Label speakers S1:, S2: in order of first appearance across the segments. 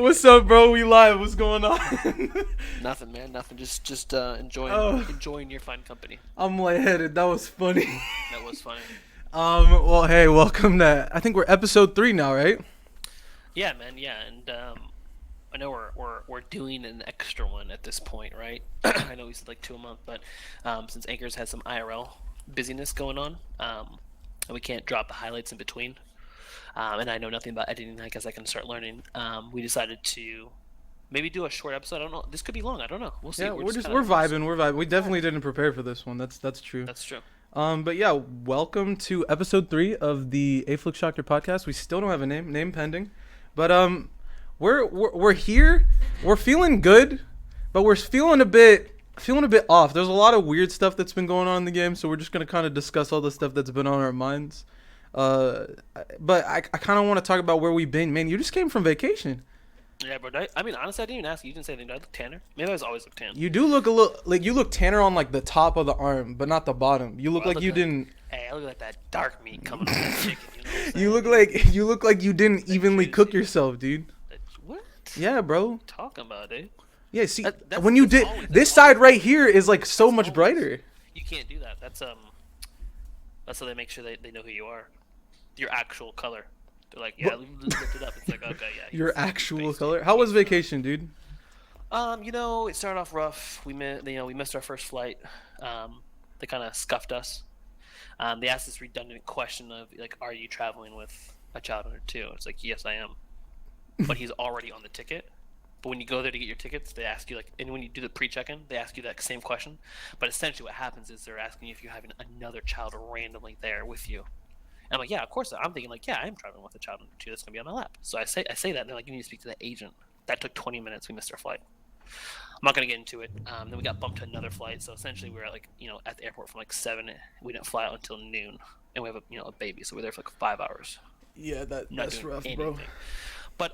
S1: What's up, bro? We live. What's going on?
S2: Nothing, man. Nothing. Just enjoying your fine company.
S1: I'm lightheaded. That was funny.
S2: That was funny.
S1: Well, hey, welcome to. I think we're episode 3 now, right?
S2: Yeah, man. Yeah, and I know we're doing an extra one at this point, right? I know we said like 2 a month, but since Anchor's has some IRL busyness going on, and we can't drop the highlights in between, and I know nothing about editing. I guess I can start learning. We decided to maybe do a short episode. I don't know. This could be long. I don't know. We'll see.
S1: Yeah, we're vibing. We're vibing. We definitely didn't prepare for this one. That's true.
S2: That's true.
S1: But yeah, welcome to episode 3 of the Aeflic Shocker podcast. We still don't have a name pending, but we're here. We're feeling good, but we're feeling a bit off. There's a lot of weird stuff that's been going on in the game, so we're just gonna kind of discuss all the stuff that's been on our minds. But I kind of want to talk about where we've been. Man, you just came from vacation.
S2: Yeah, bro. I mean, honestly, I didn't even ask you. You didn't say anything. Do I look tanner? Maybe I was always look tan.
S1: You do look a little like you look tanner on like the top of the arm, but not the bottom. You look
S2: Bro, I
S1: like you didn't.
S2: Hey, I look like that dark meat coming from that chicken. You know what I'm saying?
S1: You look like you didn't evenly cook
S2: juicy.
S1: yourself, dude.
S2: What?
S1: Yeah, bro.
S2: Talking about, dude?
S1: Yeah, see,
S2: That's
S1: when you did
S2: always- that's
S1: this side
S2: always-
S1: right here is like so
S2: that's
S1: much
S2: always-
S1: brighter.
S2: You can't do that. That's how they make sure they know who you are. Your actual color. They're like, yeah, lift it up. It's like, okay, yeah.
S1: Your
S2: he's
S1: actual
S2: based
S1: color.
S2: on-
S1: How was
S2: based on-
S1: vacation, dude?
S2: It started off rough. We missed our first flight. They kind of scuffed us. They asked this redundant question of like, "Are you traveling with a child under 2?" It's like, "Yes, I am," but he's already on the ticket. But when you go there to get your tickets, they ask you like, and when you do the pre-check-in, they ask you that same question. But essentially, what happens is they're asking you if you're having another child randomly there with you. And I'm like, yeah, of course. I'm thinking like, yeah, I'm traveling with a child under 2 that's gonna be on my lap. So I say that, and they're like, you need to speak to the agent. That took 20 minutes. We missed our flight. I'm not gonna get into it. Then we got bumped to another flight. So essentially, we were like, at the airport from like 7. We didn't fly out until noon, and we have a baby, so we're there for like 5 hours.
S1: Yeah,
S2: Not
S1: that's
S2: doing
S1: rough,
S2: anything.
S1: bro.
S2: But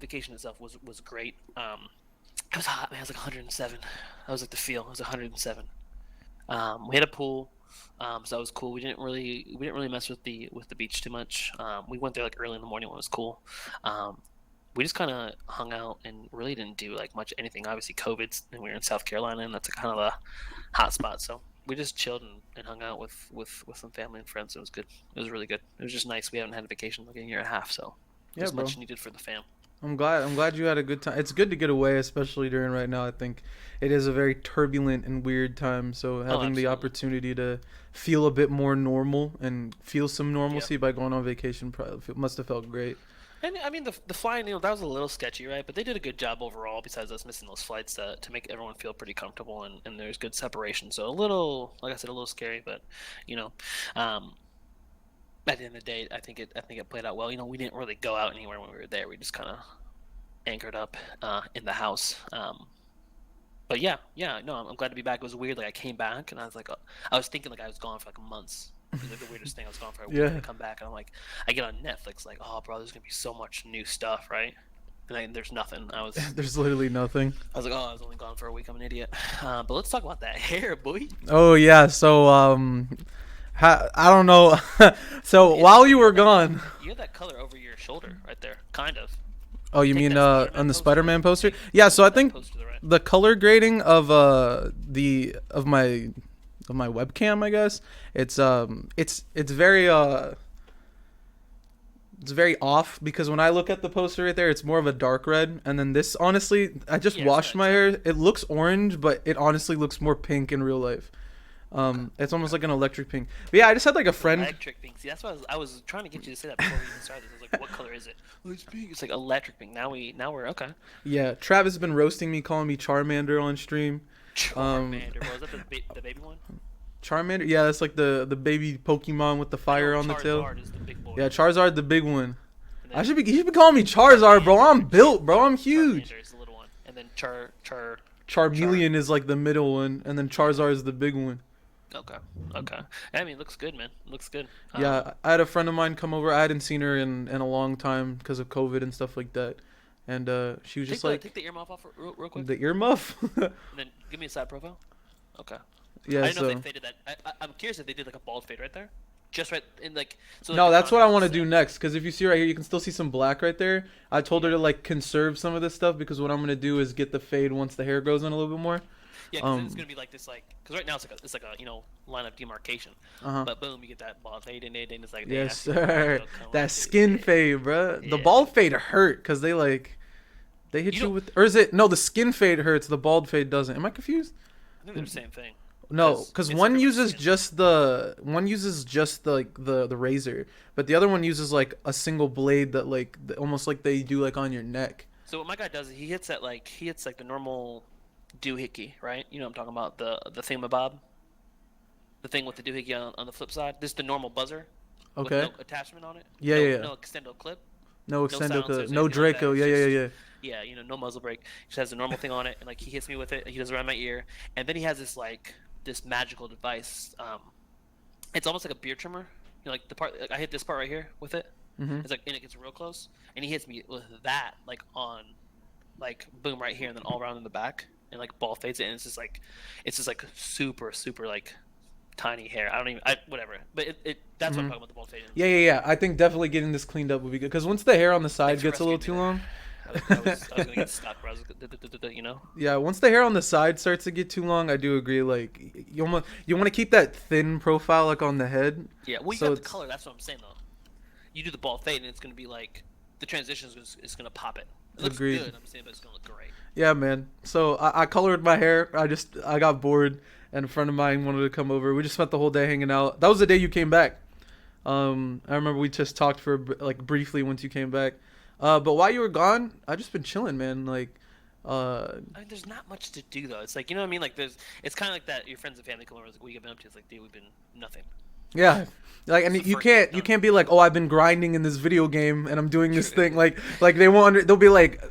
S2: vacation itself was great. It was hot, man. It was like 107. That was like the feel. It was 107. We had a pool, so that was cool. We didn't really mess with the beach too much. We went there like early in the morning when it was cool. We just kind of hung out and really didn't do like much anything. Obviously, COVID's and we were in South Carolina, and that's kind of a hot spot. So we just chilled and hung out with some family and friends. It was good. It was really good. It was just nice. We haven't had a vacation like in a year and a half, so it
S1: Yeah,
S2: was
S1: bro.
S2: much needed for the fam.
S1: I'm glad you had a good time. It's good to get away, especially during right now. I think it is a very turbulent and weird time. So having the
S2: absolutely.
S1: opportunity to feel a bit more normal and feel some normalcy
S2: Yep.
S1: by going on vacation must have felt great.
S2: And I mean, the flying, that was a little sketchy, right? But they did a good job overall, besides us missing those flights, to make everyone feel pretty comfortable, and there's good separation. So a little, like I said, a little scary, but you know, um, at the end of the day, I think it played out well. We didn't really go out anywhere when we were there. We just kind of anchored up in the house. But yeah, no, I'm glad to be back. It was weird. Like I came back, and I was like, I was thinking like I was gone for like months. It was like the weirdest thing. I was gone for a week,
S1: Yeah.
S2: and I come back, and I'm like, I get on Netflix, like, oh, bro, there's gonna be so much new stuff, right? And then there's nothing. I was
S1: There's literally nothing.
S2: like, oh, I was only gone for a week. I'm an idiot. But let's talk about that hair, boy.
S1: Oh yeah, so I don't know. So
S2: Yeah,
S1: while you were gone,
S2: You had that color over your shoulder right there, kind of.
S1: oh, you
S2: Take
S1: mean
S2: that Spider-Man
S1: on the
S2: poster.
S1: Spider-Man poster? Yeah, so I
S2: That
S1: think
S2: post to the right.
S1: the color grading of my webcam, I guess, it's very off, because when I look at the poster right there, it's more of a dark red, and then this, honestly, I just
S2: Yeah, it's
S1: washed
S2: not
S1: my hair. It looks orange, but it honestly looks more pink in real life. It's almost like an electric pink. But yeah, I just had like a friend.
S2: Electric pink. See, that's why I was trying to get you to say that before we even started. I was like, what color is it? Oh, it's pink. It's like electric pink. Now we're okay.
S1: Yeah, Travis has been roasting me, calling me Charmander on stream.
S2: Charmander. Was that the baby one?
S1: Charmander, yeah, that's like the baby Pokemon with the fire
S2: No,
S1: on the tail.
S2: Charizard is the big boy.
S1: Yeah, Charizard, the big one.
S2: And then
S1: You should be calling me Charizard, bro. I'm built, bro. I'm huge.
S2: Charmander is the little one, and then
S1: Charmeleon is like the middle one, and then Charizard is the big one.
S2: Okay. I mean, it looks good, man. It looks good.
S1: Yeah, I had a friend of mine come over. I hadn't seen her in a long time because of COVID and stuff like that. And she was just like,
S2: take the earmuff off real quick,
S1: the earmuff?
S2: and then give me a side profile. Okay.
S1: Yeah,
S2: I didn't know
S1: so
S2: if they faded that. I'm curious if they did like a bald fade right there. just right in like so like
S1: No,
S2: the
S1: that's what I
S2: contrast
S1: want to
S2: is
S1: do
S2: set.
S1: next. Because if you see right here, you can still see some black right there. I told her
S2: Yeah.
S1: to like conserve some of this stuff because what I'm gonna do is get the fade once the hair grows in a little bit more.
S2: Yeah, because it's
S1: Um.
S2: gonna be like this, like because right now it's like a line of demarcation,
S1: Uh huh.
S2: but boom, you get that bald fade, and it's like, dang, I
S1: Yes,
S2: see where my
S1: sir.
S2: real color
S1: That
S2: is.
S1: skin
S2: Yeah,
S1: fade, bruh. The
S2: yeah,
S1: bald
S2: dude.
S1: fade hurt because they
S2: You
S1: hit you
S2: know,
S1: with, or is it no? The skin fade hurts. The bald fade doesn't. Am I confused?
S2: I think they're the same thing,
S1: No,
S2: because
S1: because
S2: it's
S1: one
S2: pretty much
S1: uses
S2: skin.
S1: just the like the razor, but the other one uses like a single blade that like almost like they do like on your neck.
S2: So what my guy does is he hits like the normal doohickey, right? You know what I'm talking about, the thingamabob, the thing with the doohickey on the flip side. This is the normal buzzer with
S1: Okay.
S2: no attachment on it,
S1: Yeah, yeah, yeah.
S2: no extendo clip,
S1: No
S2: no
S1: extendo,
S2: silencers,
S1: no
S2: anything like that.
S1: Draco.
S2: It's
S1: Yeah, yeah,
S2: just
S1: yeah,
S2: yeah, no muzzle brake. Just has a normal thing on it, and like he hits me with it. He does it around my ear, and then he has this like this magical device. It's almost like a beard trimmer. You know, like the part like I hit this part right here with it.
S1: yeah.
S2: It's like and it gets real close, and he hits me with that like on, like boom right here, and then all around in the back, and like ball fades it, and it's just like super super like tiny hair. Whatever, but it that's what I'm
S1: Mm-hmm.
S2: talking about, the ball fading.
S1: Yeah, yeah, yeah. I think definitely getting this cleaned up would be good because once the hair on the side
S2: Thanks for
S1: gets a little
S2: rescuing
S1: too
S2: me there.
S1: long.
S2: I was gonna get stuck, bro. You know.
S1: Yeah, once the hair on the side starts to get too long, I do agree. Like you want to keep that thin profile like on the head.
S2: Yeah, well, you
S1: So
S2: got the
S1: it's
S2: color. That's what I'm saying, though. You do the ball fade, and it's gonna be like the transition is gonna pop it. It looks
S1: agreed.
S2: good. I'm saying, but it's gonna look great.
S1: Yeah, man. So I colored my hair. I got bored, and a friend of mine wanted to come over. We just spent the whole day hanging out. That was the day you came back. I remember we just talked for like briefly once you came back. But while you were gone, I just been chilling, man. Like,
S2: I mean, there's not much to do though. It's like you know what I mean. Like it's kind of like that. Your friends and family come over. It's like, what you been up to? It's like, dude, we've been nothing.
S1: yeah. Like,
S2: It's
S1: and
S2: the first thing we've
S1: you
S2: done.
S1: can't be like, oh, I've been grinding in this video game and I'm doing this thing. Like they won't. They'll be like,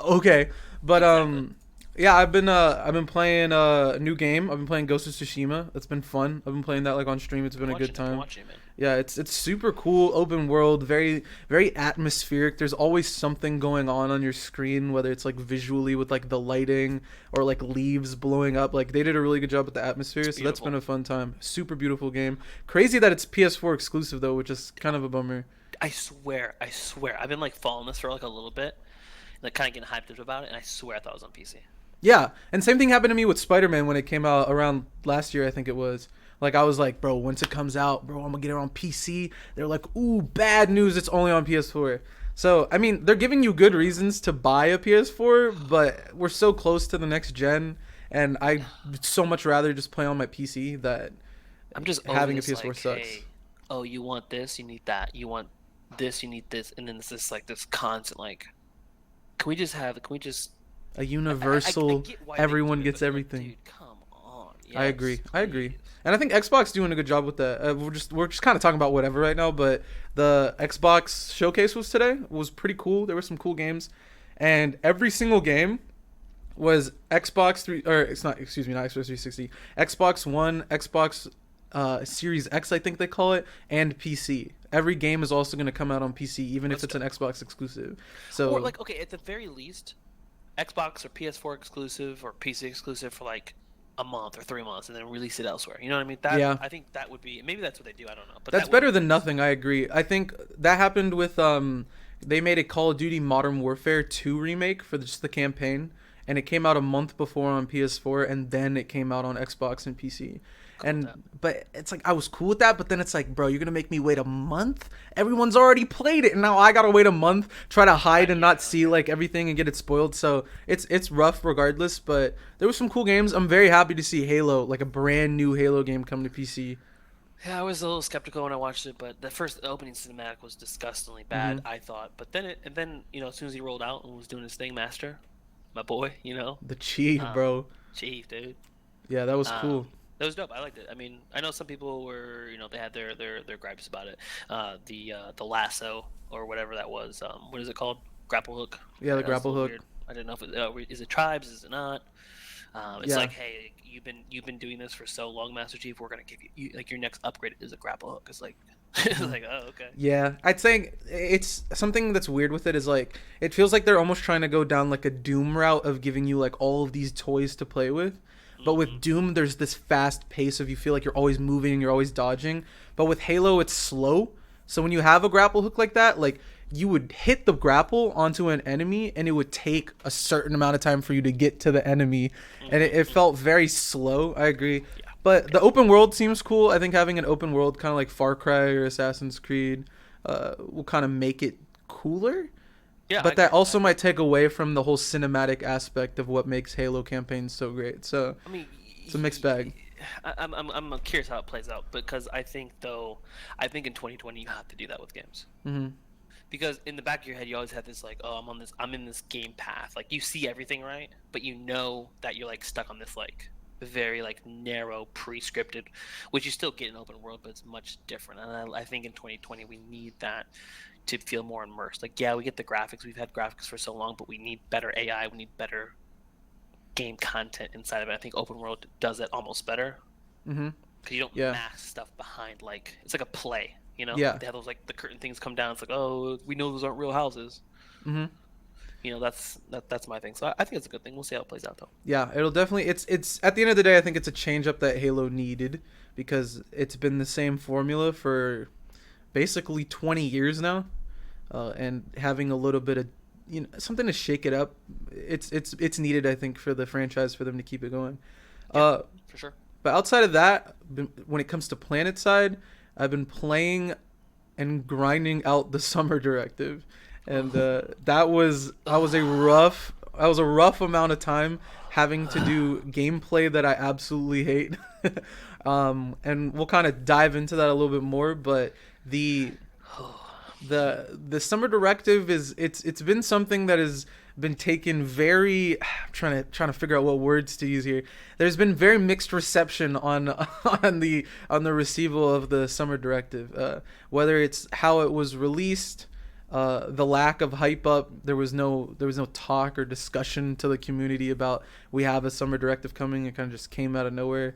S1: okay. But
S2: Exactly.
S1: yeah, I've been playing a new game. I've been playing Ghost of Tsushima. It's been fun. I've been playing that like on stream. It's been a good
S2: I've been
S1: time.
S2: watching it, man.
S1: Yeah, it's super cool, open world, very atmospheric. There's always something going on your screen, whether it's like visually with like the lighting or like leaves blowing up. Like they did a really good job with the atmosphere,
S2: It's
S1: so that's been
S2: beautiful.
S1: a fun time. Super beautiful game. Crazy that it's PS4 exclusive though, which is kind of a bummer.
S2: I swear. I've been like following this for like a little bit, like kind of getting hyped up about it, and I swear I thought it was on PC.
S1: Yeah, and same thing happened to me with Spider-Man when it came out around last year, I think it was. Like I was like, bro, once it comes out, bro, I'm gonna get it on PC. They're like, ooh, bad news, it's only on PS4. So I mean, they're giving you good reasons to buy a PS4, but we're so close to the next gen, and I so much rather just play on my PC that
S2: I'm just over
S1: having a
S2: this
S1: PS4
S2: like,
S1: sucks.
S2: hey, oh, you want this, you need that. You want this, you need this, and then it's just like this constant like, can we just
S1: A
S2: I
S1: universal,
S2: get why they do
S1: everyone
S2: it,
S1: gets
S2: but like,
S1: everything.
S2: dude, come on.
S1: I
S2: Yes,
S1: agree. I agree.
S2: please.
S1: And I think Xbox doing a good job with that. We're just kind of talking about whatever right now, but the Xbox showcase was today. It was pretty cool. There were some cool games, and every single game was Xbox 3 or it's not, excuse me, not Xbox 360. Xbox One, Xbox Series X I think they call it, and PC. Every game is also going to come out on PC even if
S2: Let's
S1: it's
S2: go.
S1: an Xbox exclusive.
S2: Or
S1: So,
S2: like, okay, at the very least, Xbox or PS4 exclusive or PC exclusive for like a month or 3 months, and then release it elsewhere. You know what I mean?
S1: yeah.
S2: I think that would be maybe that's what they do. I don't know, but
S1: That's
S2: that would
S1: better
S2: be
S1: than
S2: nice.
S1: nothing. I agree. I think that happened with they made a Call of Duty Modern Warfare 2 remake for just the campaign, and it came out a month before on PS4, and then it came out on Xbox and PC.
S2: Cool with that.
S1: And but it's like I was cool with that, but then it's like, bro, you're gonna make me wait a month? Everyone's already played it, and now I gotta wait a month, try to hide and not see
S2: Yeah.
S1: like everything and get it spoiled. So it's rough regardless. But there were some cool games. I'm very happy to see Halo, like a brand new Halo game, come to PC.
S2: Yeah, I was a little skeptical when I watched it, but the first opening cinematic was disgustingly bad,
S1: Hmm.
S2: I thought. But then you know, as soon as he rolled out and was doing his thing, Master, my boy, you know,
S1: The Chief,
S2: um,
S1: bro.
S2: Chief, dude,
S1: Yeah, that was cool.
S2: um, that was dope. I liked it. I mean, I know some people were, you know, they had their gripes about it. The lasso or whatever that was. What is it called? Grapple hook.
S1: Yeah, the
S2: That was a
S1: grapple
S2: little
S1: hook.
S2: weird. I didn't know if is it tribes, is it not? It's
S1: Yeah.
S2: like, hey, you've been doing this for so long, Master Chief. We're gonna give you like your next upgrade is a grapple hook. It's like, it's
S1: Mhm.
S2: like, oh, okay.
S1: Yeah, I'd say it's something that's weird with it is like it feels like they're almost trying to go down like a Doom route of giving you like all of these toys to play with. But with Doom, there's this fast pace of you feel like you're always moving, you're always dodging. But with Halo, it's slow. So when you have a grapple hook like that, like you would hit the grapple onto an enemy and it would take a certain amount of time for you to get to the enemy. And it felt very slow. I agree.
S2: Yeah.
S1: But the open world seems cool. I think having an open world kind of like Far Cry or Assassin's Creed will kind of make it cooler.
S2: Yeah,
S1: But that also might take away from the whole cinematic aspect of what makes Halo campaigns so great. So
S2: I mean,
S1: it's a mixed bag.
S2: I'm curious how it plays out because I think in 2020 you have to do that with games.
S1: Mm-hmm.
S2: Because in the back of your head you always have this like, oh, I'm in this game path. Like you see everything right, but you know that you're like stuck on this like very like narrow pre-scripted, which you still get in open world, but it's much different. And I think in 2020 we need that to feel more immersed. Like, yeah, we get the graphics. We've had graphics for so long, but we need better AI. We need better game content inside of it. I think open world does it almost better.
S1: Mm-hmm.
S2: Because you don't
S1: Yeah.
S2: mask stuff behind, like, it's like a play, you know?
S1: Yeah.
S2: They have those, like, the curtain things come down. It's like, oh, we know those aren't real houses.
S1: Mm-hmm.
S2: You know, that's my thing. So I think it's a good thing. We'll see how it plays out, though.
S1: Yeah, it'll definitely. It's at the end of the day, I think it's a change up that Halo needed because it's been the same formula for basically 20 years now, and having a little bit of something to shake it up, it's needed. I think for the franchise for them to keep it going.
S2: Yeah, for sure.
S1: But outside of that, when it comes to PlanetSide, I've been playing and grinding out the summer directive, and that was a rough amount of time having to do gameplay that I absolutely hate. And we'll kind of dive into that a little bit more, but the summer directive it's been something that has been taken very trying to figure out what words to use here. There's been very mixed reception on on the receival of the summer directive, whether it's how it was released, the lack of hype up. There was no talk or discussion to the community about we have a summer directive coming. It kind of just came out of nowhere.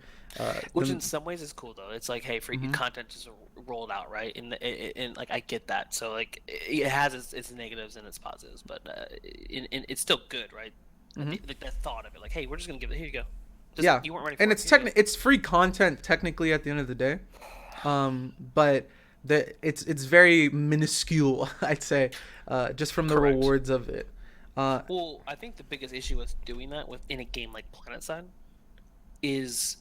S2: Which in some ways is cool though. It's like, hey, free content just rolled out, right? And like I get that. So like it has its negatives and its positives, but it's still good, right? Like that thought of it, like, hey, we're just gonna give it. Here you go.
S1: Yeah,
S2: you weren't ready for
S1: and
S2: it.
S1: it's free content technically at the end of the day, but it's very minuscule, I'd say, just from the
S2: Correct.
S1: rewards of it.
S2: Well, I think the biggest issue with doing that in a game like PlanetSide is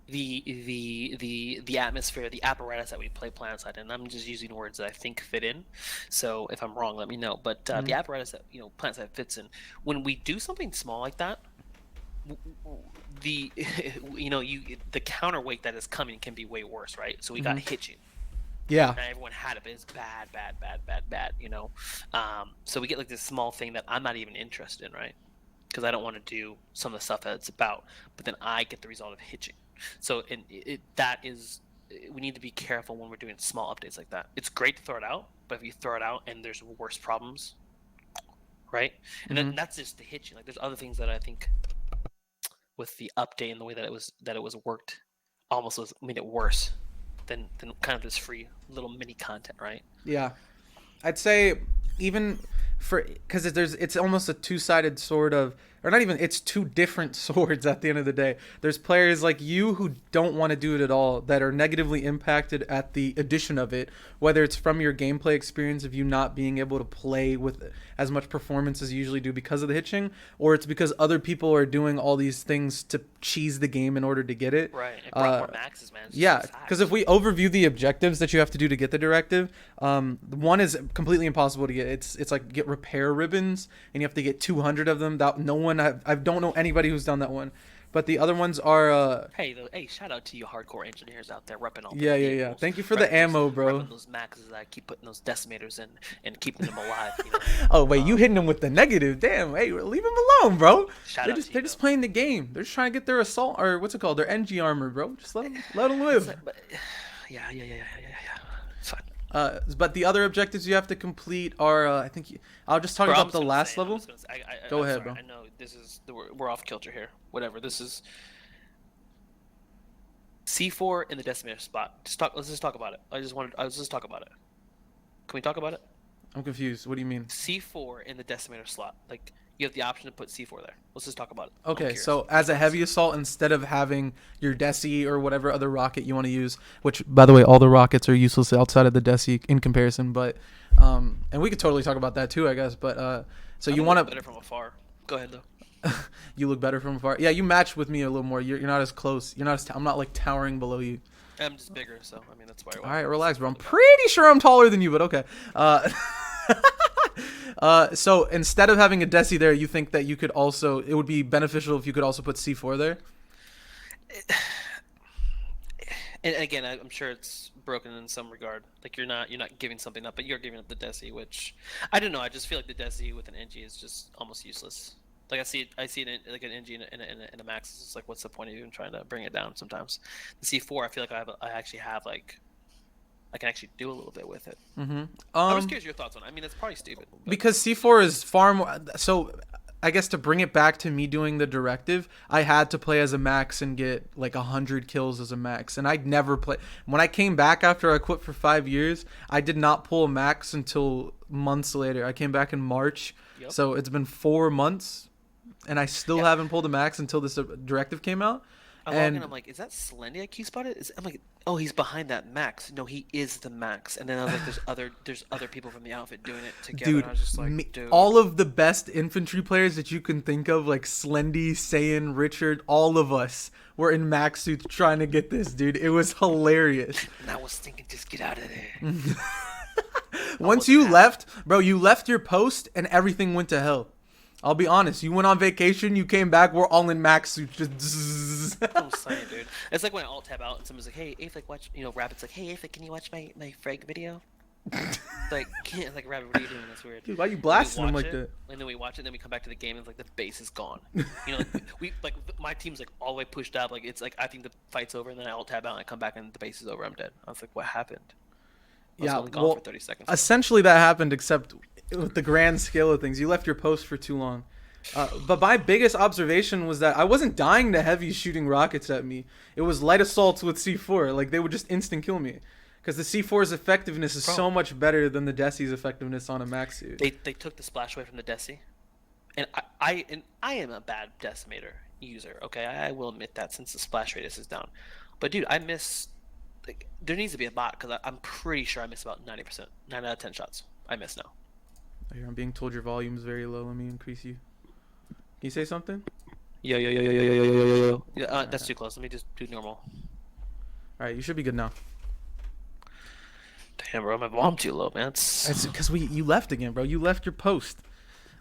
S2: the atmosphere, the apparatus that we play PlanetSide, and I'm just using words that I think fit in. So if I'm wrong, let me know. But the apparatus that PlanetSide fits in, when we do something small like that, the the counterweight that is coming can be way worse, right? So we got hitching.
S1: Yeah.
S2: And everyone had it, but it's bad. So we get like this small thing that I'm not even interested in, right? Because I don't want to do some of the stuff that it's about, but then I get the result of hitching. So we need to be careful when we're doing small updates like that. It's great to throw it out, but if you throw it out and there's worse problems, right? And then that's just the hitching. Like there's other things that I think with the update and the way that it was worked, almost made it worse than kind of this free little mini content, right?
S1: Yeah, I'd say even because it's almost a two-sided sword of, or not even, it's two different swords at the end of the day. There's players like you who don't want to do it at all, that are negatively impacted at the addition of it, whether it's from your gameplay experience of you not being able to play with as much performance as you usually do because of the hitching, or it's because other people are doing all these things to cheese the game in order to get it.
S2: Right. It brought more maxes, man.
S1: Yeah, because if we overview the objectives that you have to do to get the directive, one is completely impossible to get. It's like get repair ribbons, and you have to get 200 of them. That no one, I don't know anybody who's done that one. But the other ones are.
S2: Hey, shout out to you hardcore engineers out there repping all.
S1: Yeah. Thank you for the ammo, bro.
S2: Repping those maxes, I keep putting those decimators in and keeping them alive.
S1: Oh wait, you hitting them with the negative? Damn, hey, leave them alone, bro. They're just playing the game. They're just trying to get their assault, or what's it called, their NG armor, bro. Just let them live.
S2: Yeah. It's fine.
S1: But the other objectives you have to complete are, I think, I'll just talk about the last level. Go ahead, bro.
S2: I know we're off kilter here. Whatever. This is C4 in the decimator spot. Let's just talk about it. Let's just talk about it. Can we talk about it?
S1: I'm confused. What do you mean?
S2: C4 in the decimator slot. Like, You have the option to put C4 there. Let's just talk about it. I'm
S1: Okay,
S2: curious.
S1: so as a heavy assault, instead of having your Desi or whatever other rocket you want to use, which by the way, all the rockets are useless outside of the Desi in comparison, but and we could totally talk about that too, I guess. But so
S2: I'm
S1: you
S2: a little
S1: want
S2: better from afar. Go ahead though.
S1: to you look better from afar. Yeah, you match with me a little more. You're not as close. You're not as I'm not like towering below you.
S2: I'm just bigger, so I mean that's why.
S1: All right, relax, bro. I'm pretty sure I'm taller than you, but okay. So instead of having a Desi there, you think that you could also it would be beneficial if you could also put C4 there.
S2: And again, I'm sure it's broken in some regard. Like you're not giving something up, but you're giving up the Desi, which I don't know. I just feel like the Desi with an NG is just almost useless. Like I see it like an NG in a Max. It's just like, what's the point of even trying to bring it down? Sometimes the C4, I feel like I actually have like I can actually do a little bit with it.
S1: Mm-hmm.
S2: I'm just curious your thoughts on it. I mean, it's probably stupid. But...
S1: Because C4 is far more. So, I guess to bring it back to me doing the directive, I had to play as a max and get like 100 kills as a max, and I'd never play. When I came back after I quit for 5 years, I did not pull a max until months later. I came back in March, so it's been 4 months, and I still haven't pulled a max until this directive came out.
S2: I'm like, is that Slendy I Q spotted? I'm like, oh, he's behind that Max. No, he is the Max. And then I was like, there's other people from the outfit doing it together.
S1: Dude,
S2: and I was just like, dude.
S1: all of the best infantry players that you can think of, like Slendy, Saiyan, Richard, all of us were in max suits trying to get this, dude. It was hilarious.
S2: And I was thinking, just get out of there.
S1: Once you left, bro, you left your post and everything went to hell. I'll be honest. You went on vacation. You came back. We're all in max suits. Just
S2: I'm saying, dude. It's like when I alt tab out and someone's like, "Hey, Aeflic, watch." Rabbit's like, "Hey, Aeflic, can you watch my frag video?" Like, can't like Rabbit, what are you doing? That's weird.
S1: Dude, why are you blasting him like that?
S2: And then we watch it, and then we come back to the game, and like the base is gone. Like, we like my team's like all the way pushed up. Like it's like I think the fight's over, and then I alt tab out, and I come back, and the base is over. I'm dead. I was like, what happened? I was only gone for 30 seconds.
S1: Essentially that happened, except with the grand scale of things. You left your post for too long. But my biggest observation was that I wasn't dying to heavy shooting rockets at me. It was light assaults with C4. Like, they would just instant kill me. Because the C4's effectiveness is so much better than the Desi's effectiveness on a max suit.
S2: They took the splash away from the Desi. And I am a bad decimator user, okay? I will admit that since the splash radius is down. But, dude, I miss... Like, there needs to be a bot, because I'm pretty sure I miss about 90%. 9 out of 10 shots. I miss now.
S1: I'm being told your volume is very low. Let me increase you. Can you say something?
S2: Yo. Yeah, that's too close. Let me just do normal.
S1: Alright, you should be good now.
S2: Damn, bro, my volume too low, man.
S1: It's because you left again, bro. You left your post.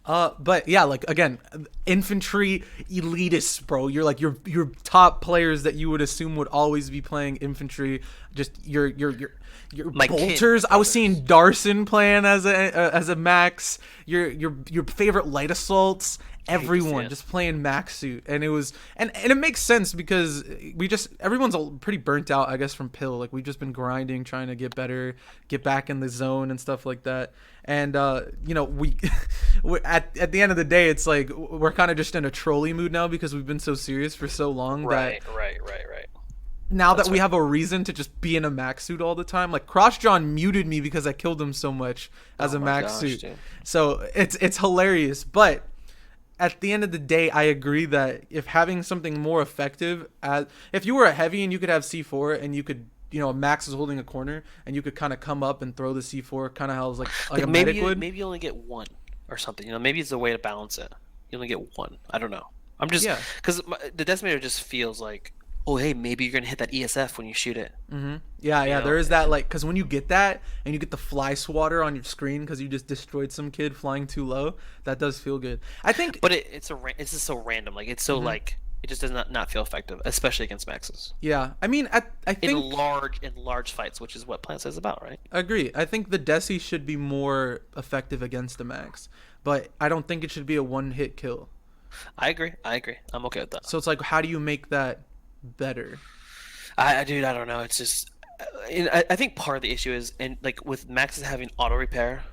S1: But yeah, like again, infantry elitists, bro. You're like your top players that you would assume would always be playing infantry. Just your bolters. I was seeing Darson playing as a max. Your favorite light assaults. Everyone just playing max suit, and it was and it makes sense because everyone's pretty burnt out, I guess, from pill. Like we've just been grinding, trying to get better, get back in the zone and stuff like that. And we at the end of the day, it's like we're kind of just in a trolley mood now because we've been so serious for so long.
S2: Right.
S1: Now that we have a reason to just be in a max suit all the time, like Crossjohn muted me because I killed him so much as a max suit. Dude. So it's hilarious, but at the end of the day, I agree that if having something more effective, if you were a heavy and you could have C4 and you could, Max is holding a corner and you could kind of come up and throw the C4, kind of how it's like a medic would.
S2: Maybe you only get one or something. Maybe it's a way to balance it. You only get one. I don't know. I'm just because the decimator just feels like, oh hey, maybe you're gonna hit that ESF when you shoot it.
S1: Mm-hmm. Yeah. There is that, like, because when you get that and you get the fly swatter on your screen because you just destroyed some kid flying too low, that does feel good. I think,
S2: but it's just so random. Like it's so like it just does not feel effective, especially against maxes.
S1: Yeah, I mean, I think
S2: in large fights, which is what PlanetSide is about, right?
S1: I agree. I think the Desi should be more effective against the max, but I don't think it should be a one-hit kill.
S2: I agree. I'm okay with that.
S1: So it's like, how do you make that better?
S2: Dude, I don't know. It's just, I think part of the issue is, and like with maxes having auto repair,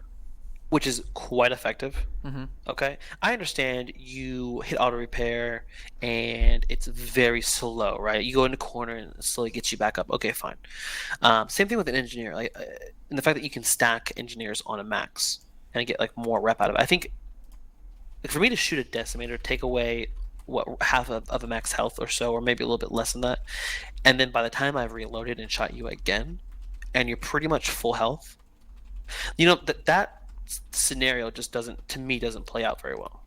S2: which is quite effective.
S1: Mm-hmm.
S2: Okay, I understand you hit auto repair and it's very slow, right? You go in the corner and it slowly gets you back up. Okay, fine. Same thing with an engineer, like, and the fact that you can stack engineers on a max and get like more rep out of it. I think like for me to shoot a decimator, take away what half of a max health or so, or maybe a little bit less than that, and then by the time I've reloaded and shot you again, and you're pretty much full health, that scenario just doesn't play out very well.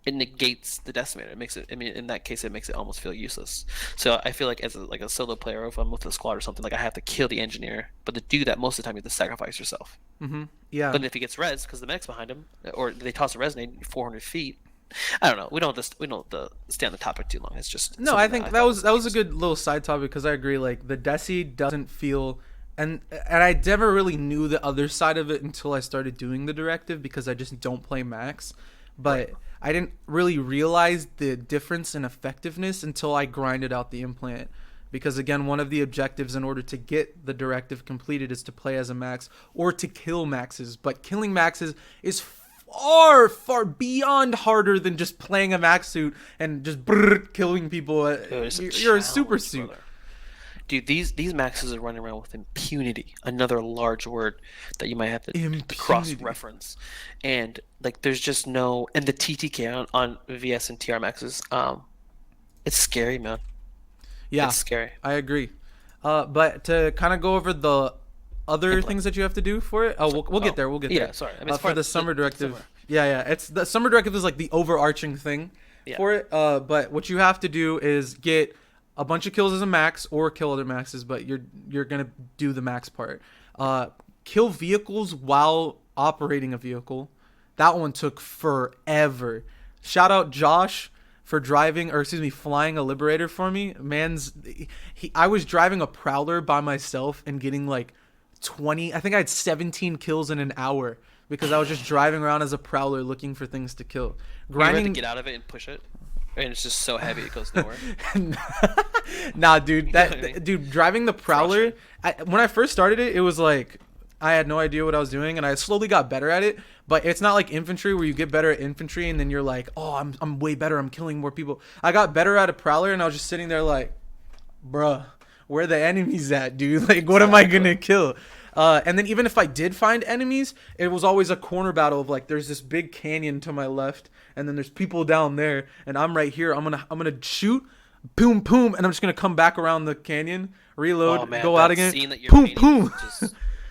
S2: It negates the decimator. It makes it. I mean, in that case, it makes it almost feel useless. So I feel like as a solo player, or if I'm with a squad or something, like I have to kill the engineer. But to do that, most of the time you have to sacrifice yourself.
S1: Mm-hmm. Yeah.
S2: But if he gets res because the medic's behind him, or they toss a resonate 400 feet, I don't know. We don't have to stay on the topic too long. It's just
S1: no. I think that was a good little side topic because I agree. Like the Desi doesn't feel. And I never really knew the other side of it until I started doing the directive because I just don't play max. But I didn't really realize the difference in effectiveness until I grinded out the implant. Because again, one of the objectives in order to get the directive completed is to play as a max or to kill maxes. But killing maxes is far, far beyond harder than just playing a max suit and just killing people. You're a super suit.
S2: Brother. Dude, these maxes are running around with impunity. Another large word that you might have to cross-reference. And like, there's just no, and the TTK on VS and TR maxes, it's scary, man.
S1: Yeah,
S2: it's scary.
S1: I agree. But to kind of go over the other things that you have to do for it, we'll get there. We'll get there.
S2: Yeah, sorry. I mean,
S1: for the summer directive. Yeah. It's the summer directive is like the overarching thing for it. But what you have to do is get a bunch of kills as a max or kill other maxes, but you're gonna do the max part. Kill vehicles while operating a vehicle. That one took forever. Shout out Josh for flying a Liberator for me. I was driving a Prowler by myself and getting like 20. I think I had 17 kills in an hour because I was just driving around as a Prowler looking for things to kill.
S2: Grinding. You had to get out of it and push it. And it's just so heavy it goes nowhere.
S1: Nah, dude. Dude, driving the Prowler. When I first started it, it was like I had no idea what I was doing, and I slowly got better at it. But it's not like infantry where you get better at infantry, and then you're like, oh, I'm way better. I'm killing more people. I got better at a Prowler, and I was just sitting there like, bruh, where the enemies at, dude? Like, what am I gonna kill? And then even if I did find enemies, it was always a corner battle of like, there's this big canyon to my left, and then there's people down there, and I'm right here. I'm gonna shoot, boom, boom, and I'm just gonna come back around the canyon, reload, go out again, boom, boom.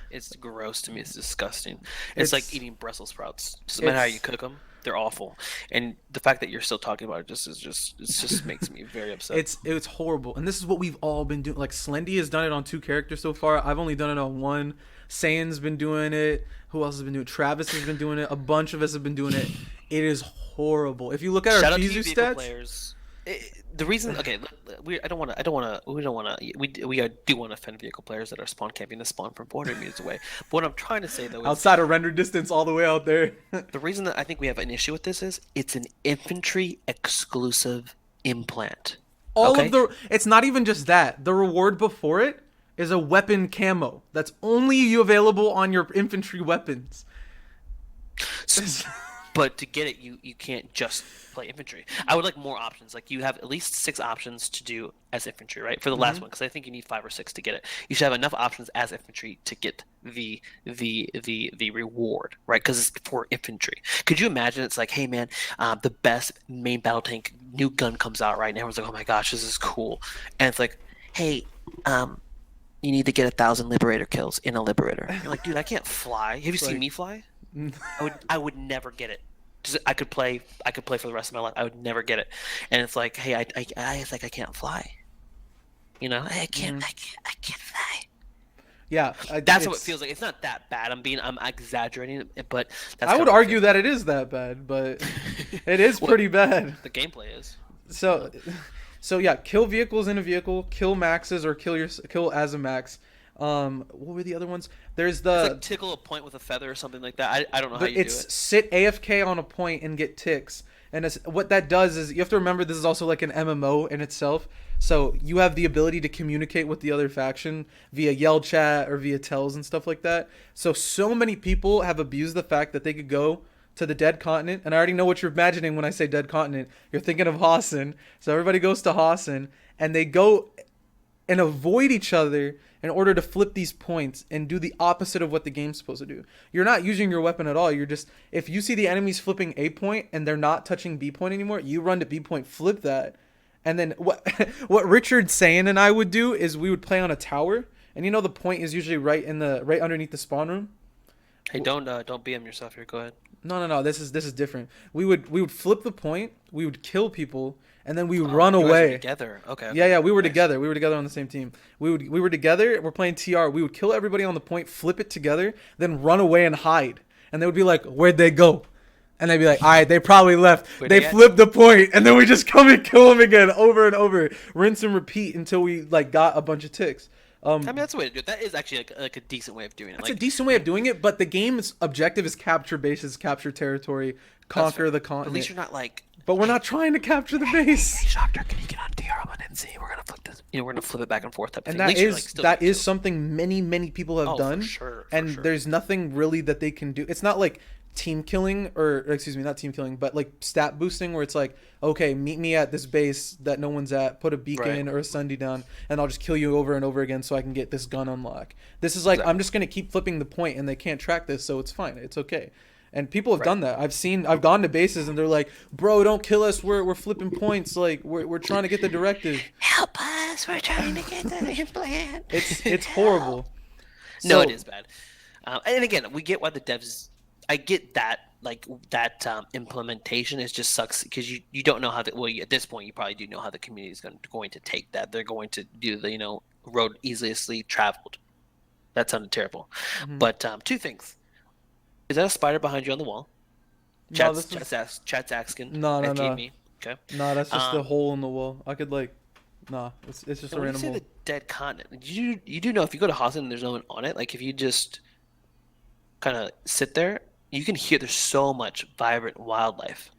S2: It's gross to me. It's disgusting. It's like eating Brussels sprouts. Doesn't matter how you cook them. They're awful, and the fact that you're still talking about it just makes me very upset.
S1: It's horrible, and this is what we've all been doing. Like Slendy has done it on 2 characters so far. I've only done it on 1. Saiyan's been doing it. Who else has been doing it? Travis has been doing it. A bunch of us have been doing it. It is horrible. If you look at our Fizu stats, players.
S2: The reason, we do want to offend vehicle players that are spawn camping the spawn from 400 meters away. But what I'm trying to say though is
S1: outside of render distance, all the way out there.
S2: The reason that I think we have an issue with this is it's an infantry exclusive implant.
S1: It's not even just that. The reward before it is a weapon camo that's only available on your infantry weapons.
S2: But to get it, you can't just play infantry. I would like more options. Like you have at least 6 options to do as infantry, right? For the last one, because I think you need 5 or 6 to get it. You should have enough options as infantry to get the reward, right? Because it's for infantry. Could you imagine? It's like, hey man, the best main battle tank new gun comes out, right? And everyone's like, oh my gosh, this is cool. And it's like, hey, you need to get 1,000 Liberator kills in a Liberator. You're like, dude, I can't fly. Have you seen me fly? I would never get it. I could play for the rest of my life. I would never get it. And it's like, hey, it's like I can't fly. You know, I can't fly.
S1: Yeah,
S2: that's what it feels like. It's not that bad. I'm exaggerating, but that's
S1: I would argue that it is that bad, but it is pretty bad.
S2: The gameplay is.
S1: So yeah, kill vehicles in a vehicle, kill maxes, or kill as a max. What were the other ones? There's the
S2: it's like tickle a point with a feather or something like that. I don't know how you do it.
S1: It's sit AFK on a point and get ticks. And what that does is you have to remember this is also like an MMO in itself. So you have the ability to communicate with the other faction via yell chat or via tells and stuff like that. So many people have abused the fact that they could go to the dead continent. And I already know what you're imagining when I say dead continent. You're thinking of Hassan. So everybody goes to Hassan and they go and avoid each other in order to flip these points and do the opposite of what the game's supposed to do. You're not using your weapon at all. You're just, if you see the enemies flipping A point and they're not touching B point anymore, you run to B point, flip that. And then what Richard, Saiyan, and I would do is we would play on a tower. And you know the point is usually right underneath the spawn room.
S2: Hey, don't BM yourself here. Go ahead.
S1: No. This is different. We would flip the point. We would kill people, and then we would run away
S2: together. Okay.
S1: Yeah. We were together. We were together on the same team. We were together. We're playing TR. We would kill everybody on the point, flip it together, then run away and hide. And they would be like, "Where'd they go?" And they'd be like, "All right, they probably left. They flipped the point," and then we just come and kill them again, over and over, rinse and repeat until we like got a bunch of ticks.
S2: I mean, that's the way to do it. That is actually like a decent way of doing it.
S1: It's a decent way of doing it, but the game's objective is capture bases, capture territory, conquer the continent.
S2: At least you're not like.
S1: But we're not trying to capture the base.
S2: Hey, Doctor, can you get on TR on NC? We're gonna flip this. We're gonna flip it back and forth. Type
S1: and
S2: thing.
S1: that is something many people have done.
S2: For sure.
S1: And there's nothing really that they can do. It's not like team killing, or excuse me, not team killing, but like stat boosting, where it's like, okay, meet me at this base that no one's at, put a beacon or a Sunday down, and I'll just kill you over and over again so I can get this gun unlock. This is like, I'm just gonna keep flipping the point and they can't track this, so it's fine, it's okay. And people have done that. I've gone to bases and they're like, "Bro, don't kill us. We're flipping points. Like we're trying to get the directive.
S2: Help us. We're trying to get the implant."
S1: It's horrible.
S2: No, it is bad. And again, we get why the devs. I get that, like that implementation is just sucks because you don't know how at this point you probably do know how the community is going to take that. They're going to do the road easily traveled. That sounded terrible. Mm-hmm. But two things. Is that a spider behind you on the wall? Chat's asking.
S1: No.
S2: Me. Okay.
S1: No, that's just the hole in the wall. I could it's just a random hole.
S2: The dead continent. You do know if you go to Hossen and there's no one on it, like if you just kind of sit there, you can hear there's so much vibrant wildlife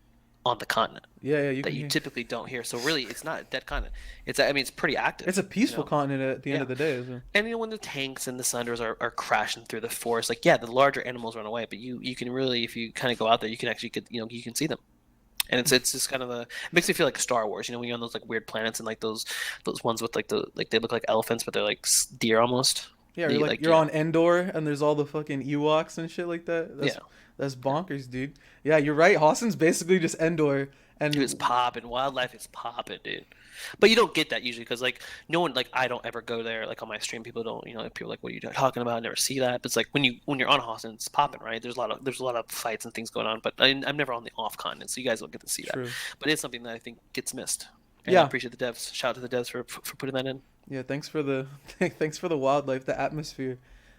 S2: on the continent.
S1: Yeah,
S2: you typically don't hear. So really, it's not a dead continent. It's pretty active.
S1: It's a peaceful continent at the end of the day. So.
S2: And when the tanks and the Sunders are crashing through the forest, like the larger animals run away, but you can really, if you kind of go out there, you can actually you can see them. And it's just kind of it makes me feel like Star Wars. When you're on those like weird planets and like those ones with like they look like elephants, but they're like deer almost.
S1: Yeah, you're on Endor and there's all the fucking Ewoks and shit like that. That's bonkers, dude. Yeah, you're right. Hossen's basically just Endor. And
S2: dude, it's popping. Wildlife is popping, dude. But you don't get that usually because like no one, like I don't ever go there like on my stream. People don't, people are like, what are you talking about? I never see that. But it's like when you're on Hossen, it's popping, right? There's a lot of fights and things going on. But I'm never on the off continent, so you guys don't get to see that. But it's something that I think gets missed. And I appreciate the devs. Shout out to the devs for putting that in.
S1: Yeah, thanks for the wildlife, the atmosphere.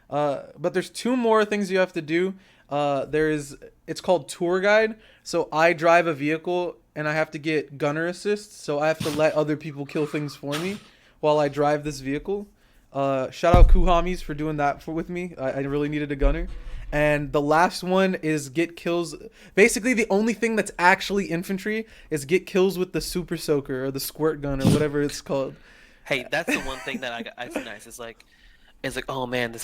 S1: But there's two more things you have to do. It's called tour guide. So I drive a vehicle and I have to get gunner assist. So I have to let other people kill things for me while I drive this vehicle. Shout out Kuhamis for doing that with me. I really needed a gunner. And the last one is get kills. Basically, the only thing that's actually infantry is get kills with the super soaker or the squirt gun or whatever it's called.
S2: Hey, that's the one thing that I find nice. It's like, oh man,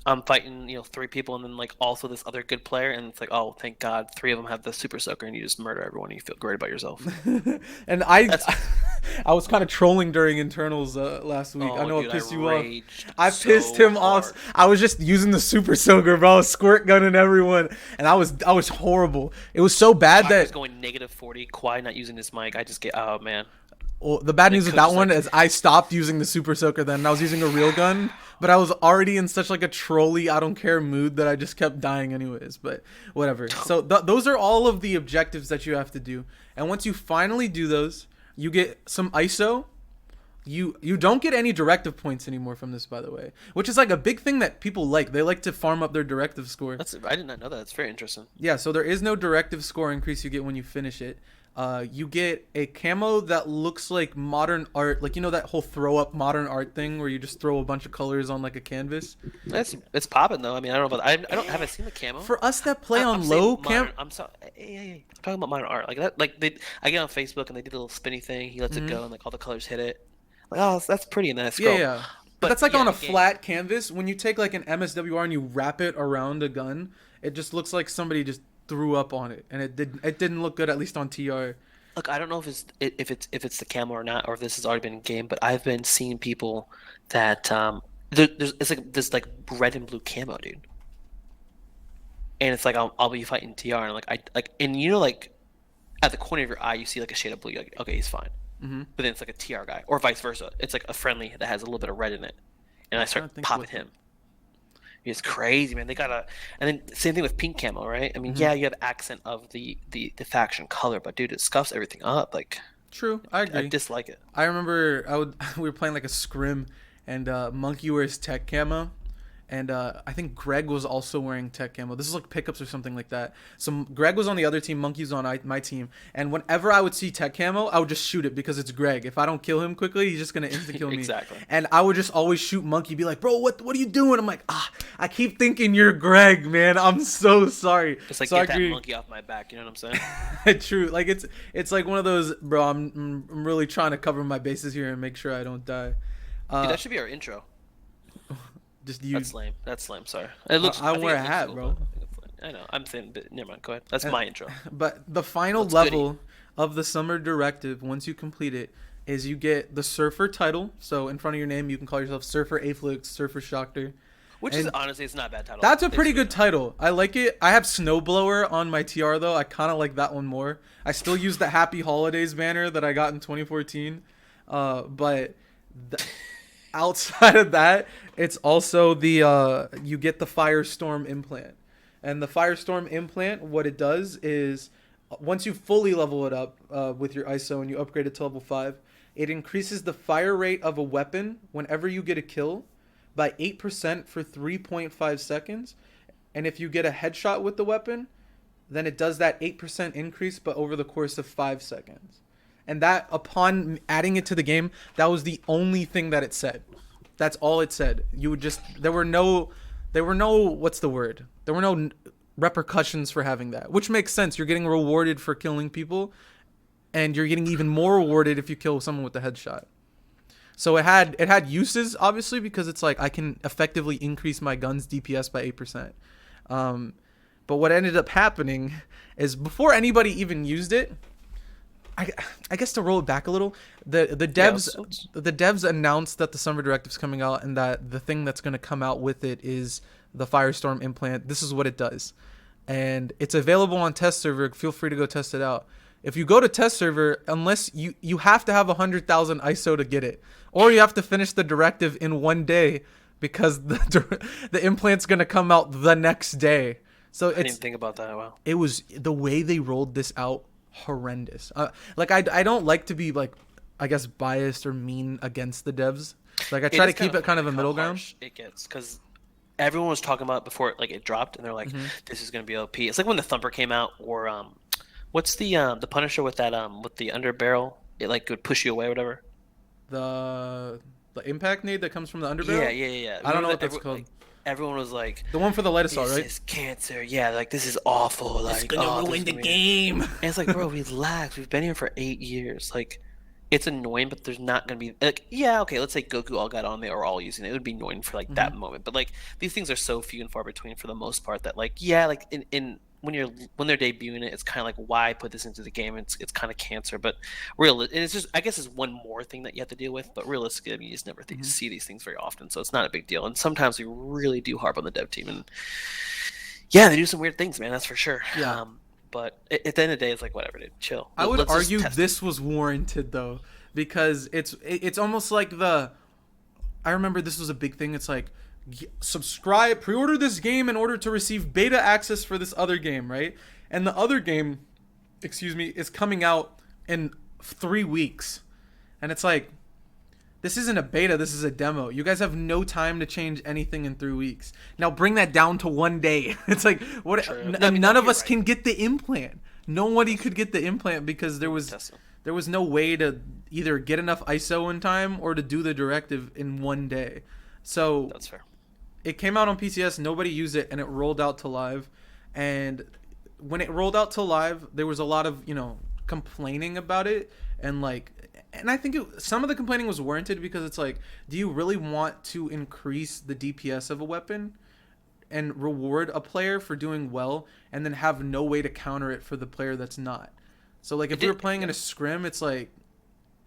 S2: I'm fighting, 3 people and then like also this other good player, and it's like, oh, thank God, 3 of them have the super soaker, and you just murder everyone and you feel great about yourself.
S1: And I was kind of trolling during internals last week. I know, dude, I pissed you off. I pissed him off. I was just using the super soaker, bro. I was squirt gunning everyone, and I was horrible. It was so bad that I was
S2: going -40. Kwai not using his mic. I just get, oh man.
S1: Well, the bad news with that one is I stopped using the super soaker then, and I was using a real gun, but I was already in such like a trolly, I don't care mood that I just kept dying anyways, but whatever. So those are all of the objectives that you have to do. And once you finally do those, you get some ISO. You don't get any directive points anymore from this, by the way, which is like a big thing that people like. They like to farm up their directive score.
S2: I did not know that. That's very interesting.
S1: Yeah, so there is no directive score increase you get when you finish it. You get a camo that looks like modern art, like that whole throw up modern art thing where you just throw a bunch of colors on like a canvas.
S2: It's popping though. I mean, I don't know about haven't seen the camo.
S1: For us that play on low cam,
S2: I'm sorry. I'm talking about modern art like that. Like I get on Facebook and they do the little spinny thing. He lets it go and like all the colors hit it. Like, oh, that's pretty and that's cool.
S1: Yeah. But that's like on a flat canvas. When you take like an MSWR and you wrap it around a gun, it just looks like somebody just threw up on it, and it didn't look good, at least on TR.
S2: Look, I don't know if it's the camo or not, or if this has already been in game, but I've been seeing people that there's it's like this like red and blue camo, dude, and it's like I'll be fighting TR and like I like and like at the corner of your eye you see like a shade of blue, you're like okay he's fine,
S1: Mm-hmm.
S2: but then it's like a TR guy or vice versa. It's like a friendly that has a little bit of red in it, and I
S1: I'm trying
S2: start
S1: to think
S2: popping
S1: what.
S2: him. It's crazy, man. They gotta, and then same thing with pink camo, right? I mean,
S1: Mm-hmm.
S2: yeah, you have accent of the faction color, but dude, it scuffs everything up. Like,
S1: True, I
S2: I
S1: agree.
S2: dislike it.
S1: I remember we were playing like a scrim, and Monkey wears tech camo, and I think Greg was also wearing tech camo. This is like pickups or something like that. So Greg was on the other team, Monkey's on my team, and whenever I would see tech camo, I would just shoot it because it's Greg. If I don't kill him quickly, he's just gonna insta kill me.
S2: Exactly.
S1: And I would just always shoot Monkey, be like, bro, what are you doing? I'm like, I keep thinking you're Greg, man. I'm so sorry.
S2: It's like
S1: So I
S2: get that
S1: agree.
S2: monkey off my back. You know what I'm saying?
S1: True. Like it's like one of those, bro. I'm really trying to cover my bases here and make sure I don't die.
S2: Dude,
S1: Uh,
S2: that should be our intro.
S1: just you.
S2: That's lame. That's lame. Sorry. It looks.
S1: I
S2: I think
S1: wear
S2: it
S1: a
S2: looks
S1: hat,
S2: cool,
S1: bro.
S2: but I think it's lame. I know. I'm saying, but never mind. Go ahead. That's
S1: Uh,
S2: my intro.
S1: But the final
S2: What's goody?
S1: level of the summer directive, once you complete it, is you get the Surfer title. So in front of your name, you can call yourself Surfer Aeflic, Surfer Shocker.
S2: Which is
S1: And
S2: honestly, it's not a bad title.
S1: that's a
S2: It's
S1: pretty
S2: really
S1: good
S2: not.
S1: title. I like it. I have Snowblower on my TR though. I kind of like that one more. I still use the Happy Holidays banner that I got in 2014. But th- outside of that, it's also the you get the Firestorm implant. And the Firestorm implant, what it does is once you fully level it up with your ISO and you upgrade it to level 5, it increases the fire rate of a weapon whenever you get a kill by 8% for 3.5 seconds. And if you get a headshot with the weapon, then it does that 8% increase, but over the course of 5 seconds. And that, upon adding it to the game, that was the only thing that it said. That's all it said. You would just, what's the word? There were no repercussions for having that, which makes sense. You're getting rewarded for killing people, and you're getting even more rewarded if you kill someone with a headshot. So it had uses obviously because it's like I can effectively increase my gun's DPS by 8%. Um, but what ended up happening is before anybody even used it, I, I guess to roll it back a little, the
S2: Yeah.
S1: devs announced that the summer directive's coming out and that the thing that's going to come out with it is the Firestorm implant. This is what it does, and it's available on test server. Feel free to go test it out. If you go to test server, unless you have to have 100,000 ISO to get it, or you have to finish the directive in one day because the implant's gonna come out the next day. So
S2: I didn't even think about that. Wow.
S1: it was the way they rolled this out horrendous. Like I don't like to be like I guess biased or mean against the devs. Like I
S2: It
S1: try to
S2: is
S1: keep it kind of a
S2: funny how
S1: middle ground.
S2: harsh it gets because everyone was talking about it before like it dropped, and they're like,
S1: Hmm.
S2: "This is gonna be OP." It's like when the Thumper came out, or what's the Punisher with that with the under barrel? It like would push you away, or whatever.
S1: The impact nade that comes from the
S2: Yeah,
S1: underbarrel.
S2: yeah, yeah, yeah.
S1: I don't
S2: Remember
S1: know what
S2: that?
S1: that's called.
S2: Like, everyone was like,
S1: The one for the light assault,
S2: "This
S1: right?
S2: is cancer." Yeah, like this is awful. Like, oh, this is gonna be...
S1: game.
S2: And it's like, bro, relax. We've been here for 8 years. Like, it's annoying, but there's not gonna be like, yeah, okay. Let's say Goku all got on there or all using it. It would be annoying for like
S1: Hmm.
S2: that moment. But like these things are so few and far between for the most part that like, yeah, like in when they're debuting it, it's kind of like why put this into the game? It's kind of cancer, but real. And it's just I guess it's one more thing that you have to deal with. But realistically, I mean, you just never
S1: Hmm.
S2: see these things very often, so it's not a big deal. And sometimes we really do harp on the dev team, and yeah, they do some weird things, man. That's for sure.
S1: Yeah.
S2: But at the end of the day, it's like whatever, dude. Chill.
S1: I would
S2: Let's just
S1: argue
S2: test it.
S1: this was warranted though, because it's almost like the. I remember this was a big thing. It's like subscribe, pre-order this game in order to receive beta access for this other game, right? And the other game, excuse me, is coming out in 3 weeks, and it's like this isn't a beta. This is a demo. You guys have no time to change anything in 3 weeks. Now bring that down to one day. It's like what?
S2: True.
S1: N-
S2: No, I mean,
S1: none of
S2: you're
S1: us
S2: right.
S1: can get the implant. Nobody could get the implant because
S2: Test it.
S1: there was no way to either get enough ISO in time or to do the directive in one day. So
S2: That's fair.
S1: it came out on PCS. Nobody used it, and it rolled out to live. And when it rolled out to live, there was a lot of complaining about it, and like, and I think some of the complaining was warranted because it's like, do you really want to increase the DPS of a weapon and reward a player for doing well, and then have no way to counter it for the player that's not? So like
S2: It
S1: if we were
S2: did.
S1: playing
S2: Yeah.
S1: in a scrim, it's like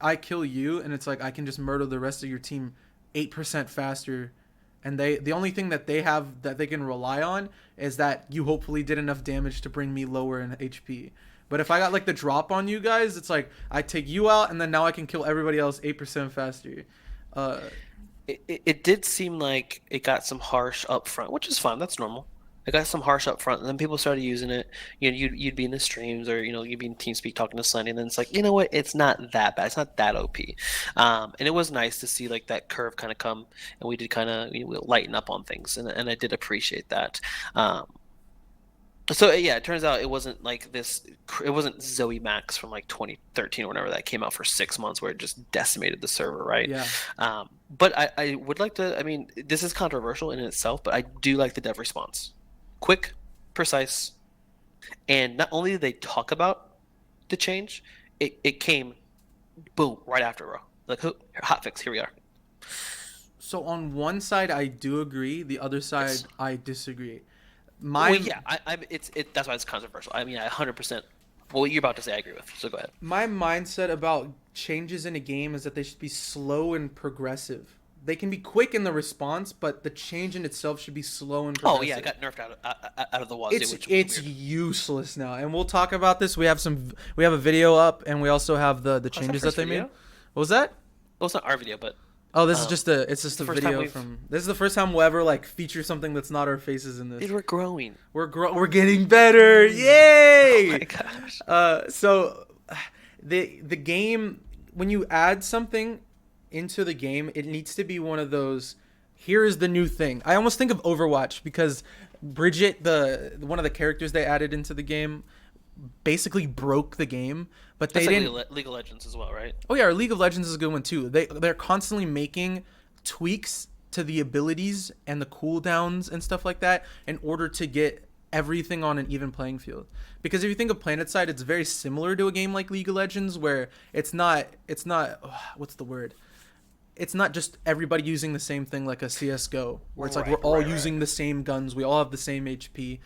S1: I kill you, and it's like I can just murder the rest of your team 8% faster. And the only thing that they have that they can rely on is that you hopefully did enough damage to bring me lower in HP. But if I got like the drop on you guys, it's like I take you out, and then now I can kill everybody else 8% faster. Uh,
S2: It did seem like it got some harsh up front, which is fine. That's normal. It got some harsh up front, and then people started using it. You'd be in the streams, or you'd be in TeamSpeak talking to Sunny, and then it's like, you know what? It's not that bad. It's not that OP. And it was nice to see like that curve kind of come, and we did kind of lighten up on things, and I did appreciate that. Um, So yeah, it turns out it wasn't like this. It wasn't Zoe Max from like 2013 or whenever that came out for 6 months, where it just decimated the server, right?
S1: yeah.
S2: But I would like to. I mean, this is controversial in itself, but I do like the dev response, quick, precise, and not only did they talk about the change, it came, boom, right after, bro. Like hotfix, here we are.
S1: So on one side I do agree, the other side
S2: Yes.
S1: I disagree.
S2: Well,
S1: My
S2: yeah, that's why it's controversial. I mean, I 100%. What you're about to say, I agree with. So go ahead.
S1: my mindset about changes in a game is that they should be slow and progressive. They can be quick in the response, but the change in itself should be slow and progressive.
S2: Oh yeah, it got nerfed out of the wazoo,
S1: It's
S2: which was
S1: it's
S2: weird.
S1: useless now, and we'll talk about this. We have a video up, and we also have the
S2: Oh, it's not
S1: changes
S2: first
S1: that they
S2: video?
S1: made. What was that?
S2: Well, it's not our video, but
S1: Oh, this is
S2: Um,
S1: just a it's just a
S2: first time
S1: video
S2: we've-
S1: from. This is the first time we'll ever like feature something that's not our faces in this.
S2: dude, we're growing.
S1: We're getting better. Yay!
S2: Oh my gosh.
S1: So the game, when you add something into the game, it needs to be one of those, here is the new thing. I almost think of Overwatch, because Bridget, the one of the characters they added into the game, basically broke the game, but they
S2: That's like
S1: didn't.
S2: League of Legends as well, right?
S1: Oh yeah, League of Legends is a good one too. They're constantly making tweaks to the abilities and the cooldowns and stuff like that in order to get everything on an even playing field. Because if you think of PlanetSide, it's very similar to a game like League of Legends, where it's not what's the word? It's not just everybody using the same thing like a CS:GO, where it's like we're all
S2: Right.
S1: using the same guns, we all have the same HP.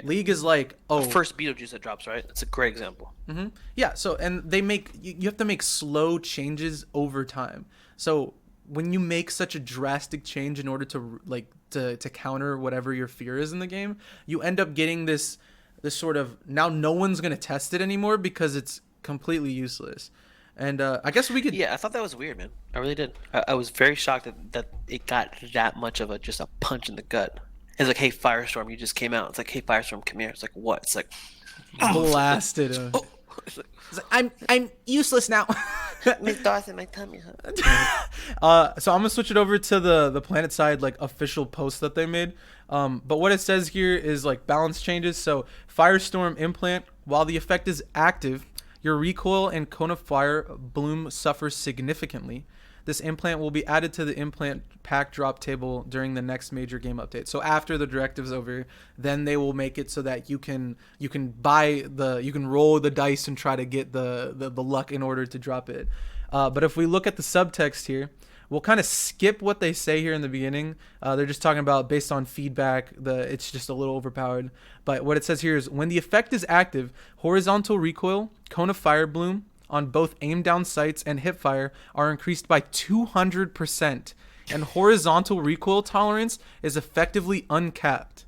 S1: League is like, oh,
S2: First Beetlejuice that drops, right? It's a great example.
S1: yeah. So, and they make you have to make slow changes over time. So when you make such a drastic change in order to like to counter whatever your fear is in the game, you end up getting this sort of, now no one's gonna test it anymore because it's completely useless. And I guess we could.
S2: Yeah, I thought that was weird, man. I really did. I was very shocked that it got that much of just a punch in the gut. It's like, hey, Firestorm, you just came out. It's like, hey, Firestorm, come here. It's like, what? It's like,
S1: Blasted him.
S2: oh. It's like,
S1: It's like, I'm useless now.
S2: Miss Dawson, my tummy hurt.
S1: So I'm gonna switch it over to the PlanetSide like official post that they made. But what it says here is like balance changes. So Firestorm implant, while the effect is active, your recoil and cone of fire bloom suffers significantly. This implant will be added to the implant pack drop table during the next major game update. So after the directive's over, then they will make it so that you can roll the dice and try to get the luck in order to drop it. But if we look at the subtext here, we'll kind of skip what they say here in the beginning. They're just talking about based on feedback. It's just a little overpowered. But what it says here is, when the effect is active, horizontal recoil, cone of fire bloom on both aim down sights and hip fire are increased by 200%, and horizontal recoil tolerance is effectively uncapped.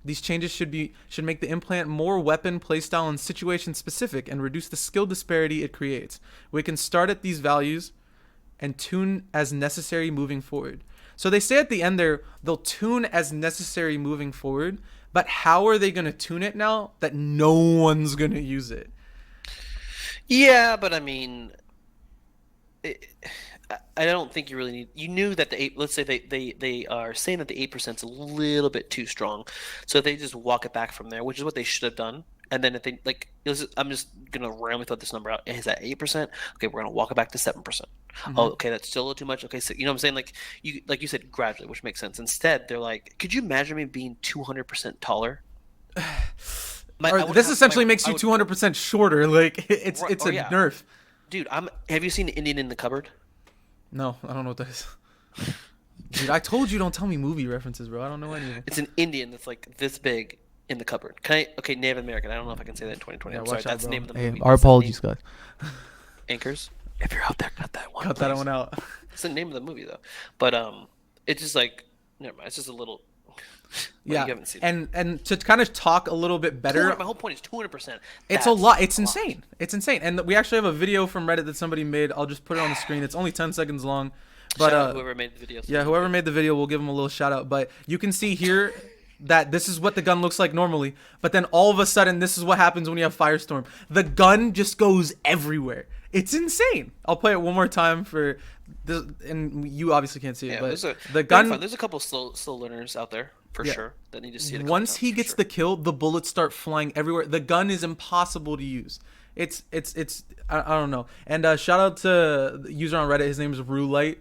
S1: These changes should make the implant more weapon playstyle and situation specific and reduce the skill disparity it creates. We can start at these values and tune as necessary moving forward. So they say at the end there, they'll tune as necessary moving forward, but how are they going to tune it now that no one's going to use it?
S2: Yeah, but I mean, I don't think you really need. You knew that the 8. Let's say they are saying that the 8% is a little bit too strong, so if they just walk it back from there, which is what they should have done. And then if they like, I'm just gonna randomly throw this number out. Is that 8%? Okay, we're gonna walk it back to 7%. Oh, okay, that's still a little too much. Okay, so you know what I'm saying? Like you said, gradually, which makes sense. Instead, they're like, could you imagine me being 200% taller?
S1: This essentially makes you 200% shorter. Like it's a nerf.
S2: Dude, have you seen Indian in the Cupboard?
S1: No, I don't know what that is. Dude, I told you don't tell me movie references, bro. I don't know any of them.
S2: It's an Indian that's like this big, in the cupboard. Can I? Okay, Native American. I don't know if I can say that in 2020.
S1: Yeah,
S2: I'm sorry.
S1: watch out,
S2: That's the
S1: bro.
S2: name of the
S1: Hey,
S2: movie.
S1: our
S2: That's the
S1: apologies,
S2: name.
S1: guys.
S2: Anchors. If you're out there, cut that one.
S1: Cut
S2: Please.
S1: that one out.
S2: It's the name of the movie though. But it's just like never mind. It's just a little. Well,
S1: Yeah,
S2: you haven't seen it.
S1: and to kind of talk a little bit better,
S2: My whole point is 200%.
S1: it's a lot. It's insane. It's insane. And we actually have a video from Reddit that somebody made. I'll just put it on the screen. It's only 10 seconds long. But
S2: Shout out whoever made the video.
S1: yeah, whoever made the video, we'll give them a little shout out. But you can see here that this is what the gun looks like normally. But then all of a sudden, this is what happens when you have Firestorm. The gun just goes everywhere. It's insane. I'll play it one more time for this, and you obviously can't see it.
S2: Yeah,
S1: but the gun.
S2: There's a couple slow learners out there for sure that need to see it.
S1: Once he gets the kill, the bullets start flying everywhere. The gun is impossible to use. It's I don't know. And shout out to the user on Reddit. His name is Roulite.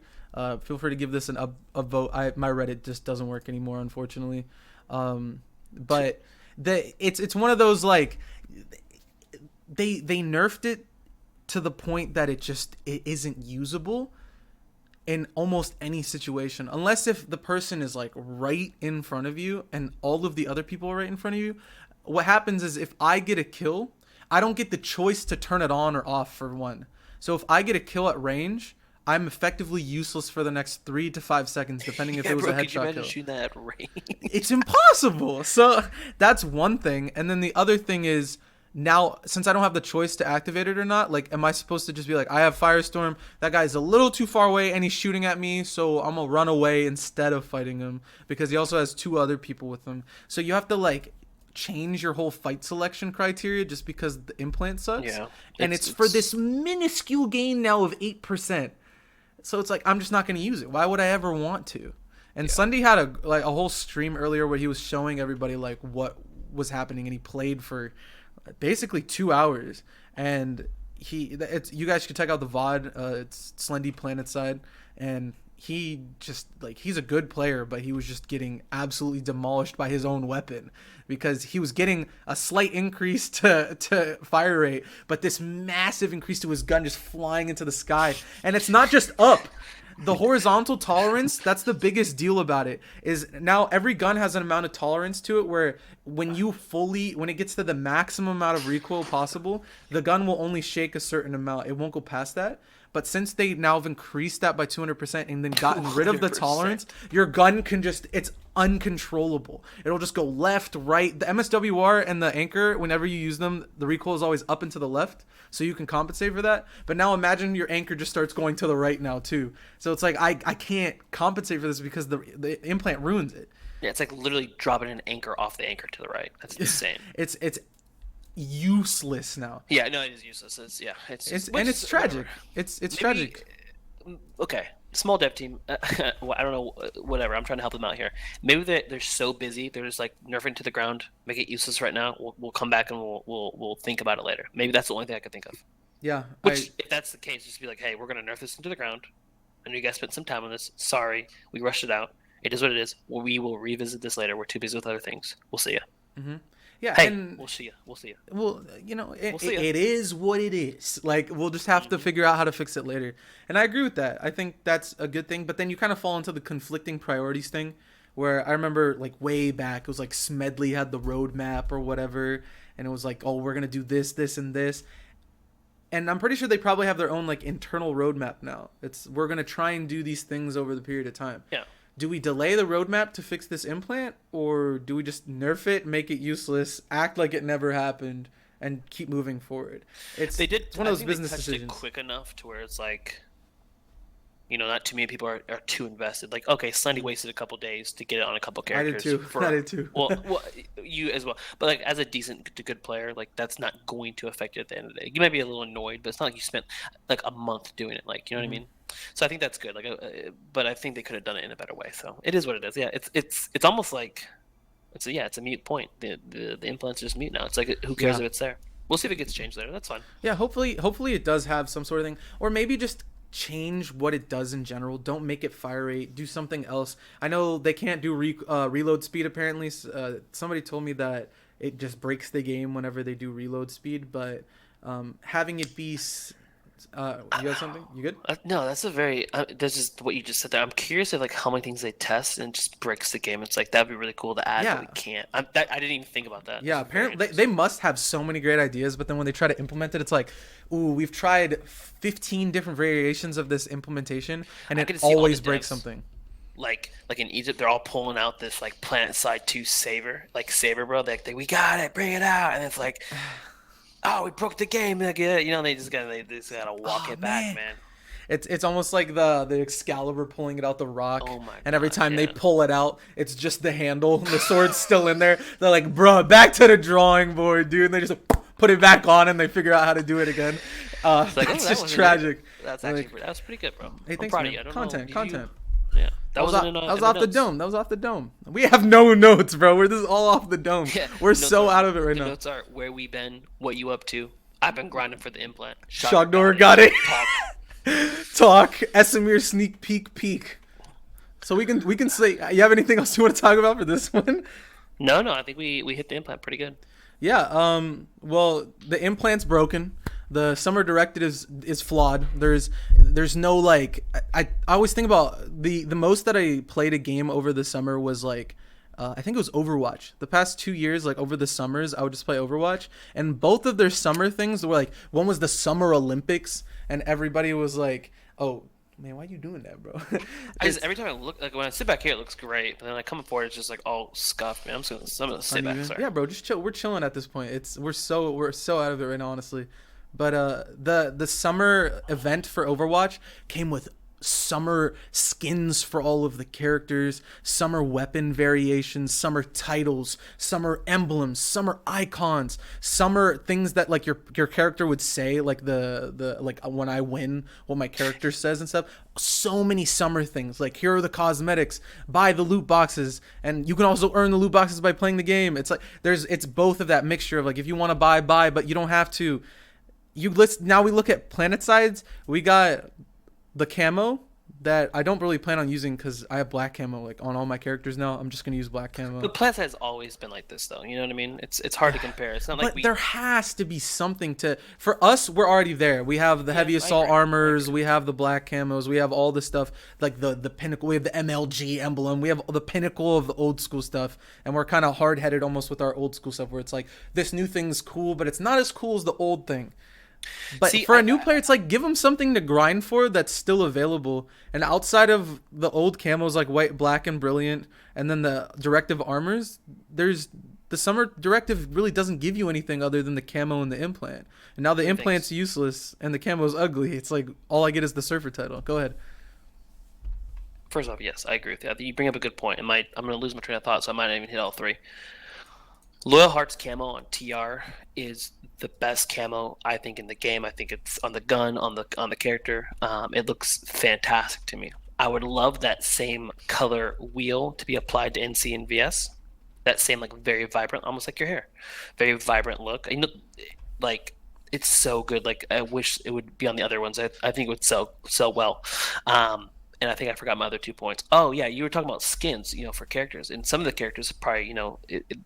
S1: Feel free to give this a vote. My Reddit just doesn't work anymore, unfortunately. But it's one of those like they nerfed it to the point that it isn't usable in almost any situation, unless if the person is like right in front of you and all of the other people are right in front of you. What happens is if I get a kill, I don't get the choice to turn it on or off for one. So if I get a kill at range, I'm effectively useless for the next 3 to 5 seconds, depending if it was a headshot
S2: could you imagine
S1: kill.
S2: shooting that at range?
S1: It's impossible. So that's one thing. And then the other thing is, now, since I don't have the choice to activate it or not, like, am I supposed to just be like, I have Firestorm, that guy's a little too far away and he's shooting at me, so I'm gonna run away instead of fighting him, because he also has 2 other people with him. So you have to like change your whole fight selection criteria just because the implant sucks.
S2: Yeah,
S1: and it's for this minuscule gain now of 8%. So it's like, I'm just not gonna use it. Why would I ever want to? And Sunday had a whole stream earlier where he was showing everybody like what was happening, and he played for basically 2 hours, and you guys should check out the VOD. It's Slendy PlanetSide, and he just like, he's a good player, but he was just getting absolutely demolished by his own weapon, because he was getting a slight increase to fire rate, but this massive increase to his gun just flying into the sky. And it's not just up. The horizontal tolerance, that's the biggest deal about it, is now every gun has an amount of tolerance to it where when it gets to the maximum amount of recoil possible, the gun will only shake a certain amount. It won't go past that. But since they now have increased that by 200% and then gotten rid of the tolerance, your gun can it's uncontrollable. It'll just go left, right. The MSWR and the anchor, whenever you use them, the recoil is always up and to the left, so you can compensate for that. But now imagine your anchor just starts going to the right now too. So it's like, I can't compensate for this because the implant ruins it.
S2: Yeah, it's like literally dropping an anchor off the anchor to the right. That's insane.
S1: It's useless now.
S2: Yeah, no, it is useless. It's
S1: tragic. It's tragic.
S2: Okay, small dev team. Well, I don't know. Whatever. I'm trying to help them out here. Maybe they're so busy. They're just like nerfing to the ground, make it useless right now. We'll come back and we'll think about it later. Maybe that's the only thing I could think of.
S1: Yeah.
S2: Which, if that's the case, just be like, hey, we're gonna nerf this into the ground. I know you guys spent some time on this. Sorry, we rushed it out. It is what it is. We will revisit this later. We're too busy with other things. We'll see ya.
S1: Mm-hmm. Yeah,
S2: hey,
S1: and
S2: we'll see ya. We'll see ya.
S1: Well, it is what it is. Like, we'll just have to figure out how to fix it later. And I agree with that. I think that's a good thing. But then you kind of fall into the conflicting priorities thing, where I remember like way back, it was like Smedley had the roadmap or whatever, and it was like, oh, we're gonna do this, this, and this. And I'm pretty sure they probably have their own like internal roadmap now. We're gonna try and do these things over the period of time.
S2: Yeah.
S1: Do we delay the roadmap to fix this implant, or do we just nerf it, make it useless, act like it never happened, and keep moving forward? It's one of those business decisions.
S2: It quick enough to where it's like, not too many people are too invested. Like, okay, Slendy wasted a couple days to get it on a couple characters.
S1: I did too.
S2: Well, you as well. But like, as a decent to good player, like that's not going to affect you at the end of the day. You might be a little annoyed, but it's not like you spent like a month doing it. Like, you know what I mean? So I think that's good. Like, but I think they could have done it in a better way. So it is what it is. Yeah, it's almost like it's a mute point. The implant's just mute now. It's like, who cares if it's there? We'll see if it gets changed later. That's fine.
S1: Yeah, hopefully it does have some sort of thing, or maybe just change what it does in general. Don't make it fire rate. Do something else. I know they can't do reload speed apparently. Somebody told me that it just breaks the game whenever they do reload speed, but having it be You got something? You good?
S2: No, that's a very. That's just what you just said there. I'm curious of like how many things they test and it just breaks the game. It's like that'd be really cool to add, but we
S1: Yeah.
S2: can't. I didn't even think about that.
S1: Yeah,
S2: That's very
S1: apparently they
S2: interesting.
S1: must have so many great ideas, but then when they try to implement it, it's like, ooh, we've tried 15 different variations of this implementation, and
S2: I
S1: it
S2: could see all the
S1: always breaks
S2: devs
S1: something.
S2: like in Egypt, they're all pulling out this like PlanetSide 2 saver, bro. We got it, bring it out, and it's like, oh, we broke the game, like, yeah, they just gotta walk
S1: Oh
S2: it back,
S1: man,
S2: man.
S1: it's almost like the Excalibur pulling it out the rock,
S2: Oh my
S1: and every
S2: gosh,
S1: time they
S2: yeah.
S1: pull it out, it's just the handle, and the sword's still in there. They're like, bruh, back to the drawing board, dude. And they just put it back on, and they figure out how to do it again.
S2: It's like, oh,
S1: That's
S2: that
S1: just
S2: wasn't it.
S1: tragic.
S2: That's
S1: Like,
S2: that was pretty good, bro.
S1: hey,
S2: I'm
S1: thanks,
S2: proud of
S1: man.
S2: you. I don't know,
S1: Content,
S2: did you?
S1: content.
S2: Yeah,
S1: I
S2: that
S1: was
S2: wasn't
S1: off,
S2: in
S1: I was
S2: in the
S1: off the
S2: notes.
S1: dome. That was off the dome. We have no notes, bro. This is all off the dome.
S2: Yeah,
S1: We're
S2: the notes
S1: so
S2: are
S1: out of it right
S2: the
S1: now.
S2: notes are where we been, what you up to. I've been grinding for the implant. Shogner
S1: Shogdor
S2: got it.
S1: got it.
S2: Talk.
S1: Talk. Esamir sneak peek. So we can say. You have anything else you want to talk about for this one?
S2: No, no, I think we hit the implant pretty good.
S1: Yeah. Well, the implant's broken. The summer directive is flawed. There's no like. I always think about the most that I played a game over the summer was like. I think it was Overwatch. The past 2 years, like over the summers, I would just play Overwatch, and both of their summer things were like one was the Summer Olympics, and everybody was like, "Oh man, why are you doing that, bro?"
S2: I just
S1: it's
S2: every time I look, like when I sit back here, it looks great, but then I come forward, it's just like all scuffed, man. I'm gonna sit back.
S1: uneven.
S2: Sorry.
S1: Yeah, bro, just chill. We're chilling at this point. We're so out of it right now, honestly. But the summer event for Overwatch came with summer skins for all of the characters, summer weapon variations, summer titles, summer emblems, summer icons, summer things that like your character would say, like the like when I win, what my character says and stuff. So many summer things. Like here are the cosmetics, buy the loot boxes, and you can also earn the loot boxes by playing the game. It's like it's both of that mixture of like if you want to buy, but you don't have to. Now we look at PlanetSides. We got the camo that I don't really plan on using because I have black camo like on all my characters now. I'm just gonna use black camo.
S2: But PlanetSide has always been like this, though. You know what I mean? It's hard to compare. It's not like
S1: But
S2: we.
S1: there has to be something to for us. We're already there. We have the
S2: Yeah,
S1: heavy
S2: I
S1: assault
S2: agree. I
S1: armors.
S2: agree.
S1: We have the black camos. We have all the stuff like the pinnacle. We have the MLG emblem. We have the pinnacle of the old school stuff. And we're kind of hard headed almost with our old school stuff where it's like this new thing's cool, but it's not as cool as the old thing. But
S2: See,
S1: for a new player, it's like give them something to grind for that's still available. And outside of the old camos like white, black, and brilliant, and then the directive armors, there's the summer directive really doesn't give you anything other than the camo and the implant. And now the
S2: two
S1: implant's
S2: things.
S1: useless and the camo's ugly. It's like all I get is the surfer title. Go ahead.
S2: First off, yes, I agree with you. I think you bring up a good point. I'm gonna lose my train of thought, so I might not even hit all three. Loyal Heart's camo on TR is the best camo I think in the game. I think it's on the gun, on the character. It looks fantastic to me. I would love that same color wheel to be applied to NC and VS. That same like very vibrant, almost like your hair, very vibrant look. You know, like it's so good. Like I wish it would be on the other ones. I think it would sell well. And I think I forgot my other 2 points. Oh yeah, you were talking about skins, for characters, and some of the characters probably,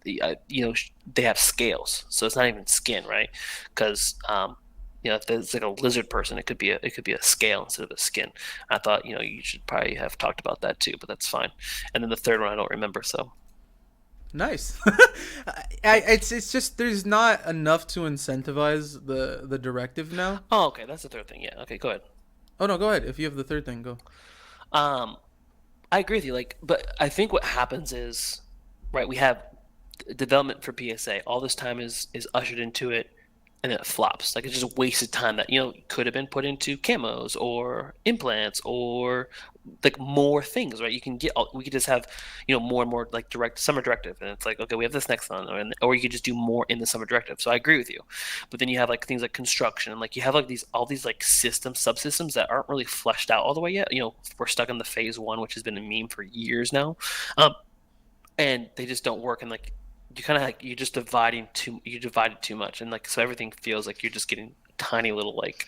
S2: they have scales, so it's not even skin, right? Because if it's like a lizard person, it could be a scale instead of a skin. I thought, you should probably have talked about that too, but that's fine. And then the third one I don't remember, so
S1: Nice. It's just there's not enough to incentivize the directive now.
S2: oh okay, that's the third thing. Yeah, okay, go ahead.
S1: Oh no, go ahead. If you have the third thing, go.
S2: Um, I agree with you. Like, but I think what happens is, right? We have development for PSA. All this time is ushered into it, and then it flops. Like it's just wasted time that could have been put into camos or implants or like more things, right? You can get. We could just have more and more like direct summer directive, and it's like okay, we have this next one, or you could just do more in the summer directive. So I agree with you, but then you have like things like construction, and like you have like all these like subsystems that aren't really fleshed out all the way yet. We're stuck in the phase one, which has been a meme for years now. Um, and they just don't work, and like you kind of like you divided too much, and like so everything feels like you're just getting tiny little like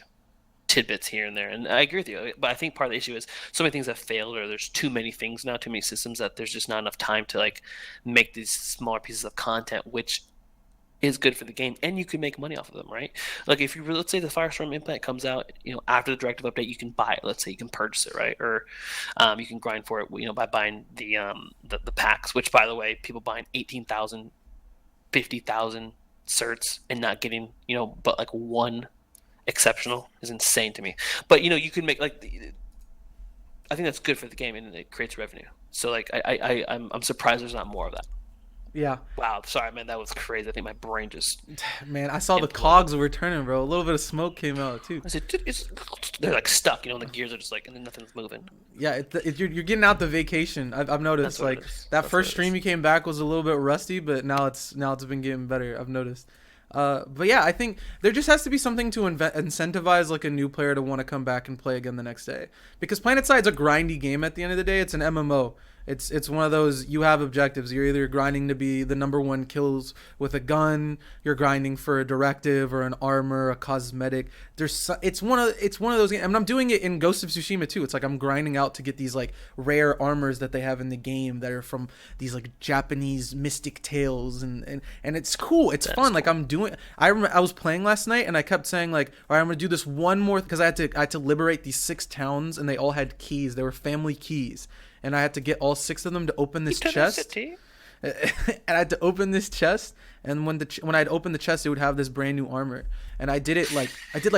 S2: tidbits here and there. And I agree with you, but I think part of the issue is so many things have failed, or there's too many things now, too many systems, that there's just not enough time to like make these smaller pieces of content, which is good for the game, and you can make money off of them, right? Like if you let's say the Firestorm implant comes out, after the directive update, you can buy it. Let's say you can purchase it, right? Or you can grind for it, by buying the packs. Which, by the way, people buying 18,000, 50,000 certs and not getting but like one exceptional is insane to me. But you can make like I think that's good for the game and it creates revenue. So like I'm surprised there's not more of that.
S1: Yeah.
S2: Wow, sorry man, that was crazy. I think my brain just
S1: Man, I saw the
S2: imploded.
S1: cogs were turning, bro. A little bit of smoke came out too.
S2: I said, dude, they're like stuck, and the gears are just like, and then nothing's moving.
S1: Yeah, you're getting out the vacation. I've noticed
S2: That's what
S1: like
S2: it is.
S1: that
S2: That's what
S1: first
S2: it
S1: stream
S2: is.
S1: you came back was a little bit rusty, but now it's been getting better. I've noticed. But yeah, I think there just has to be something to incentivize like a new player to want to come back and play again the next day. Because PlanetSide's a grindy game at the end of the day. It's an MMO. It's one of those, you have objectives. You're either grinding to be the number one kills with a gun, you're grinding for a directive or an armor, a cosmetic. It's one of those games. I mean, I'm doing it in Ghost of Tsushima too. It's like I'm grinding out to get these like rare armors that they have in the game that are from these like Japanese mystic tales, and it's cool. It's
S2: That is
S1: fun. Like
S2: cool.
S1: I'm doing. I remember I was playing last night and I kept saying like, all right, I'm gonna do this one more because I had to liberate these 6 towns and they all had keys. They were family keys, and I had to get all 6 of them to open this chest.
S2: Eternity.
S1: And I had to open this chest, and when I'd open the chest, it would have this brand new armor. And I did like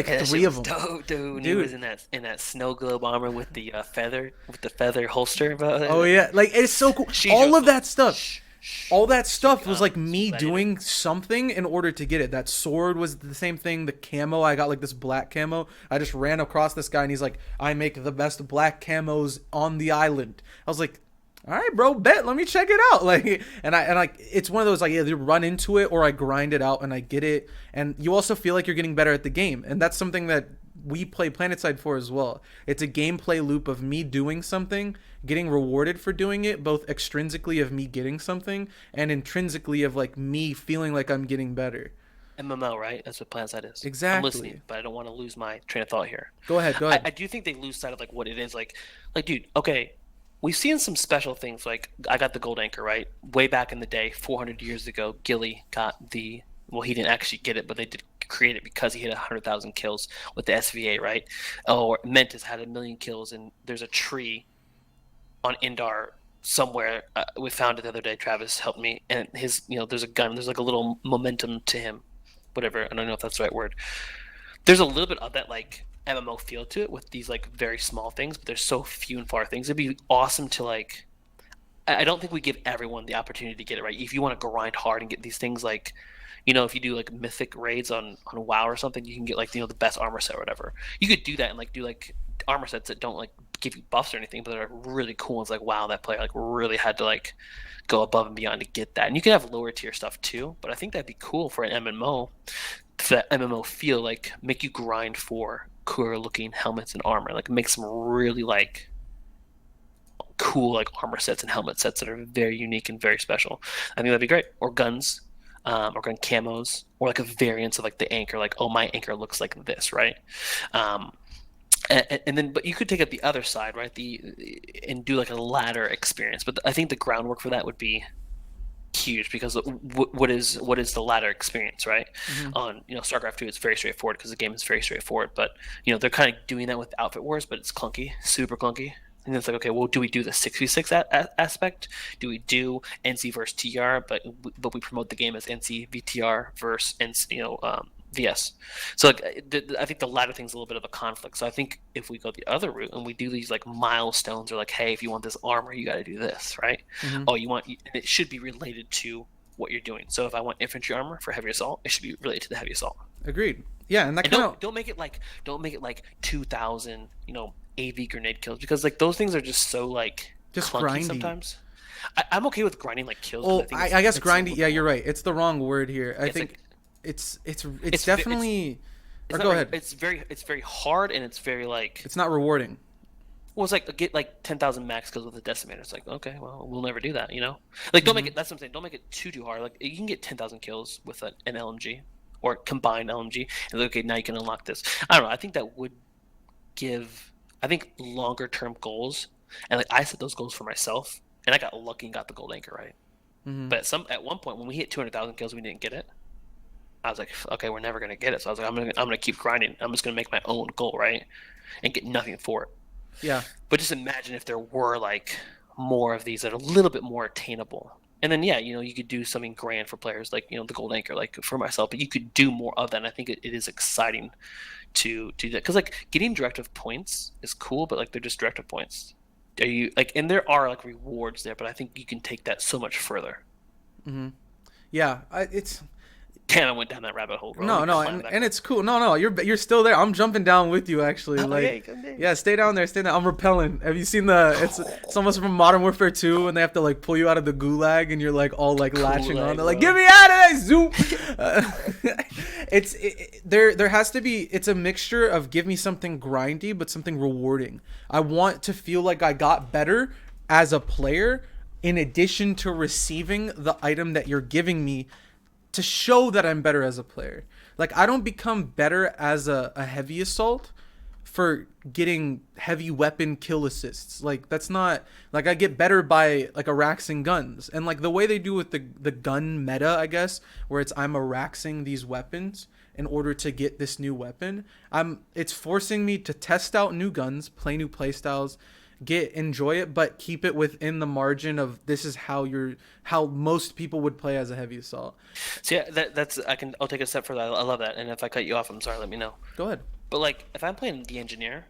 S2: Hey, that
S1: 3
S2: shit
S1: of
S2: was
S1: them.
S2: dope, dude. He
S1: Dude.
S2: was in that snow globe armor with the feather holster, bro.
S1: Oh yeah, like it's so cool.
S2: She's
S1: All
S2: just
S1: of that stuff.
S2: shh, shh.
S1: All that stuff was like
S2: Guns,
S1: me
S2: let it
S1: doing something in order to get it. That sword was the same thing. The camo, I got like this black camo. I just ran across this guy and he's like, I make the best black camos on the island. I was like, all right, bro, bet. Let me check it out. Like, and like, it's one of those like either run into it or I grind it out and I get it. And you also feel like you're getting better at the game, and that's something that we play PlanetSide for as well. It's a gameplay loop of me doing something, getting rewarded for doing it, both extrinsically of me getting something and intrinsically of like me feeling like I'm getting better.
S2: MMO, right? That's what PlanetSide is. I'm
S1: Exactly.
S2: listening, but I don't want to lose my train of thought here.
S1: Go ahead. Go
S2: I
S1: ahead.
S2: do think they lose sight of like what it is. Like, dude, okay, we've seen some special things. Like, I got the gold anchor, right? Way back in the day, 400 years ago, Gilly got the. Well, he didn't actually get it, but they did create it because he hit 100,000 kills with the SVA, right? Or Mentis had 1,000,000 kills, and there's a tree on Indar somewhere. We found it the other day. Travis helped me, and there's a gun. There's like a little momentum to him, whatever. I don't know if that's the right word. There's a little bit of that like MMO feel to it with these like very small things, but there's so few and far things. It'd be awesome to like. I don't think we give everyone the opportunity to get it right. If you want to grind hard and get these things like, if you do like mythic raids on WoW or something, you can get like the best armor set or whatever. You could do that and like do like armor sets that don't like give you buffs or anything, but they're really cool. It's like wow, that player like really had to like go above and beyond to get that. And you can have lower tier stuff too, but I think that'd be cool for an MMO. For that MMO feel like make you grind for cooler looking helmets and armor, like make some really like cool like armor sets and helmet sets that are very unique and very special. I think that'd be great. Or guns, or gun camos, or like a variance of like the anchor. Like, oh, my anchor looks like this, right? Um, and then, but you could take it the other side, right? And do like a ladder experience. But I think the groundwork for that would be huge because what is the ladder experience, right?
S1: Hmm.
S2: On StarCraft 2, it's very straightforward because the game is very straightforward. But they're kind of doing that with Outfit Wars, but it's clunky, super clunky. And it's like, okay, well, do we do the 6v6 aspect? Do we do NC versus TR, but we promote the game as NC VTR versus VS? So like, I think the latter thing's a little bit of a conflict. So I think if we go the other route and we do these like milestones, or like, hey, if you want this armor, you got to do this, right?
S1: Hmm.
S2: Oh, and it should be related to what you're doing. So if I want infantry armor for heavy assault, it should be related to the heavy assault.
S1: Agreed. Yeah, and that
S2: And
S1: kind
S2: don't
S1: of
S2: don't make it like 2,000 AV grenade kills, because like those things are just so like
S1: just
S2: clunky
S1: grindy.
S2: sometimes. I'm okay with grinding like kills.
S1: Oh,
S2: I think
S1: I guess
S2: it's a little
S1: grindy. Yeah, you're
S2: more.
S1: right. It's the wrong word here. I
S2: It's
S1: think
S2: like
S1: it's
S2: it's ve-
S1: definitely.
S2: it's
S1: Or
S2: not
S1: go
S2: very,
S1: ahead.
S2: it's very hard, and it's very like,
S1: It's not rewarding.
S2: well, it's like get like 10,000 max kills with a decimator. It's like, okay, well, we'll never do that, Like, don't make
S1: Hmm.
S2: it. That's what I'm saying. Don't make it too hard. Like, you can get 10,000 kills with an LMG or combined LMG, and like, okay, now you can unlock this. I don't know. I think that would give. I think longer term goals, and like I set those goals for myself, and I got lucky and got the gold anchor right.
S1: Hmm.
S2: But at one point when we hit 200,000 kills, we didn't get it. I was like, okay, we're never gonna get it. So I was like, I'm gonna keep grinding. I'm just gonna make my own goal, right, and get nothing for it.
S1: Yeah.
S2: But just imagine if there were like more of these that are a little bit more attainable. And then yeah, you could do something grand for players like the gold anchor, like for myself. But you could do more of that. And I think it is exciting to do that because like getting directive points is cool, but like they're just directive points. Are you like, and there are like rewards there, but I think you can take that so much further.
S1: Yeah. It's
S2: Damn, I went down that rabbit hole, bro. Let
S1: no,
S2: me
S1: no,
S2: climb
S1: and,
S2: back
S1: and
S2: up.
S1: it's cool. No, you're still there. I'm jumping down with you actually.
S2: Okay,
S1: Like,
S2: come down.
S1: yeah, stay down there. Stay down. I'm repelling. Have you seen the? It's almost from Modern Warfare 2 when they have to like pull you out of the gulag and you're like all like latching on.
S2: Leg,
S1: They're like,
S2: bro.
S1: get me out of there, zoom. Uh, there has to be. It's a mixture of give me something grindy but something rewarding. I want to feel like I got better as a player in addition to receiving the item that you're giving me to show that I'm better as a player. Like I don't become better as a heavy assault for getting heavy weapon kill assists. Like that's not like I get better by like araxing guns. And like the way they do with the gun meta, I guess, where it's I'm araxing these weapons in order to get this new weapon. It's forcing me to test out new guns, play new playstyles, enjoy it, but keep it within the margin of this is how most people would play as a heavy assault.
S2: So yeah, that's I'll take a step further. I love that. And if I cut you off, I'm sorry. Let me know.
S1: Go ahead.
S2: But like, if I'm playing the engineer,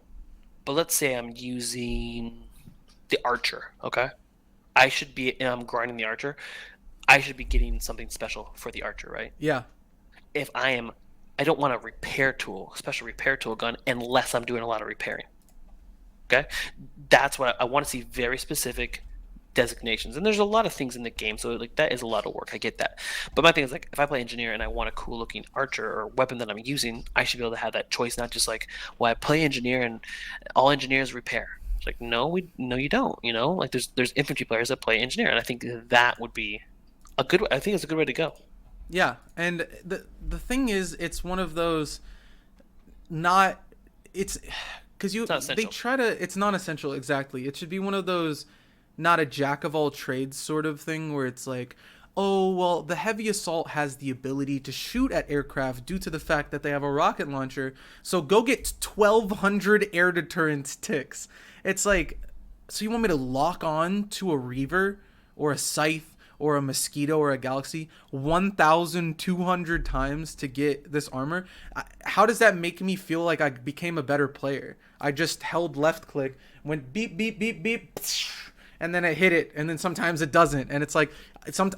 S2: but let's say I'm using the archer, okay? And I'm grinding the archer. I should be getting something special for the archer, right?
S1: Yeah.
S2: If I don't want a repair tool, a special repair tool gun, unless I'm doing a lot of repairing. Okay, that's what I want to see. Very specific designations, and there's a lot of things in the game, so like that is a lot of work. I get that, but my thing is like if I play engineer and I want a cool looking archer or weapon that I'm using, I should be able to have that choice, not just like, well, I play engineer and all engineers repair. It's like no, you don't. Like there's infantry players that play engineer, and I think that would be a good. I think it's a good way to go.
S1: Yeah, and the thing is, it's one of those not it's because
S2: It's not
S1: they
S2: essential.
S1: try to it's not essential exactly. It should be one of those not a jack of all trades sort of thing where it's like, oh well, the heavy assault has the ability to shoot at aircraft due to the fact that they have a rocket launcher. So go get 1,200 air deterrence ticks. It's like, so you want me to lock on to a reaver or a scythe or a mosquito or a galaxy 1,200 times to get this armor? How does that make me feel like I became a better player? I just held left click, went beep beep beep beep, and then it hit it, and then sometimes it doesn't, and it's like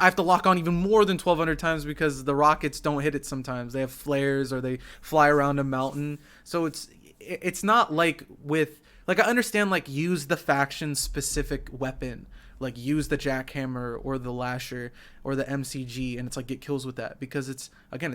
S1: I have to lock on even more than 1,200 times because the rockets don't hit it sometimes. They have flares or they fly around a mountain. So it's not like with like I understand like use the faction specific weapon, like use the jackhammer or the lasher or the MCG, and it's like get kills with that because it's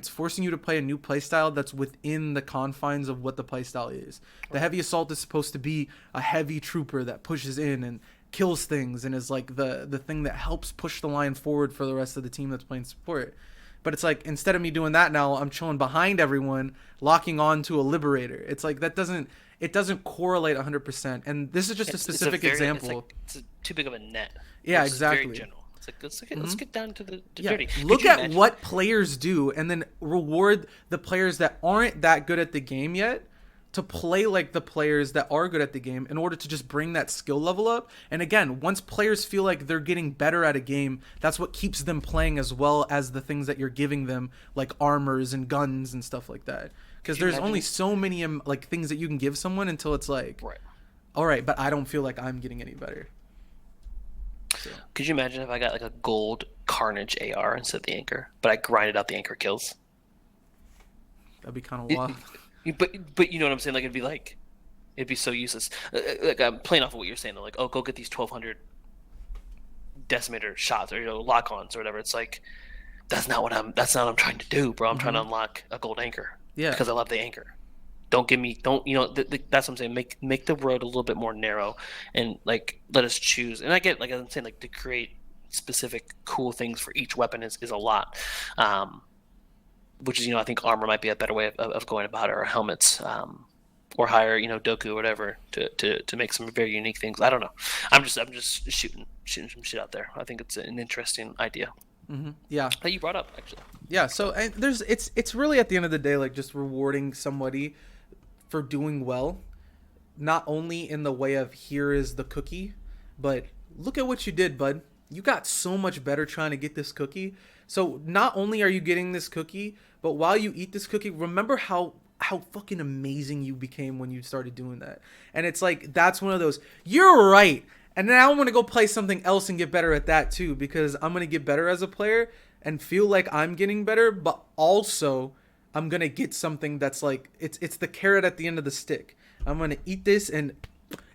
S1: forcing you to play a new playstyle that's within the confines of what the playstyle is. The heavy assault is supposed to be a heavy trooper that pushes in and kills things and is like the thing that helps push the line forward for the rest of the team that's playing support. But it's like instead of me doing that now, I'm chilling behind everyone, locking on to a liberator. It's like it doesn't correlate 100%. And this is just a specific example.
S2: It's too big of a net.
S1: Yeah,
S2: It's very
S1: exactly.
S2: general. It's like let's get down to the
S1: Yeah,
S2: dirty. Could
S1: look
S2: you
S1: at
S2: imagine?
S1: what players do and then reward the players that aren't that good at the game yet to play like the players that are good at the game in order to just bring that skill level up. And again, once players feel like they're getting better at a game, that's what keeps them playing as well as the things that you're giving them, like armors and guns and stuff like that. Because
S2: Could you
S1: there's only
S2: imagine?
S1: so many like things that you can give someone until it's like,
S2: Right.
S1: all right, but I don't feel like I'm getting any better. So
S2: Could you imagine if I got like a gold Carnage AR instead of the anchor, but I grinded out the anchor kills?
S1: that'd be kind of
S2: It-
S1: wild.
S2: but you know what I'm saying? Like it'd be so useless. Like I'm playing off of what you're saying. Though, like, oh, go get these 1,200 decimator shots or lock-ons or whatever. It's like that's not what I'm trying to do, bro. I'm trying to unlock a gold anchor
S1: Yeah.
S2: because I love the anchor. Don't that's what I'm saying. Make the road a little bit more narrow and like let us choose. And I get like I'm saying like to create specific cool things for each weapon is a lot. Which is I think armor might be a better way of going about it, or helmets, or hire Doku or whatever to make some very unique things. I don't know. I'm just shooting some shit out there. I think it's an interesting idea.
S1: Yeah.
S2: that you brought up actually.
S1: Yeah, so and it's really at the end of the day like just rewarding somebody for doing well, not only in the way of here is the cookie, but look at what you did, bud. You got so much better trying to get this cookie. So not only are you getting this cookie, but while you eat this cookie, remember how fucking amazing you became when you started doing that. And it's like that's one of those, you're right. And now I'm going to go play something else and get better at that too, because I'm going to get better as a player and feel like I'm getting better, but also I'm going to get something that's like it's the carrot at the end of the stick. I'm going to eat this and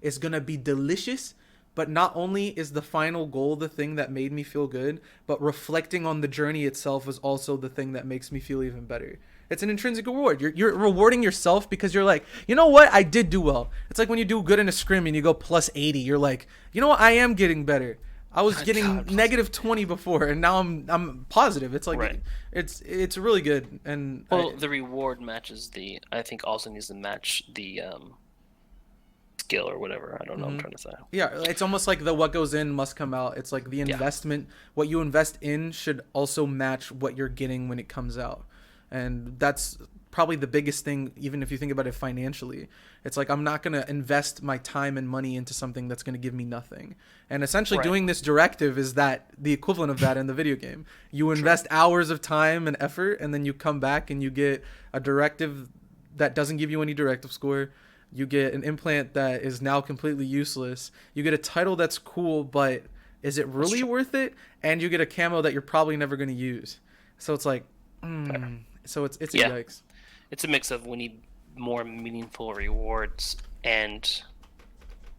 S1: it's going to be delicious. But not only is the final goal the thing that made me feel good, but reflecting on the journey itself is also the thing that makes me feel even better. It's an intrinsic reward. You're rewarding yourself because you're like, you know what? I did do well. It's like when you do good in a scrim and you go plus 80. You're like, you know what? I am getting better. I was getting
S2: God,
S1: negative 20 before, and now I'm positive. It's like
S2: Right.
S1: it's really good. And
S2: Well, the reward matches I think also needs to match the skill or whatever. I don't know what I'm trying to say.
S1: yeah, it's almost like the what goes in must come out. It's like the
S2: Yeah.
S1: investment, what you invest in should also match what you're getting when it comes out. And that's probably the biggest thing, even if you think about it financially. It's like I'm not going to invest my time and money into something that's going to give me nothing. And essentially
S2: Right.
S1: doing this directive is that the equivalent of that in the video game. You invest hours of time and effort, and then you come back and you get a directive that doesn't give you any directive score. You get an implant that is now completely useless. You get a title that's cool, but is it really worth it? And you get a camo that you're probably never going to use. So it's like, so it's a
S2: Yeah.
S1: yikes.
S2: It's a mix of we need more meaningful rewards and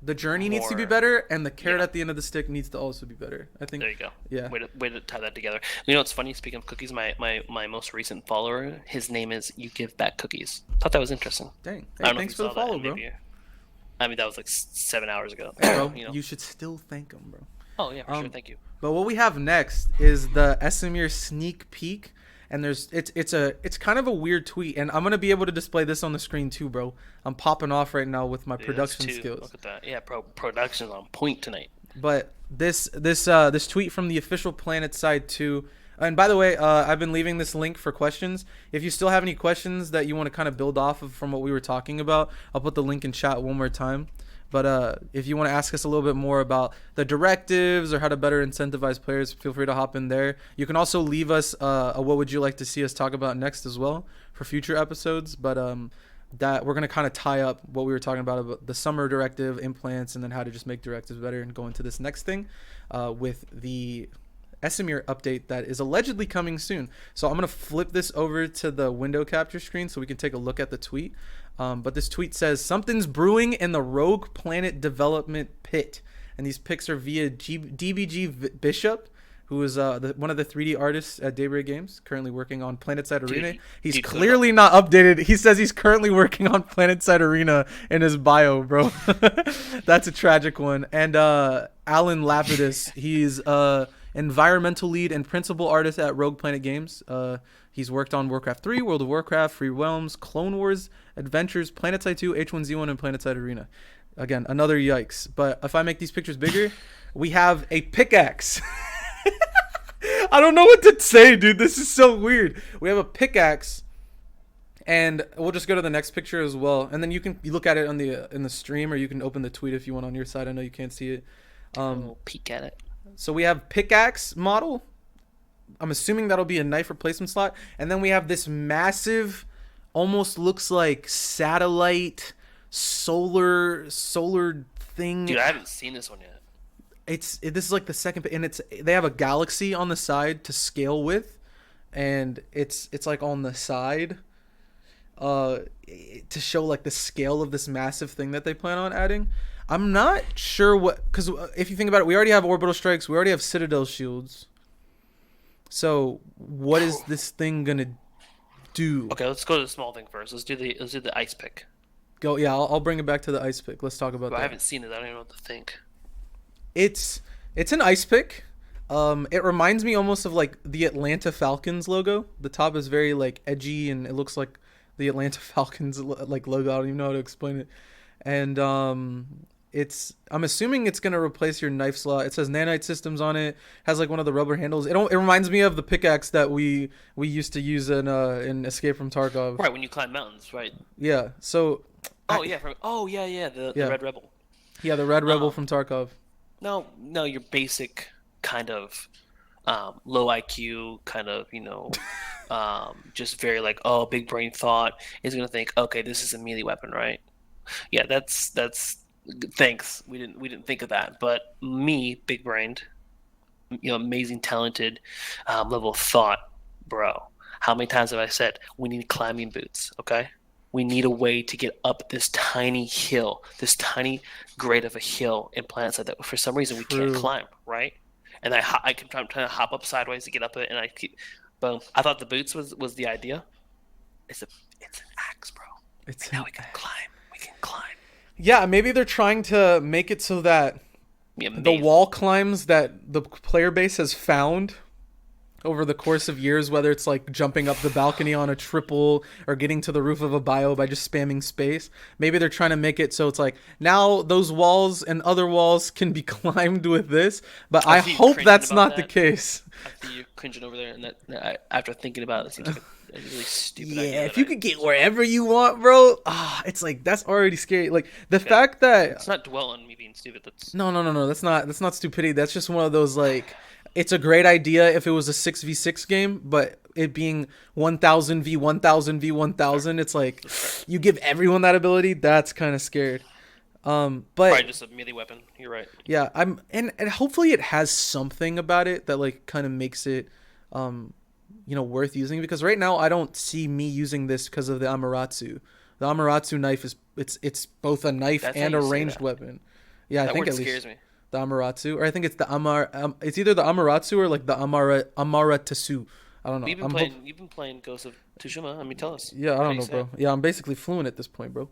S1: The journey needs to be
S2: more-
S1: better, and the carrot
S2: Yeah.
S1: at the end of the stick needs to also be better. I think.
S2: there you go.
S1: Yeah.
S2: Way to tie that together. You know what's funny? Speaking of cookies, my most recent follower, his name is You Give Back Cookies. Thought that was interesting.
S1: Dang.
S2: I
S1: Hey,
S2: don't know
S1: thanks
S2: if
S1: for
S2: you
S1: the
S2: saw that,
S1: follow, bro.
S2: maybe- I mean, that was like 7 hours ago.
S1: Hey, bro,
S2: You know?
S1: you should still thank him, bro.
S2: Oh yeah, for sure. Thank you.
S1: But what we have next is the Esamir sneak peek, and it's kind of a weird tweet, and I'm gonna be able to display this on the screen too, bro. I'm popping off right now with my
S2: Dude,
S1: production
S2: that's two.
S1: skills.
S2: Look at that. Yeah, production's on point tonight.
S1: But this tweet from the official PlanetSide 2. And by the way, I've been leaving this link for questions. If you still have any questions that you want to kind of build off of from what we were talking about, I'll put the link in chat one more time. But if you want to ask us a little bit more about the directives or how to better incentivize players, feel free to hop in there. You can also leave us a what would you like to see us talk about next as well for future episodes. But that we're going to kind of tie up what we were talking about the summer directive, implants, and then how to just make directives better and go into this next thing with the Esamir update that is allegedly coming soon. So I'm going to flip this over to the window capture screen so we can take a look at the tweet. But this tweet says, something's brewing in the Rogue Planet development pit. And these pics are via DBG Bishop, who is one of the 3D artists at Daybreak Games, currently working on PlanetSide Arena. He's clearly not updated. He says he's currently working on PlanetSide Arena in his bio, bro. That's a tragic one. And Alan Lapidus, he's environmental lead and principal artist at Rogue Planet Games. He's worked on Warcraft 3, World of Warcraft, Free Realms, Clone Wars, Adventures, PlanetSide 2, H1Z1, and PlanetSide Arena. Again, another yikes. But if I make these pictures bigger, we have a pickaxe. I don't know what to say, dude. This is so weird. We have a pickaxe, and we'll just go to the next picture as well. And then you look at it on in the stream, or you can open the tweet if you want on your side. I know you can't see it.
S2: We'll peek at it.
S1: So we have pickaxe model. I'm assuming that'll be a knife replacement slot. And then we have this massive, almost looks like satellite solar thing.
S2: Dude, I haven't seen this one yet.
S1: This is like the second, and they have a galaxy on the side to scale with, and it's like on the side to show like the scale of this massive thing that they plan on adding. I'm not sure because if you think about it, we already have orbital strikes, we already have citadel shields. So what is this thing gonna do?
S2: Okay, let's go to the small thing first. Let's do the ice pick.
S1: Go, yeah. I'll bring it back to the ice pick. Let's talk about
S2: Well,
S1: that.
S2: I haven't seen it. I don't even know what to think.
S1: It's an ice pick. It reminds me almost of like the Atlanta Falcons logo. The top is very like edgy, and it looks like the Atlanta Falcons like logo. I don't even know how to explain it. And I'm assuming it's gonna replace your knife slot. It says nanite systems on it. Has like one of the rubber handles. It reminds me of the pickaxe that we used to use in Escape from Tarkov.
S2: Right when you climb mountains, right?
S1: Yeah. So
S2: Oh
S1: I,
S2: yeah, yeah, the
S1: yeah,
S2: Red Rebel.
S1: yeah, the Red Rebel
S2: Um,
S1: from Tarkov.
S2: no, your basic kind of low IQ kind of just very like big brain thought is gonna think okay this is a melee weapon, right? Yeah, that's thanks. We didn't think of that, but me, big brained, amazing, talented, level of thought, bro. How many times have I said we need climbing boots? Okay, we need a way to get up this tiny hill, this tiny grade of a hill in PlanetSide that for some reason we can't
S1: True.
S2: climb, right? And I'm trying to hop up sideways to get up it, and I keep, boom. I thought the boots was the idea. It's a it's an axe, bro.
S1: It's
S2: And now
S1: an
S2: we can climb. We can climb.
S1: Yeah, maybe they're trying to make it so that
S2: Be
S1: the
S2: amazing.
S1: wall climbs that the player base has found over the course of years, whether it's like jumping up the balcony on a triple or getting to the roof of a bio by just spamming space. Maybe they're trying to make it so it's like now those walls and other walls can be climbed with this, but
S2: I
S1: I
S2: see you
S1: hope
S2: cringing
S1: that's
S2: about
S1: not the
S2: that.
S1: case.
S2: I see you cringing over there, and after thinking about it, it seems like a really stupid idea
S1: Yeah,
S2: that
S1: if you
S2: I
S1: could get
S2: support.
S1: wherever you want, bro, it's like that's already scary. Like the
S2: Okay,
S1: fact that
S2: let's not dwell on me being stupid. That's
S1: no. That's not stupidity. That's just one of those like it's a great idea if it was a 6v6 game, but it being 1000 v 1000 v
S2: that's fair.
S1: 1000, it's like
S2: That's fair.
S1: you give everyone that ability. That's kind of scared.
S2: Probably
S1: But
S2: just a melee weapon. You're right.
S1: yeah, and hopefully it has something about it that like kind of makes it um worth using because right now I don't see me using this because of the Amaratsu. The Amaratsu knife it's both a knife
S2: That's how
S1: and a
S2: you say
S1: ranged
S2: that.
S1: weapon. Yeah, I
S2: That
S1: think
S2: word
S1: at least
S2: scares me.
S1: the Amaratsu, or I think it's the it's either the Amaratsu or like the Amaratasu. I don't know. I'm hope.
S2: You've been playing Ghost of Tsushima. I mean, tell us.
S1: Yeah, I
S2: How do
S1: don't
S2: you
S1: know,
S2: say it?
S1: bro. Yeah, I'm basically fluent at this point, bro.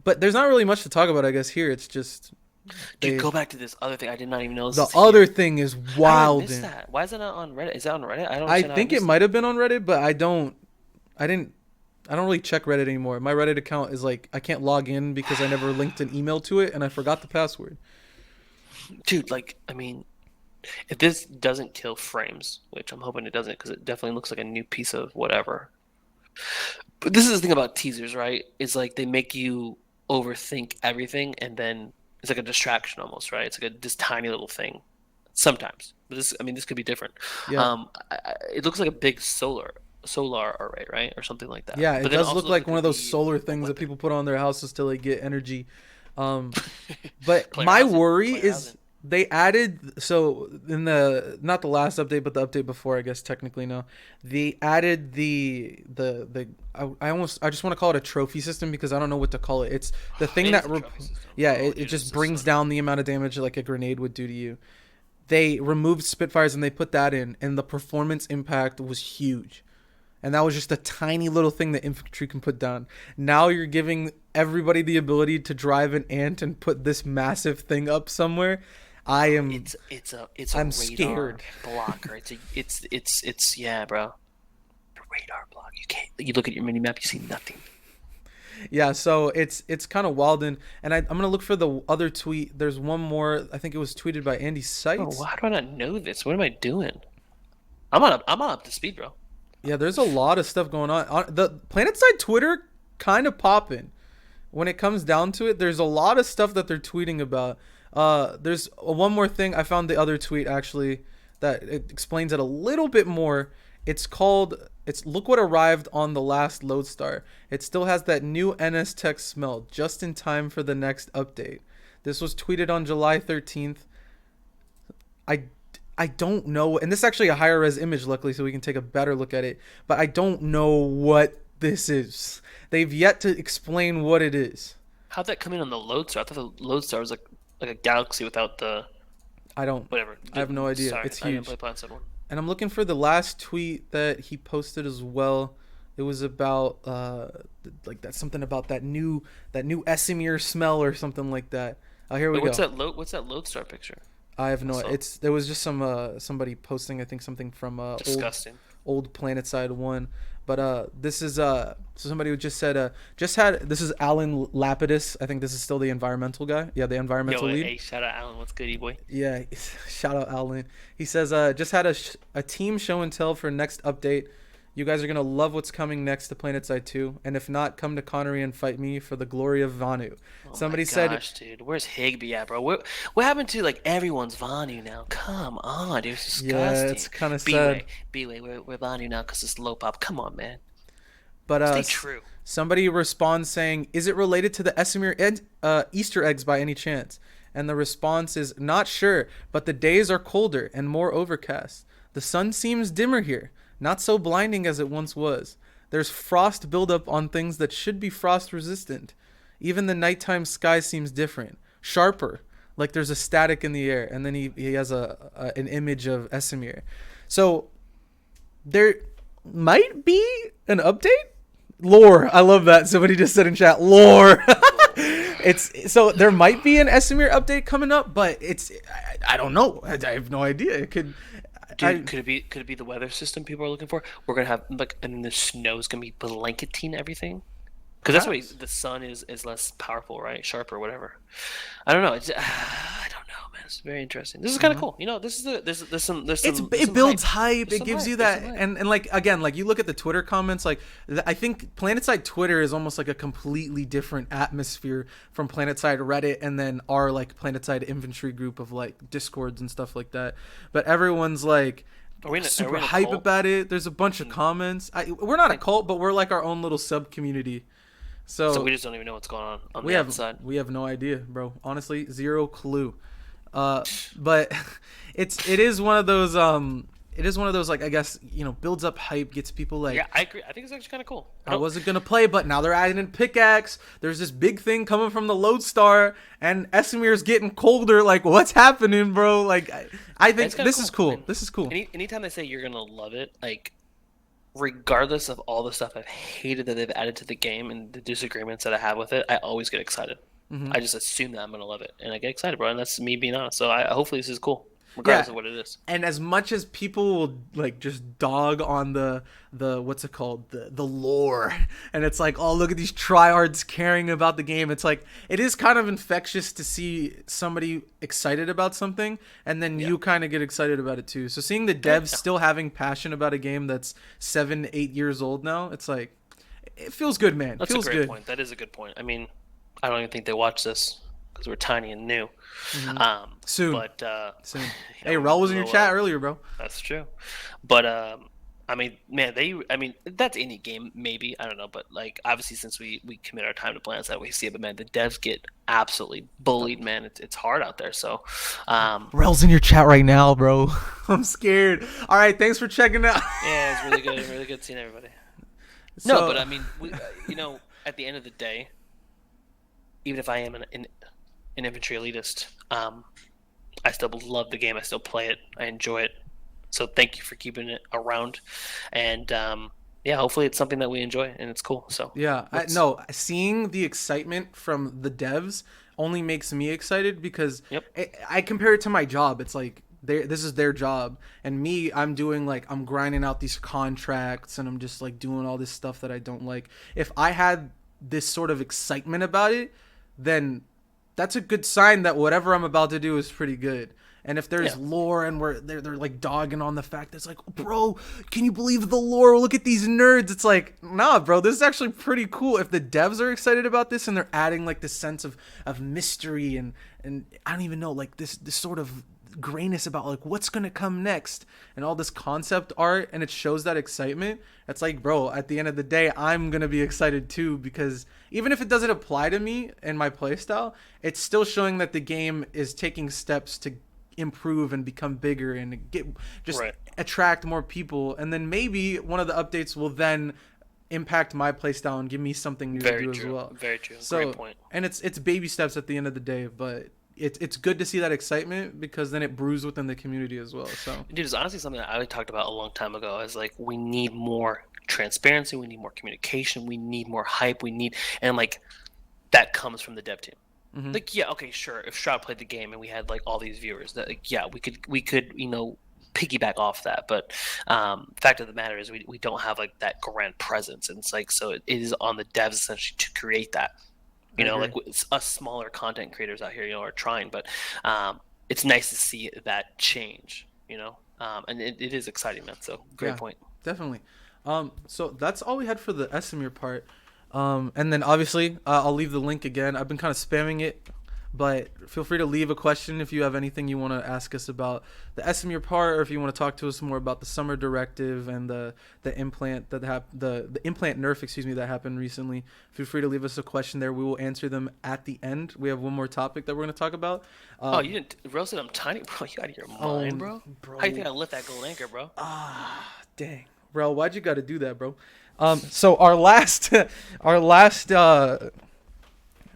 S1: But there's not really much to talk about, I guess. Here, it's just
S2: Dude,
S1: they.
S2: go back to this other thing. I did not even know this
S1: The
S2: was
S1: other
S2: here.
S1: thing is
S2: How did I
S1: wild.
S2: miss that? Why is that not on Reddit? Is that on Reddit? I don't
S1: I
S2: understand how I
S1: think it
S2: missed that.
S1: might have been on Reddit, but I don't. I didn't. I don't really check Reddit anymore. My Reddit account is like I can't log in because I never linked an email to it and I forgot the password.
S2: Dude, like, I mean, if this doesn't kill frames, which I'm hoping it doesn't, because it definitely looks like a new piece of whatever. But this is the thing about teasers, right? It's like they make you overthink everything, and then it's like a distraction almost, right? It's like this tiny little thing sometimes. But this, I mean, this could be different.
S1: Yeah.
S2: It looks like a big solar array, right, or something like that.
S1: Yeah, it
S2: But then it
S1: does
S2: also
S1: look
S2: looks
S1: like
S2: like it
S1: one of
S2: could
S1: those
S2: be
S1: solar
S2: a
S1: things that
S2: weapon.
S1: people put on their houses till they get energy. Um, but
S2: Player
S1: my
S2: housing,
S1: worry
S2: player
S1: is
S2: housing.
S1: they added so in the not the last update but the update before I guess technically now they added I just want to call it a trophy system because I don't know what to call it. It's the thing
S2: It is
S1: that
S2: a trophy system.
S1: yeah
S2: Oh,
S1: it
S2: dude,
S1: just
S2: this is
S1: brings
S2: so
S1: down the amount of damage like a grenade would do to you. They removed Spitfires and they put that in and the performance impact was huge. And that was just a tiny little thing that infantry can put down. Now you're giving everybody the ability to drive an ant and put this massive thing up somewhere. I
S2: bro.
S1: am
S2: It's a
S1: I'm
S2: radar
S1: scared.
S2: blocker. It's yeah, bro. A radar block. You can't. You look at your mini map, you see nothing.
S1: Yeah, so it's kind of wild and I'm gonna look for the other tweet. There's one more. I think it was tweeted by Andy
S2: Bro,
S1: Seitz.
S2: how do I not know this? What am I doing? I'm on up to speed, bro.
S1: Yeah, there's a lot of stuff going on. The PlanetSide Twitter kind of popping. When it comes down to it, there's a lot of stuff that they're tweeting about. There's one more thing. I found the other tweet actually that it explains it a little bit more. It's look what arrived on the last Lodestar. It still has that new NS Tech smell just in time for the next update. This was tweeted on July 13th. I I don't know, and this is actually a higher res image, luckily, so we can take a better look at it. But I don't know what this is. They've yet to explain what it is.
S2: How'd that come in on the Lodestar? I thought the Lodestar was like a galaxy without the
S1: I don't.
S2: whatever.
S1: I have no idea.
S2: Sorry,
S1: It's
S2: I didn't
S1: huge.
S2: play PlanetSide one.
S1: And I'm looking for the last tweet that he posted as well. It was about like that something about that new Esimir smell or something like that. Here we
S2: Wait,
S1: go.
S2: What's that Lodestar picture?
S1: I have
S2: I
S1: no.
S2: saw.
S1: It's there was just some somebody posting I think something from old
S2: Disgusting.
S1: old PlanetSide one. But this is somebody who just said just had this is Alan Lapidus. I think this is still the environmental guy. Yeah, the
S2: Yo,
S1: environmental lead.
S2: hey, shout out Alan. What's good, boy?
S1: Yeah, shout out Alan. He says just had a team show and tell for next update. You guys are gonna love what's coming next to PlanetSide 2, and if not, come to Connery and fight me for the glory of Vanu.
S2: Oh my
S1: Somebody said,
S2: gosh, dude. Where's Higby at, bro? What happened to like everyone's Vanu now? Come on, dude. It's
S1: yeah,
S2: disgusting.
S1: it's kind of sad.
S2: B-Way, we're Vanu now because it's low pop. Come on, man.
S1: But
S2: Stay true.
S1: somebody responds saying, "Is it related to the Esamir Easter eggs by any chance?" And the response is, "Not sure, but the days are colder and more overcast. The sun seems dimmer here, not so blinding as it once was. There's frost buildup on things that should be frost resistant. Even the nighttime sky seems different, sharper, like there's a static in the air." And then he has an image of Esamir. So there might be an update. Lore, I love that. Somebody just said in chat, lore. It's so there might be an Esamir update coming up, but I don't know. I have no idea. It could.
S2: Dude, could it be the weather system people are looking for? We're gonna have like, and then the snow's gonna be blanketing everything. Because that's why the sun is less powerful, right? Sharp or whatever. I don't know. I don't know, man. It's very interesting. This is kind of cool. You know, this is there's some
S1: It builds hype.
S2: There's
S1: It
S2: some
S1: gives
S2: hype.
S1: you
S2: There's
S1: that,
S2: some hype.
S1: and like again, like you look at the Twitter comments, like I think PlanetSide Twitter is almost like a completely different atmosphere from PlanetSide Reddit, and then our like PlanetSide infantry group of like Discords and stuff like that. But everyone's like super
S2: in a
S1: hype
S2: cult?
S1: about it. There's a bunch of comments. We're not a cult, but we're like our own little sub community.
S2: So we just don't even know what's going on
S1: we
S2: the
S1: have
S2: outside.
S1: we have no idea, bro. Honestly, zero clue. But it is one of those like, I guess, builds up hype, gets people like,
S2: Yeah, I agree. I think it's actually kind of cool.
S1: I wasn't gonna play, but now they're adding in pickaxe. There's this big thing coming from the Lodestar, and Esamir's getting colder. Like, what's happening, bro? Like, I think
S2: It's kinda
S1: this is cool.
S2: I mean,
S1: This is cool.
S2: Anytime they say you're gonna love it, like regardless of all the stuff I've hated that they've added to the game and the disagreements that I have with it, I always get excited.
S1: Mhm.
S2: I just assume that I'm gonna love it, and I get excited, bro. And that's me being honest. So hopefully this is cool, regardless
S1: Yeah.
S2: of what it is.
S1: And as much as people will like just dog on the what's it called, the lore, and it's like, oh, look at these tryhards caring about the game, it's like it is kind of infectious to see somebody excited about something, and then you kind of get excited about it too. So seeing the devs still having passion about a game that's 7-8 years old now, it's like, it feels good, man.
S2: That's
S1: Feels
S2: a great
S1: good.
S2: point. That is a good point. I mean, I don't even think they watch this because we're tiny and new.
S1: Soon.
S2: But
S1: Soon.
S2: you
S1: Hey,
S2: know,
S1: Rel was in your
S2: we'll,
S1: chat earlier, bro.
S2: That's true. But I mean, man, that's any game, maybe, I don't know, but like obviously since we commit our time to PlanetSide, we see it. But man, the devs get absolutely bullied, man. It's hard out there. So,
S1: Rel's in your chat right now, bro. I'm scared. All right, thanks for checking out.
S2: yeah, it's really good seeing everybody.
S1: So-
S2: No, but I mean, at the end of the day, even if I am an infantry elitist, I still love the game. I still play it. I enjoy it. So thank you for keeping it around, and hopefully it's something that we enjoy and it's cool. So
S1: Yeah, no, seeing the excitement from the devs only makes me excited because I compare it to my job. It's like this is their job, and me, I'm doing like, I'm grinding out these contracts, and I'm just like doing all this stuff that I don't like. If I had this sort of excitement about it, then that's a good sign that whatever I'm about to do is pretty good. And if there's lore and they're like dogging on the fact that it's like, bro, can you believe the lore? Look at these nerds. It's like, nah, bro, this is actually pretty cool. If the devs are excited about this and they're adding like this sense of mystery and I don't even know, like this sort of grayness about like what's gonna come next and all this concept art, and it shows that excitement, it's like, bro, at the end of the day, I'm gonna be excited too, because even if it doesn't apply to me and my playstyle, it's still showing that the game is taking steps to improve and become bigger and attract more people, and then maybe one of the updates will then impact my playstyle and give me something new to do as well.
S2: Very true.
S1: So,
S2: great point.
S1: and it's baby steps at the end of the day, but it's good to see that excitement because then it brews within the community as well. So,
S2: Dude, it's honestly something that I talked about a long time ago. I was like, we need more transparency, we need more communication, we need more hype, and like that comes from the dev team. Like, yeah, okay, sure. If Shroud played the game and we had like all these viewers, that like, yeah, we could piggyback off that. But fact of the matter is, we don't have like that grand presence, and it's like so it is on the devs essentially to create that.
S1: I
S2: Like
S1: agree.
S2: us smaller content creators out here, are trying, but it's nice to see that change. And it is exciting, man. So great
S1: Yeah,
S2: point.
S1: definitely. So that's all we had for the Esamir part. And then obviously I'll leave the link again. I've been kind of spamming it, but feel free to leave a question if you have anything you want to ask us about the Esamir part, or if you want to talk to us more about the summer directive and the implant the implant nerf, excuse me, that happened recently. Feel free to leave us a question there. We will answer them at the end. We have one more topic that we're going to talk about.
S2: Oh, you didn't roasted. I'm tiny, bro. You out of your
S1: Oh,
S2: mind, bro. How you
S1: bro.
S2: think I lift that gold anchor, bro?
S1: Dang, bro, why'd you got to do that, bro? So our last, our last,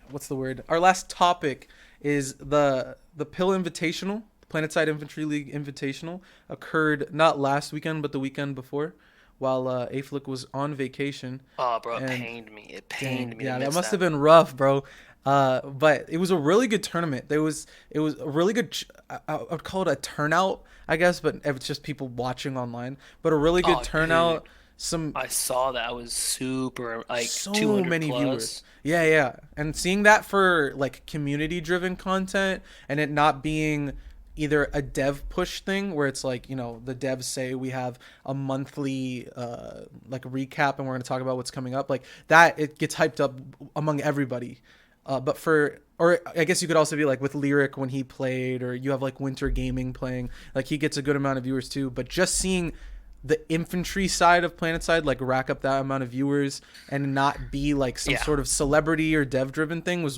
S1: what's the word? Our last topic is the Pill Invitational, PlanetSide Infantry League Invitational, occurred not last weekend but the weekend before, while Aeflic was on vacation.
S2: Oh, bro, it
S1: And
S2: pained me. It
S1: dang,
S2: pained me to
S1: yeah, that
S2: miss
S1: must have
S2: that.
S1: been rough, bro. But it was a really good tournament. It was a really good. I would call it a turnout, I guess, but it's just people watching online. But a really good
S2: Oh,
S1: turnout.
S2: dude,
S1: Some
S2: I saw that. I was super like
S1: so
S2: 200
S1: many viewers.
S2: plus.
S1: Yeah, yeah. And seeing that for like community driven content and it not being either a dev push thing where it's like, the devs say we have a monthly like recap and we're going to talk about what's coming up. Like that it gets hyped up among everybody. But or I guess you could also be like with Lyric when he played, or you have like Winter Gaming playing, like he gets a good amount of viewers too. But just seeing the infantry side of PlanetSide like rack up that amount of viewers and not be like some
S2: Yeah,
S1: sort of celebrity or dev driven thing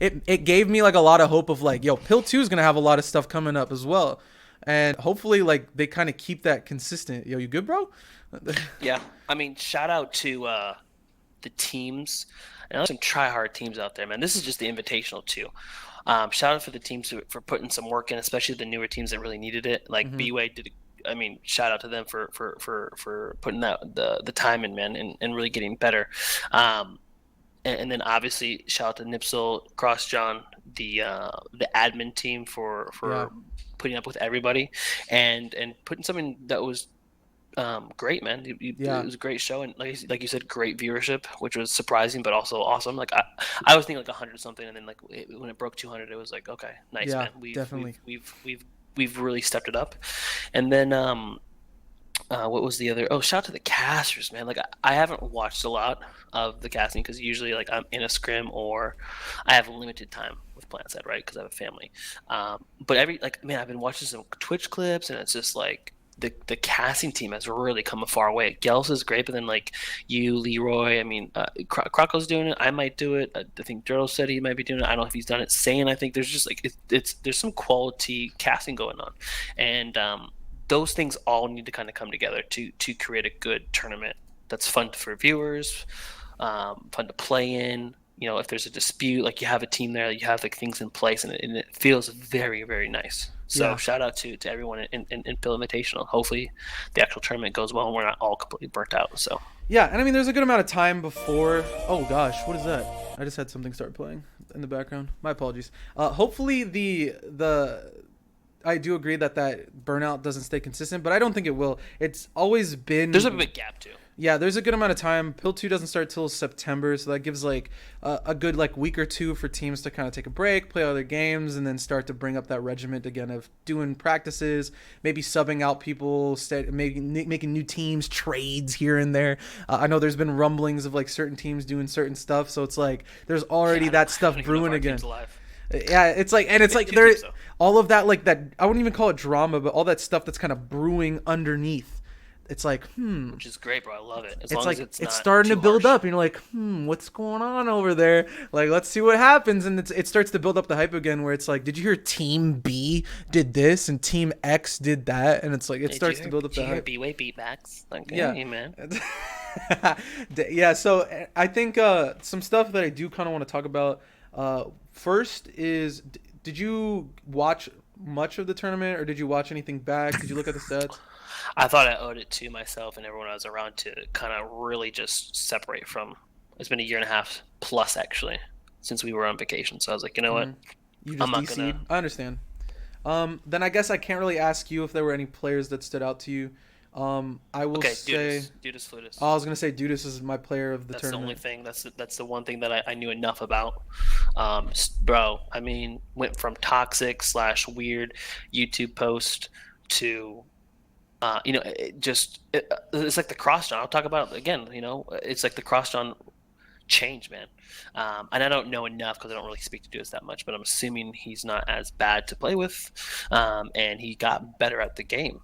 S1: it gave me like a lot of hope of like, yo, Pill 2 is gonna have a lot of stuff coming up as well, and hopefully like they kind of keep that consistent. Yo, you good, bro?
S2: yeah. I mean, shout out to the teams. And there's some try hard teams out there, man. This is just the invitational too. Shout out for the teams for putting some work in, especially the newer teams that really needed it. Like
S1: Mm-hmm.
S2: B-Way did. I mean, shout out to them for putting that the time in, man, and really getting better. Um, and then obviously shout out to Nipsel, Cross John, the admin team
S1: Yeah,
S2: for putting up with everybody and putting something that was great, man. It
S1: yeah,
S2: was a great show, and like you said, great viewership, which was surprising but also awesome. Like I was thinking like 100 something, and then like when it broke 200, it was like okay, nice,
S1: yeah,
S2: man.
S1: definitely.
S2: We've really stepped it up, and then what was the other? Oh, shout out to the casters, man. Like I haven't watched a lot of the casting because usually like I'm in a scrim or I have limited time with PlanetSide, right? Because I have a family. But man, I've been watching some Twitch clips, and it's just like the casting team has really come a far way. Gels is great, but then like you, Leroy, I mean, Krako's doing it. I might do it. I think Duro said he might be doing it. I don't know if he's done it. Sane, I think there's just like there's some quality casting going on, and those things all need to kind of come together to create a good tournament that's fun for viewers, fun to play in. If there's a dispute, like you have a team there, you have like things in place, and it feels very, very nice. So
S1: Yeah,
S2: shout out to everyone in Pill Invitational. Hopefully, the actual tournament goes well, and we're not all completely burnt out. So
S1: yeah. And I mean there's a good amount of time before. Oh gosh, what is that? I just had something start playing in the background. My apologies. Hopefully the I do agree that burnout doesn't stay consistent, but I don't think it will. It's always
S2: there's a
S1: been.
S2: big gap too.
S1: Yeah, there's a good amount of time. Pill 2 doesn't start till September, so that gives like a good like week or two for teams to kind of take a break, play other games, and then start to bring up that regiment again of doing practices, maybe subbing out people, maybe making new teams, trades here and there. I know there's been rumblings of like certain teams doing certain stuff, so it's like there's already
S2: Yeah,
S1: that
S2: I
S1: stuff
S2: don't even know if
S1: brewing
S2: our
S1: again.
S2: team's alive.
S1: Yeah, it's like, and it's like
S2: Two
S1: there
S2: teams though.
S1: all of that, like that, I wouldn't even call it drama, but all that stuff that's kind of brewing underneath. It's like,
S2: Which is great, bro. I love it. As
S1: it's
S2: long as
S1: like
S2: it's
S1: it's
S2: not
S1: starting to
S2: too
S1: build
S2: harsh.
S1: up, and you're like, what's going on over there? Like, let's see what happens, and it starts to build up the hype again. Where it's like, did you hear Team B did this and Team X did that, and it's like it starts to build up
S2: Did
S1: the
S2: you hear
S1: hype.
S2: B-Way beatbacks? Like,
S1: Yeah,
S2: hey, man.
S1: yeah. So I think some stuff that I do kind of want to talk about. First is, did you watch much of the tournament, or did you watch anything back? Did you look at the stats?
S2: I thought I owed it to myself and everyone I was around to kind of really just separate from. It's been a year and a half plus actually since we were on vacation. So I was like, you know what?
S1: You
S2: I'm
S1: just
S2: not gonna.
S1: DC'd. I understand. Then I guess I can't really ask you if there were any players that stood out to you. I will
S2: Okay,
S1: say.
S2: Dudas Flutus.
S1: Oh, I was gonna say Dudas is my player of the
S2: That's the only
S1: tournament.
S2: thing. That's the one thing that I knew enough about. Bro, I mean, went from toxic / weird YouTube post to, it's like the cross John. I'll talk about it again. It's like the cross John change, man. And I don't know enough because I don't really speak to Dudas that much, but I'm assuming he's not as bad to play with, and he got better at the game.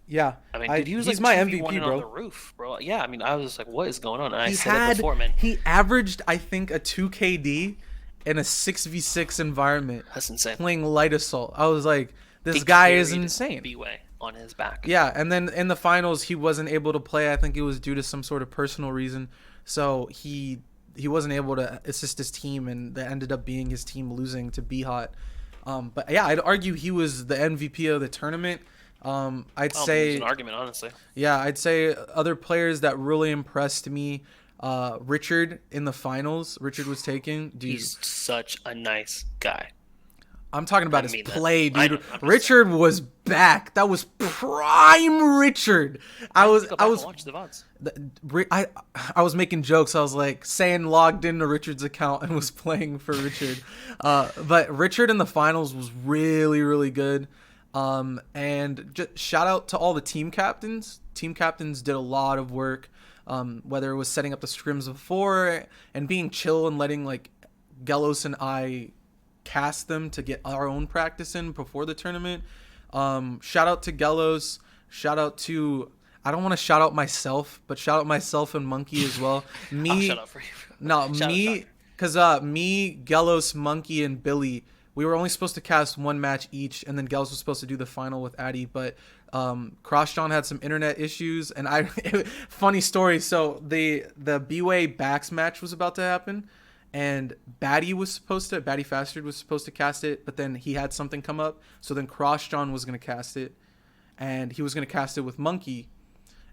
S1: Yeah,
S2: I mean, dude, he was
S1: he's
S2: like
S1: my
S2: 2v1
S1: MVP,
S2: on
S1: bro.
S2: the roof, bro. Yeah, I mean, I was just like, what is going on? And I
S1: He
S2: said it before, man.
S1: he averaged, I think, a 2 KD in a 6v6 environment
S2: That's insane.
S1: playing light assault. I was like, this
S2: He
S1: guy is
S2: carried
S1: insane.
S2: B-Way on his back.
S1: Yeah, and then in the finals he wasn't able to play. I think it was due to some sort of personal reason. So he wasn't able to assist his team, and that ended up being his team losing to Be Hot. But yeah, I'd argue he was the MVP of the tournament. I'd say
S2: It's an argument, honestly.
S1: yeah, I'd say other players that really impressed me. Richard in the finals. Richard was taken. Dude,
S2: He's such a nice guy.
S1: I'm talking about his
S2: mean that.
S1: play,
S2: I
S1: dude.
S2: know, I'm just
S1: Richard was back. That was prime Richard. I was
S2: Watch the VODs.
S1: I was making jokes. I was like saying logged into Richard's account and was playing for Richard. But Richard in the finals was really, really good. And just shout out to all the team captains. Team captains did a lot of work. Whether it was setting up the scrims before and being chill and letting like Gelos and I cast them to get our own practice in before the tournament. Shout out to Gelos. Shout out to, I don't want to shout out myself, but shout out myself and Monkey as well.
S2: I'll shut up for you.
S1: No,
S2: Shout out,
S1: me, because me, Gelos, Monkey, and Billy, we were only supposed to cast one match each, and then Gelos was supposed to do the final with Addy, but CrossJohn had some internet issues, and funny story, so the B-Way Backs match was about to happen, and Batty Fastard was supposed to cast it, but then he had something come up, so then CrossJohn was going to cast it, and he was going to cast it with Monkey.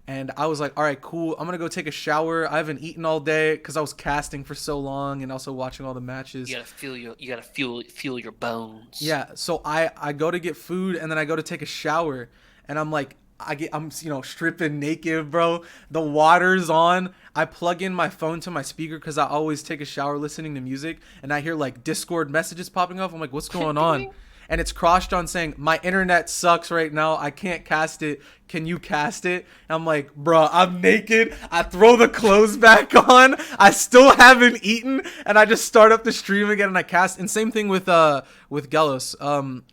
S1: And I was like, all right, cool. I'm going to go take a shower. I haven't eaten all day because I was casting for so long and also watching all the matches.
S2: You gotta feel your bones.
S1: Yeah, so I go to get food and then I go to take a shower and I'm like, I'm stripping naked, bro. The water's on. I plug in my phone to my speaker because I always take a shower listening to music, and I hear like Discord messages popping up. I'm like, what's going on? And it's CrossJohn saying, my internet sucks right now. I can't cast it. Can you cast it? And I'm like, bro, I'm naked. I throw the clothes back on. I still haven't eaten. And I just start up the stream again and I cast. And same thing with Gelos.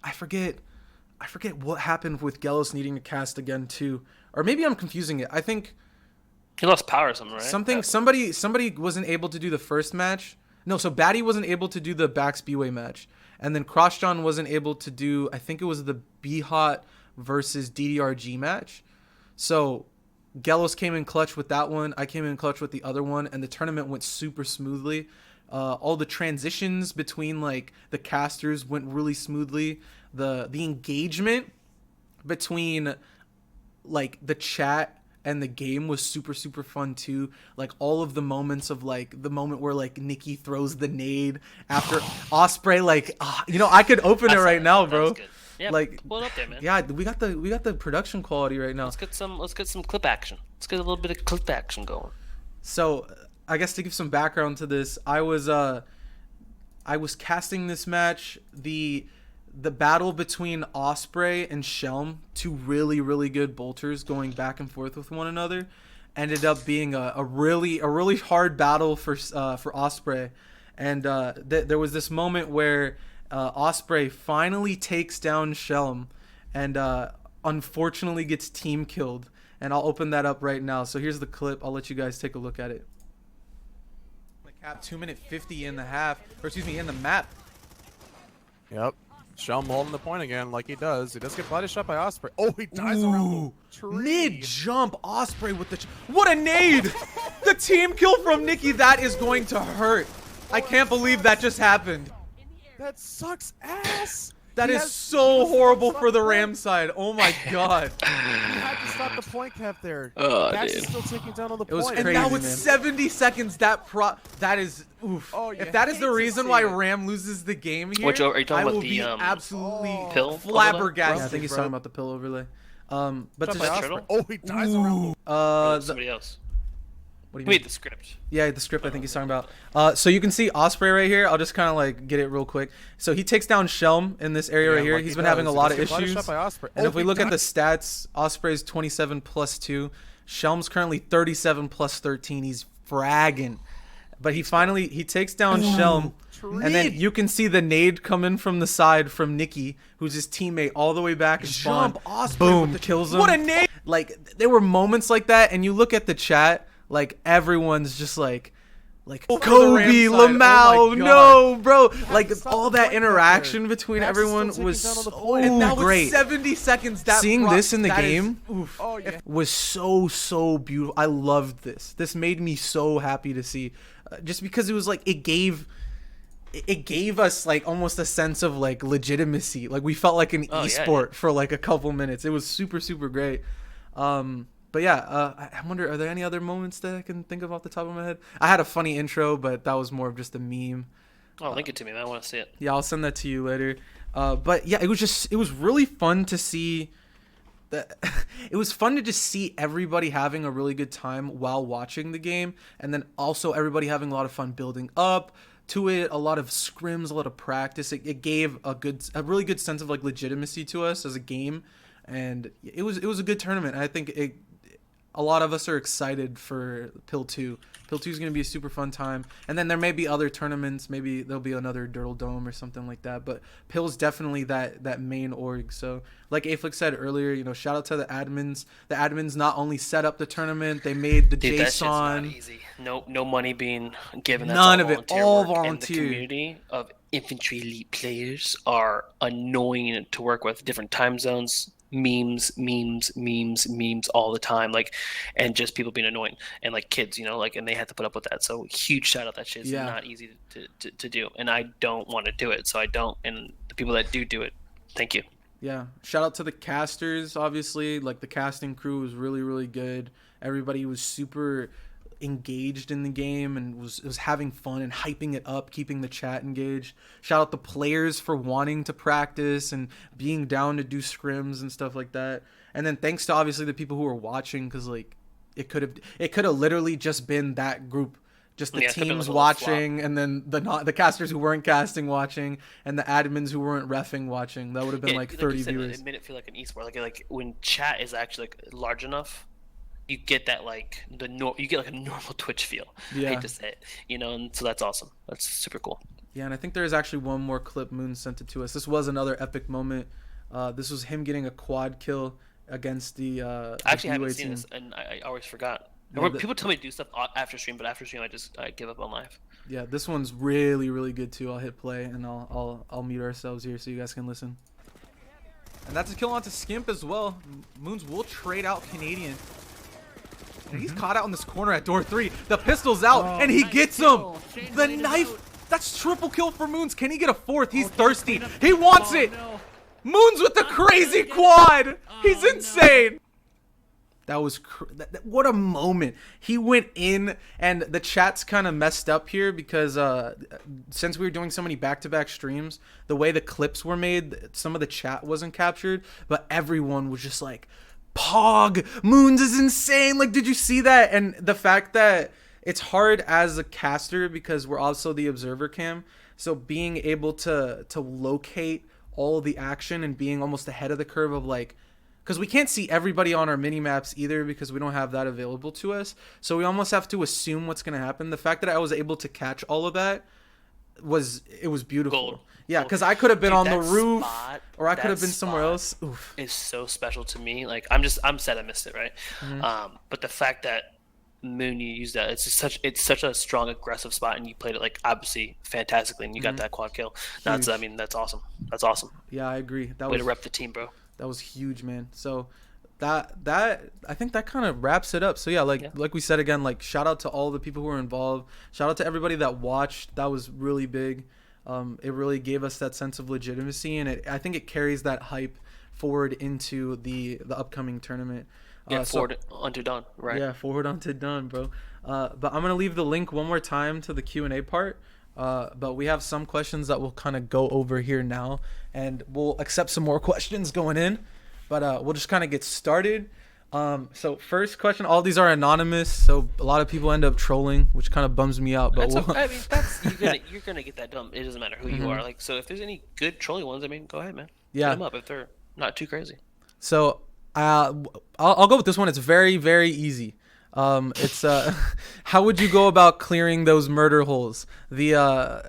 S1: I forget what happened with Gelos needing to cast again too. Or maybe I'm confusing it. I think
S2: he lost power or something, right?
S1: Somebody wasn't able to do the first match. No, so Batty wasn't able to do the Bax B-Way match. And then CrossJohn wasn't able to do, I think it was the B-Hot versus DDRG match. So Gelos came in clutch with that one. I came in clutch with the other one. And the tournament went super smoothly. All the transitions between like the casters went really smoothly. The engagement between like the chat and the game was super, super fun too. Like all of the moments of like the moment where like Nikki throws the nade after Osprey, like, I could open it right now, bro.
S2: Yeah,
S1: like,
S2: pull it up there, man.
S1: Yeah, we got the production quality right now.
S2: Let's get some clip action. Let's get a little bit of clip action going.
S1: So I guess to give some background to this, I was casting this match, the battle between Osprey and Shelm, two really, really good bolters going back and forth with one another, ended up being a really hard battle for Osprey. And there was this moment where Osprey finally takes down Shelm and unfortunately gets team killed. And I'll open that up right now. So here's the clip. I'll let you guys take a look at it. Cap 2:50 in the map.
S3: Yep. Shelm holding the point again like he does. He does get body shot by Osprey. Oh, he dies around the tree.
S1: Mid-jump Osprey with the... What a nade! The team kill from Nikki. That is going to hurt. I can't believe that just happened.
S3: That sucks ass.
S1: That
S3: He
S1: is
S3: has-
S1: so
S3: he was
S1: horrible
S3: stop
S1: for the
S3: the point.
S1: Rams side. Oh my god.
S3: He had to stop the point cap there.
S2: Oh,
S3: Dax
S2: dude.
S3: is still taking down on the
S1: It was
S3: point.
S1: crazy,
S3: And
S1: and
S3: now
S1: that was
S3: it's
S1: 70 seconds. That is oof.
S3: Oh, you
S1: if that is
S3: hate
S1: the
S3: to
S1: reason
S3: see
S1: why
S3: it.
S1: Ram loses the game here,
S2: Which, are you talking
S1: I
S2: about
S1: will
S2: the,
S1: be absolutely
S2: pill
S1: flabbergasted.
S2: overlay?
S1: Yeah, I think he's
S3: Bro.
S1: talking about the pill overlay. But
S3: Shot
S1: to
S3: by
S2: that
S1: just,
S2: turtle?
S3: Osprey. Oh, he dies around.
S2: Somebody else.
S1: what do you
S2: Who
S1: mean?
S2: made the script?
S1: Yeah, the script I think he's talking about. So you can see Osprey right here. I'll just kind of like get it real quick. So he takes down Shelm in this area right here.
S3: like
S1: He's
S3: he
S1: been
S3: does.
S1: having a
S3: He
S1: lot
S3: does
S1: of
S3: get body
S1: issues.
S3: shot by Osprey.
S1: And
S3: Oh,
S1: if we
S3: he
S1: look at the
S3: dies.
S1: stats, Osprey's 27 plus 2. Shelm's currently 37 plus 13. He's fragging. But he takes down Shelm. And then you can see the nade come in from the side from Nikki, who's his teammate, all the way back and spawn.
S3: Jump Osprey
S1: Boom,
S3: with the-
S1: kills him.
S3: What a nade!
S1: Like, there were moments like that, and you look at the chat, like, everyone's just like
S3: for the
S1: Kobe,
S3: Rams side,
S1: Lamau,
S3: oh my
S1: no, bro. Like,
S3: to stop
S1: all
S3: the
S1: that
S3: point out
S1: interaction
S3: there.
S1: between
S3: Dax is still
S1: everyone
S3: taking
S1: was
S3: down on the
S1: so
S3: point.
S1: and that
S3: great.
S1: was 70 seconds. Seeing this in the game
S3: Oh, yeah.
S1: was so beautiful. I loved this. This made me so happy to see, just because it was like it gave us like almost a sense of like legitimacy. Like we felt like an esport for like a couple minutes. It was super great. But yeah, I wonder, are there any other moments that I can think of off the top of my head? I had a funny intro, but that was more of just a meme.
S2: Oh, link it to me, man. I want to see it.
S1: Yeah, I'll send that to you later. But yeah, it was really fun to see. It was fun to just see everybody having a really good time while watching the game, and then also everybody having a lot of fun building up to it. A lot of scrims, a lot of practice. It gave a really good sense of like legitimacy to us as a game, and it was a good tournament. I think a lot of us are excited for Pill 2. Pill 2 is going to be a super fun time. And then there may be other tournaments. Maybe there'll be another Dirtle Dome or something like that. But Pill's definitely that main org. So like Aeflic said earlier, shout out to the admins. The admins not only set up the tournament, they made the
S2: Dude, that shit's not
S1: JSON.
S2: easy. No money being given. That's
S1: None
S2: all
S1: of it.
S2: volunteer
S1: All
S2: work.
S1: volunteer.
S2: And the community of infantry elite players are annoying to work with. Different time zones, memes all the time, like, and just people being annoying, and like kids, and they had to put up with that. So huge shout out. That shit is not easy to do, and I don't want to do it, so I don't. And the people that do it, thank you.
S1: Yeah, shout out to the casters. Obviously, like the casting crew was really good. Everybody was super engaged in the game and was having fun and hyping it up, keeping the chat engaged. Shout out the players for wanting to practice and being down to do scrims and stuff like that. And then thanks to obviously the people who were watching, because like it could have literally just been that group, just the teams watching, and then the casters who weren't casting watching, and the admins who weren't reffing watching. That would have been like 30 viewers.
S2: It made it feel like an esport, like when chat is actually like large enough, you get that like you get like a normal Twitch feel.
S1: Yeah.
S2: I hate to say it, and so that's awesome. That's super cool.
S1: Yeah, and I think there's actually one more clip. Moon sent it to us. This was another epic moment. This was him getting a quad kill against the
S2: I actually haven't
S1: UA
S2: seen
S1: team.
S2: this, and I always forgot.
S1: Yeah,
S2: People tell me to do stuff after stream, but after stream I give up on live.
S1: Yeah, this one's really good too. I'll hit play and I'll mute ourselves here so you guys can listen. And that's a kill onto Skimp as well. Moons will trade out Canadian. And he's caught out in this corner at door 3. The pistol's out, and he gets him. The knife. That's triple kill for Moons. Can he get a fourth? He's thirsty. He wants it. Moons with the crazy quad. He's insane. That was what a moment. He went in, and the chat's kind of messed up here because since we were doing so many back-to-back streams, the way the clips were made, some of the chat wasn't captured, but everyone was just like, Pog, Moons is insane. Like, did you see that? And the fact that it's hard as a caster because we're also the observer cam, so being able to locate all the action and being almost ahead of the curve of like, because we can't see everybody on our mini maps either because we don't have that available to us, so we almost have to assume what's going to happen. The fact that I was able to catch all of that was beautiful.
S2: Gold.
S1: Yeah, because I could have been
S2: Dude,
S1: on the
S2: that
S1: roof,
S2: spot-
S1: or I could have
S2: that
S1: been somewhere
S2: spot
S1: else. Oof.
S2: Is so special to me. Like I'm sad I missed it, right? But the fact that Moon, you used that, it's such a strong aggressive spot, and you played it like obviously fantastically, and you got that quad kill. That's awesome. That's awesome.
S1: Yeah, I agree. That
S2: Way
S1: was
S2: to rep the team, bro.
S1: That was huge, man. So that I think that kind of wraps it up. So yeah, like we said again, like shout out to all the people who were involved. Shout out to everybody that watched. That was really big. It really gave us that sense of legitimacy, and I think it carries that hype forward into the upcoming tournament.
S2: Yeah, forward unto dawn, right?
S1: Yeah, forward onto done, bro. But I'm gonna leave the link one more time to the Q&A part. But we have some questions that we'll kind of go over here now, and we'll accept some more questions going in. But we'll just kind of get started. So first question, all these are anonymous, so a lot of people end up trolling, which kind of bums me out. But
S2: That's I mean, that's you're gonna get that dumb. It doesn't matter who you are. Like, so if there's any good trolling ones, I mean, go ahead, man.
S1: Yeah.
S2: Hit them up if they're not too crazy.
S1: So I'll go with this one. It's very, very easy. It's how would you go about clearing those murder holes? And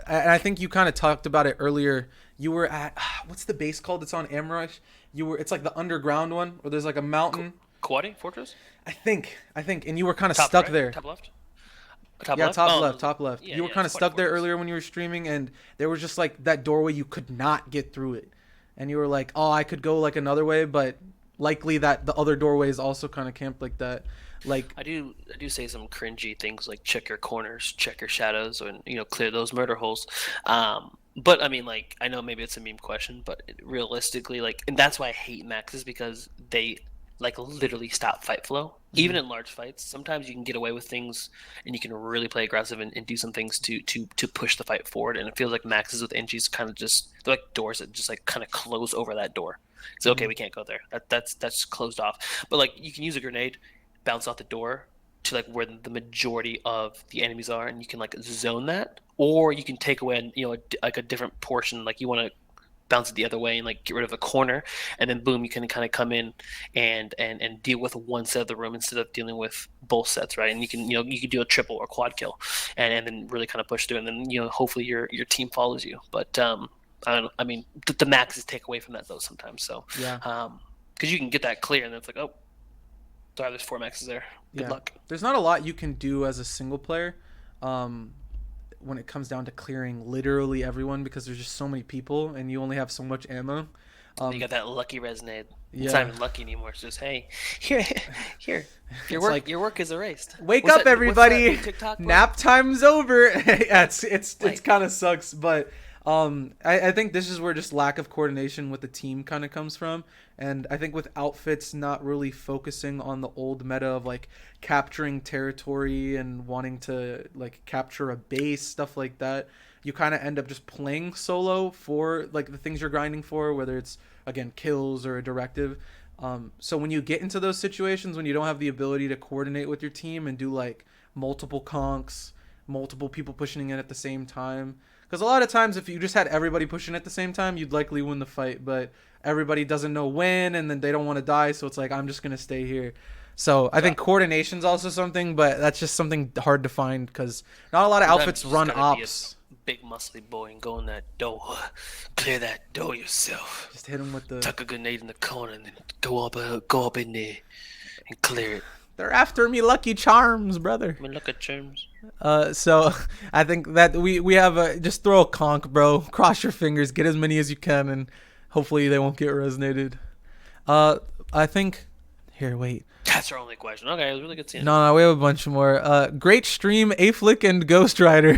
S1: I think you kind of talked about it earlier. You were at what's the base called? It's on Amrush. It's like the underground one where there's like a mountain.
S2: Kawadi Fortress?
S1: I think, and you were kind of stuck
S2: right?
S1: there.
S2: Top left?
S1: Yeah, top left, top left.
S2: Yeah,
S1: You were
S2: yeah,
S1: kind of
S2: it's
S1: stuck there
S2: Fortress.
S1: earlier when you were streaming, and there was just like that doorway you could not get through it, and you were like, "Oh, I could go like another way," but likely that the other doorway is also kind of camped like that. Like,
S2: I do say some cringy things like check your corners, check your shadows, and clear those murder holes. But I mean, like, I know maybe it's a meme question, but realistically, like, and that's why I hate maxes, because they like literally stop fight flow. Even in large fights, sometimes you can get away with things, and you can really play aggressive and do some things to push the fight forward. And it feels like maxes with NGs kind of they're like doors that just like kind of close over that door. So okay, we can't go there. That's closed off. But like, you can use a grenade, bounce off the door to like where the majority of the enemies are, and you can like zone that, or you can take away like a different portion. Like, you want to bounce it the other way and like get rid of a corner, and then boom, you can kind of come in and deal with one set of the room instead of dealing with both sets, right? And you can you can do a triple or quad kill, and then really kind of push through, and then hopefully your team follows you. But I don't know. I mean, the maxes take away from that though sometimes. So
S1: yeah.
S2: Because you can get that clear, and then it's like, oh, sorry, there's 4 maxes there. Good luck.
S1: There's not a lot you can do as a single player when it comes down to clearing literally everyone, because there's just so many people and you only have so much ammo.
S2: You got that lucky resonate.
S1: Yeah.
S2: It's not even lucky anymore. It's just, hey, here. Your work is erased.
S1: Wake
S2: What's
S1: up,
S2: that-
S1: everybody!
S2: what's that TikTok bro?
S1: Nap time's over. Yeah, it's
S2: Like-
S1: kind of sucks, but I think this is where just lack of coordination with the team kind of comes from. And I think with outfits not really focusing on the old meta of like capturing territory and wanting to like capture a base, stuff like that, you kind of end up just playing solo for like the things you're grinding for, whether it's again kills or a directive. So when you get into those situations when you don't have the ability to coordinate with your team and do like multiple conks, multiple people pushing in at the same time, because a lot of times if you just had everybody pushing at the same time, you'd likely win the fight, but everybody doesn't know when, and then they don't want to die, so it's like, I'm just going to stay here. So I think coordination's also something, but that's just something hard to find, because not a lot of
S2: Sometimes
S1: outfits
S2: you just
S1: run
S2: gotta be a
S1: ops.
S2: Big muscly boy and go in that door. Clear that door yourself.
S1: Just hit them with the...
S2: Tuck a grenade in the corner and then go up in there and clear it.
S1: They're after me, Lucky Charms, brother.
S2: I mean, look at terms.
S1: So I think that we have just throw a conk, bro. Cross your fingers, get as many as you can, and hopefully they won't get resonated. I think... Here, wait.
S2: That's our only question. Okay, it was really good seeing you.
S1: No, we have a bunch more. Great stream, Aeflic and Ghost Rider.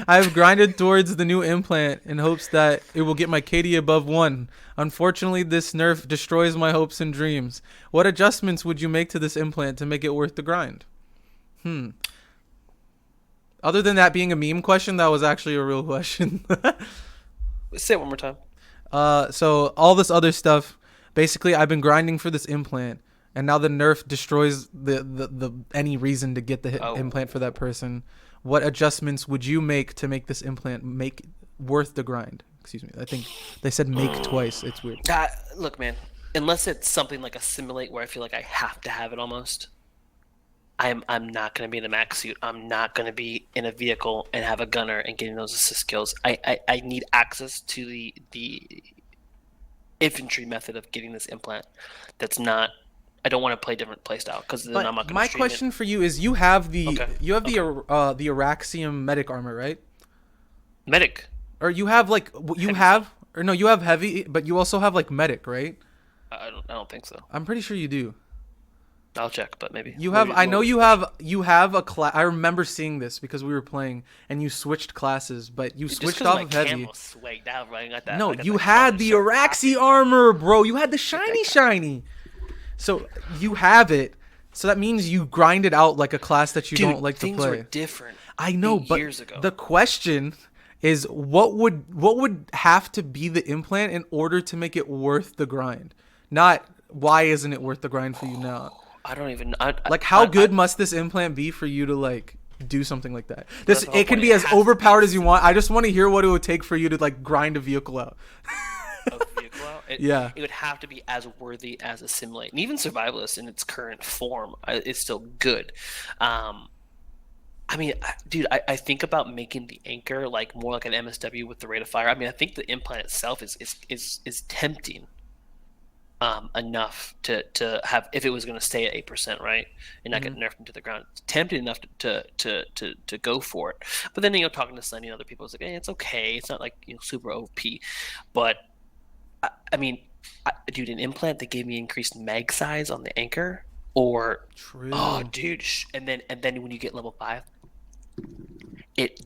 S1: I've grinded towards the new implant in hopes that it will get my KD above 1. Unfortunately, this nerf destroys my hopes and dreams. What adjustments would you make to this implant to make it worth the grind? Other than that being a meme question, that was actually a real question.
S2: Say it one more time.
S1: So all this other stuff, basically I've been grinding for this implant, and now the nerf destroys the any reason to get the implant for that person. What adjustments would you make to make this implant make worth the grind? Excuse me. I think they said make twice. It's weird.
S2: Look, man, unless it's something like a simulate where I feel like I have to have it almost, I'm not going to be in the max suit. I'm not going to be in a vehicle and have a gunner and getting those assist kills. I need access to the infantry method of getting this implant. That's not... I don't want to play different playstyle, because then I'm not going to
S1: My question for you is, you have the Araxium medic armor, right?
S2: Medic.
S1: Or you have like you have heavy, but you also have like medic, right?
S2: I don't think so.
S1: I'm pretty sure you do.
S2: I'll check, but maybe
S1: You have. I know you have. You have a class. I remember seeing this because we were playing, and you switched classes, but you switched off of heavy.
S2: Down, right? Got that,
S1: No,
S2: I got
S1: you
S2: that
S1: had the
S2: shirt
S1: Araxi
S2: popping.
S1: armor, bro. You had the shiny. So you have it. So that means you grind it out like a class that you
S2: Dude,
S1: don't like to
S2: things
S1: play.
S2: were different.
S1: I know,
S2: 8
S1: but
S2: years ago.
S1: the question is, what would have to be the implant in order to make it worth the grind? Not why isn't it worth the grind for you now?
S2: I don't even
S1: Like, how good must this implant be for you to like do something like that?
S2: That's the whole
S1: It can
S2: point.
S1: be
S2: It
S1: as
S2: has to be
S1: overpowered as you want. I just want to hear what it would take for you to like grind a vehicle out.
S2: a vehicle out.
S1: Yeah.
S2: It would have to be as worthy as a simulate, and even survivalist in its current form is still good. I mean, dude, I think about making the anchor like more like an MSW with the rate of fire. I mean, I think the implant itself is tempting enough to have, if it was going to stay at 8%, right, and not get nerfed into the ground. It's tempting enough to go for it. But then talking to Sunny and other people, it's like, hey, it's okay. It's not like super OP, but I mean, dude, an implant that gave me increased mag size on the anchor, or
S1: True.
S2: oh, dude, and then when you get level 5, it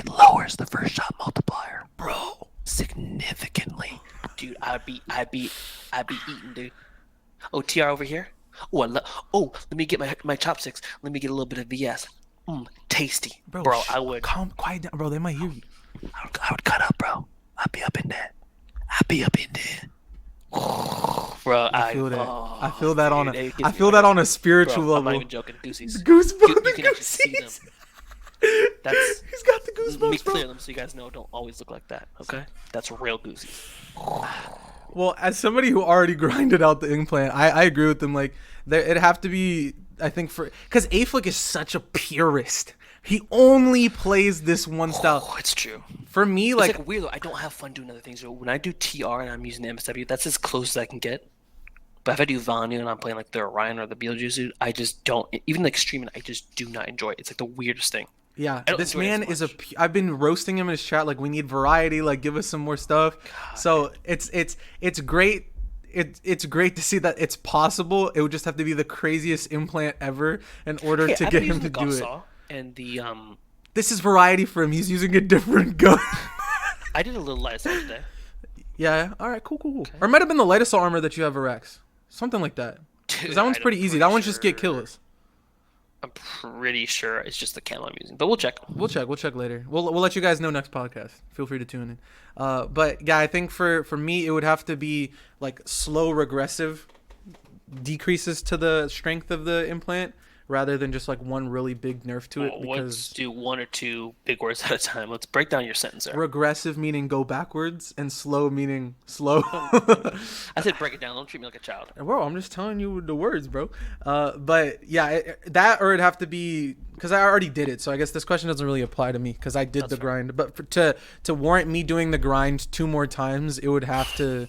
S2: lowers the first shot multiplier, bro, significantly. Dude, I'd be eating, dude. Oh, TR over here. Oh, let me get my chopsticks. Let me get a little bit of VS. Tasty, bro. I would
S1: Quiet down, bro. They might hear you.
S2: I would cut up, bro. I'd be up in there. Bro,
S1: I feel that. I feel that
S2: dude,
S1: on a.
S2: it gives
S1: I
S2: me
S1: feel that on a spiritual
S2: bro, I'm
S1: level.
S2: not even joking. Goosies.
S1: Goosebumps.
S2: You can actually see them. That's
S1: He's got the
S2: Let me
S1: goosebumps, bro.
S2: clear them so you guys know. Don't always look like that. Okay, that's real goosies.
S1: Well, as somebody who already grinded out the implant, I agree with them. Like, it'd have to be, I think, because Aeflic is such a purist. He only plays this one style.
S2: Oh, it's true.
S1: For me,
S2: It's
S1: like,
S2: like weird though. I don't have fun doing other things. So when I do TR and I'm using the MSW, that's as close as I can get. But if I do Vanu and I'm playing like the Orion or the Beetlejuice, I just don't. Even like streaming, I just do not enjoy it. It's like the weirdest thing.
S1: yeah,
S2: I don't
S1: this
S2: enjoy it
S1: man
S2: as
S1: is
S2: much.
S1: I've been roasting him in his chat. Like, we need variety. Like, give us some more stuff. So it's great. It's great to see that it's possible. It would just have to be the craziest implant ever in order to
S2: I've
S1: get
S2: been
S1: him
S2: using
S1: to
S2: the
S1: do
S2: golf
S1: it.
S2: saw and the
S1: This is variety for him. He's using a different gun.
S2: I did a little light assault today.
S1: Yeah. All right. Cool. Or it might have been the light assault armor that you have, Rex. Something like that. 'Cause
S2: Dude,
S1: that one's
S2: I'm
S1: pretty easy.
S2: pretty
S1: That one's just get
S2: sure-
S1: kills.
S2: I'm pretty sure it's just the camo I'm using, but we'll check.
S1: We'll check later. We'll let you guys know next podcast. Feel free to tune in. But yeah, I think for me it would have to be like slow regressive decreases to the strength of the implant rather than just like one really big nerf to it,
S2: Let's
S1: because
S2: do one or two big words at a time. Let's break down your sentence there.
S1: regressive meaning go backwards and slow meaning slow.
S2: I said break it down. Don't treat me like a child.
S1: Bro, I'm just telling you the words, bro. But yeah, that, or it'd have to be, because I already did it, so I guess this question doesn't really apply to me because I did
S2: That's
S1: the
S2: fair.
S1: grind. But to warrant me doing the grind 2 more times, it would have to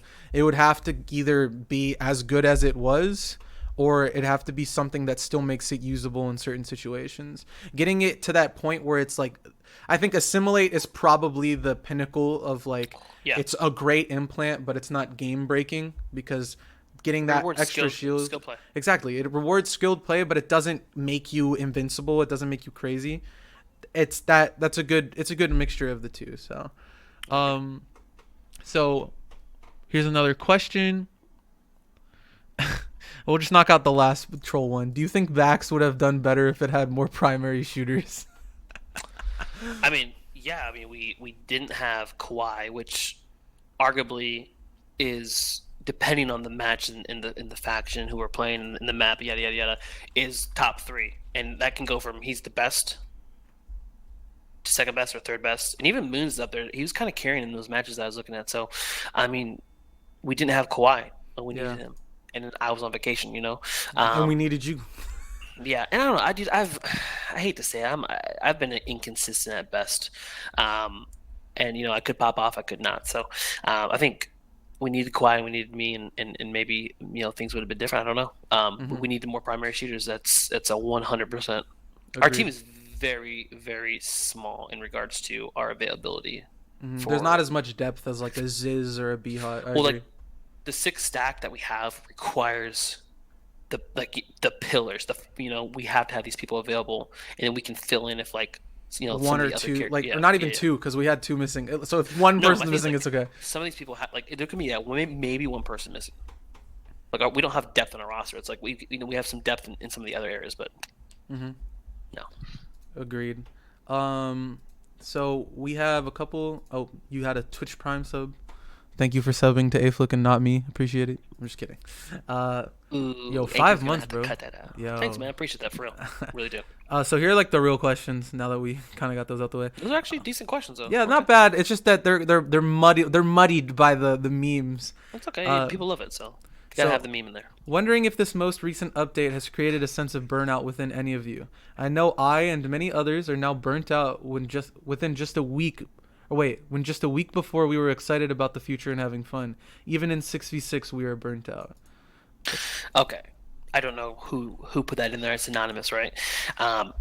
S1: either be as good as it was, or it'd have to be something that still makes it usable in certain situations. Getting it to that point where it's like, I think Assimilate is probably the pinnacle of like,
S2: Yeah.
S1: it's a great implant, but it's not game breaking, because getting that
S2: Rewards
S1: extra
S2: skill
S1: shield.
S2: play.
S1: Exactly. It rewards skilled play, but it doesn't make you invincible. It doesn't make you crazy. That's a good mixture of the two. So here's another question. We'll just knock out the last troll one. Do you think Vax would have done better if it had more primary shooters?
S2: I mean, yeah. I mean, we didn't have Kawhi, which arguably is, depending on the match in the faction who we're playing in the map, yada yada yada, is top 3, and that can go from he's the best to second best or third best, and even Moon's up there. He was kind of carrying in those matches that I was looking at. So, I mean, we didn't have Kawhi, but we needed him, and I was on vacation,
S1: And we needed you.
S2: Yeah, and I don't know. I hate to say it, I've been inconsistent at best, and I could pop off, I could not. So I think we needed Kawhi, and we needed me, and maybe things would have been different. I don't know. But we needed more primary shooters. That's a 100%. Our
S1: Agreed.
S2: team is very, very small in regards to our availability.
S1: There's not as much depth as like a Ziz or a Beehot.
S2: Well, like the 6 stack that we have requires the pillars. We have to have these people available, and then we can fill in if some
S1: One
S2: of
S1: or
S2: the other
S1: two,
S2: characters.
S1: like, or not even two, because we had 2 missing. So if one
S2: No, my
S1: person's
S2: thing is,
S1: missing, it's okay.
S2: Some of these people have there can be maybe one person missing. Like we don't have depth on our roster. It's like we have some depth in some of the other areas, but no.
S1: Agreed. So we have a couple. Oh, you had a Twitch Prime sub. Thank you for subbing to Aeflic and not me. Appreciate it. I'm just kidding. Yo, 5 months, bro.
S2: Cut that out.
S1: Yo.
S2: Thanks, man. I appreciate that for real. Really do.
S1: So here are like the real questions. Now that we kind of got those out the way.
S2: Those are actually decent questions, though.
S1: Yeah, not bad. It's just that they're muddy. They're muddied by the memes.
S2: That's okay. People love it, so you gotta have the meme in there.
S1: Wondering if this most recent update has created a sense of burnout within any of you. I know I and many others are now burnt out within just a week. When just a week before we were excited about the future and having fun. Even in 6v6 we were burnt out.
S2: Okay. I don't know who put that in there. It's anonymous, right?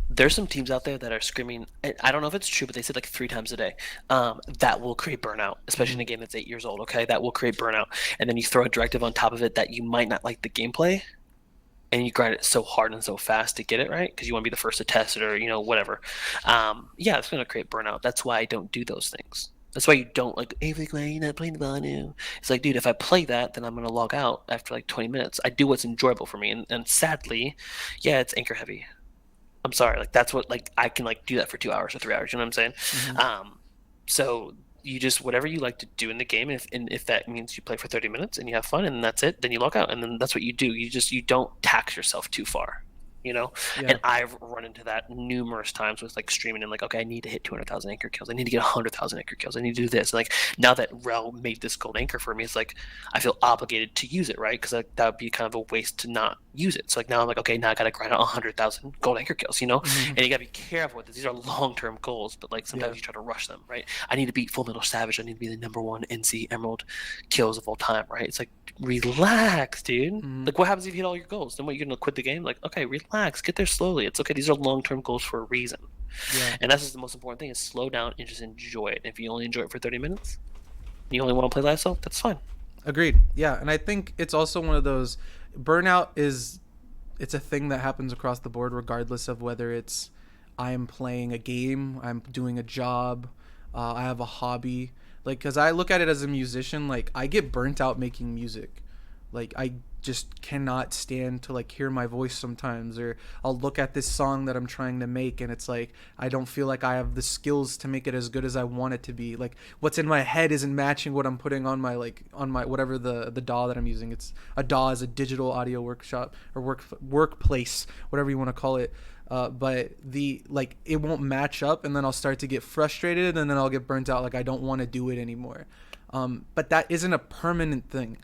S2: There's some teams out there that are screaming. I don't know if it's true, but they said like 3 times a day. That will create burnout, especially in a game that's 8 years old. Okay, that will create burnout. And then you throw a directive on top of it that you might not like the gameplay, and you grind it so hard and so fast to get it right because you want to be the first to test it or whatever. It's going to create burnout. That's why I don't do those things. That's why you don't Aeflic, why are you not playing the Banu? It's like, dude, if I play that, then I'm going to log out after like 20 minutes. I do what's enjoyable for me. And sadly, it's anchor heavy. I'm sorry. That's what, I can do that for 2 hours or 3 hours. You know what I'm saying? Mm-hmm. So you just, whatever you like to do in the game. And if that means you play for 30 minutes and you have fun and that's it, then you log out. And then that's what you do. You don't tax yourself too far. And I've run into that numerous times with streaming and okay, I need to hit 200,000 anchor kills. I need to get 100,000 anchor kills. I need to do this. And now that Rel made this gold anchor for me, it's I feel obligated to use it, right? Because that would be kind of a waste to not use it. So now I'm okay, now I got to grind out 100,000 gold anchor kills, Mm-hmm. And you got to be careful with this. These are long-term goals, but sometimes you try to rush them, right? I need to beat Full Metal Savage. I need to be the #1 NC Emerald kills of all time, right? It's relax, dude. Mm-hmm. What happens if you hit all your goals? Then what, you're going to quit the game? Okay, relax. Get there slowly. It's okay. These are long-term goals for a reason. Yeah. And that's just the most important thing is slow down and just enjoy it. If you only enjoy it for 30 minutes, you only want to play last song, that's fine.
S1: Agreed. Yeah, and I think it's also one of those burnout it's a thing that happens across the board regardless of whether it's I'm playing a game, I'm doing a job, I have a hobby. Because I look at it as a musician, I get burnt out making music. I just cannot stand to hear my voice sometimes, or I'll look at this song that I'm trying to make and it's I don't feel like I have the skills to make it as good as I want it to be. What's in my head isn't matching what I'm putting on my whatever the DAW that I'm using. It's a DAW is a digital audio workshop or workplace, whatever you want to call it. But it won't match up, and then I'll start to get frustrated, and then I'll get burnt out. I don't want to do it anymore. But that isn't a permanent thing.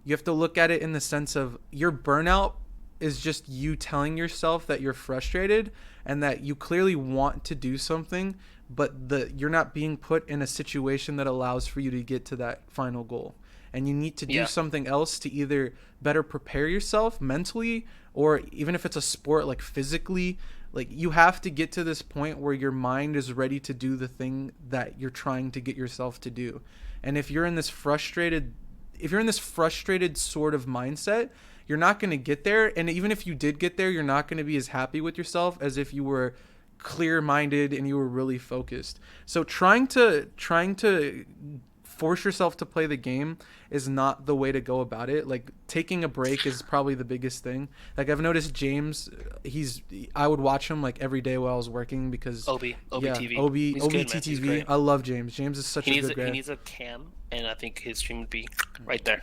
S1: You have to look at it in the sense of your burnout is just you telling yourself that you're frustrated and that you clearly want to do something, but you're not being put in a situation that allows for you to get to that final goal. And you need to do something else to either better prepare yourself mentally, or even if it's a sport, physically, you have to get to this point where your mind is ready to do the thing that you're trying to get yourself to do. And if you're in this frustrated sort of mindset, you're not going to get there. And even if you did get there, you're not going to be as happy with yourself as if you were clear-minded and you were really focused. So trying to force yourself to play the game is not the way to go about it. Taking a break is probably the biggest thing. I've noticed James, I would watch him every day while I was working because
S2: OBTV.
S1: OBTTV. I love James. James is such a good guy.
S2: He needs a cam, and I think his stream would be right there.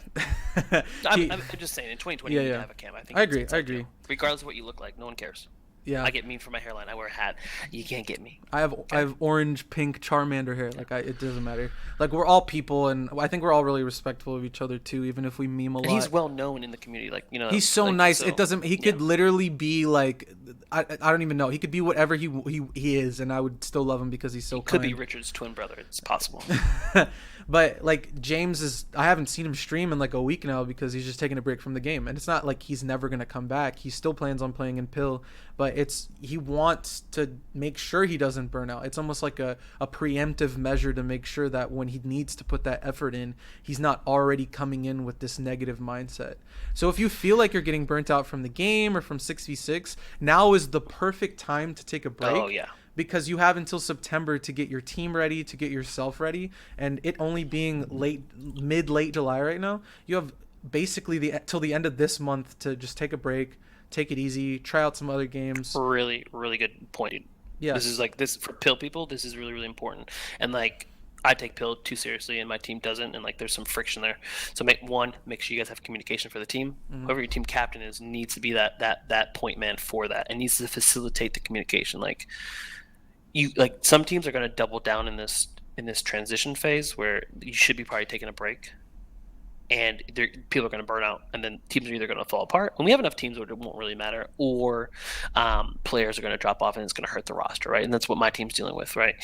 S2: I'm just saying, in 2020, you need to have a cam. I agree. Regardless of what you look like, no one cares. Yeah, I get mean for my hairline. I wear a hat. You can't get me.
S1: I have orange, pink Charmander hair. It doesn't matter. We're all people, and I think we're all really respectful of each other too, even if we meme a lot.
S2: And he's well known in the community.
S1: He's so nice. So, it doesn't. He could literally be I don't even know. He could be whatever he is, and I would still love him because he's so kind.
S2: Could be Richard's twin brother. It's possible.
S1: But like James is, I haven't seen him stream in like a week now because he's just taking a break from the game, and it's not like he's never gonna come back. He still plans on playing in Pill, but he wants to make sure he doesn't burn out. It's almost like a preemptive measure to make sure that when he needs to put that effort in, he's not already coming in with this negative mindset. So if you feel like you're getting burnt out from the game or from 6v6, now is the perfect time to take a break.
S2: Oh yeah.
S1: Because you have until September to get your team ready, to get yourself ready, and it only being late July right now, you have basically till the end of this month to just take a break, take it easy, try out some other games.
S2: Really, really good point.
S1: Yeah,
S2: This is like this for Pill people. This is really, really important. And like, I take Pill too seriously, and my team doesn't. And like, there's some friction there. So make sure you guys have communication for the team. Whoever your team captain is needs to be that point man for that, and needs to facilitate the communication. Like, some teams are going to double down in this transition phase where you should be probably taking a break, and people are going to burn out, and then teams are either going to fall apart, and we have enough teams where it won't really matter, or players are going to drop off and it's going to hurt the roster, right? And that's what my team's dealing with, right?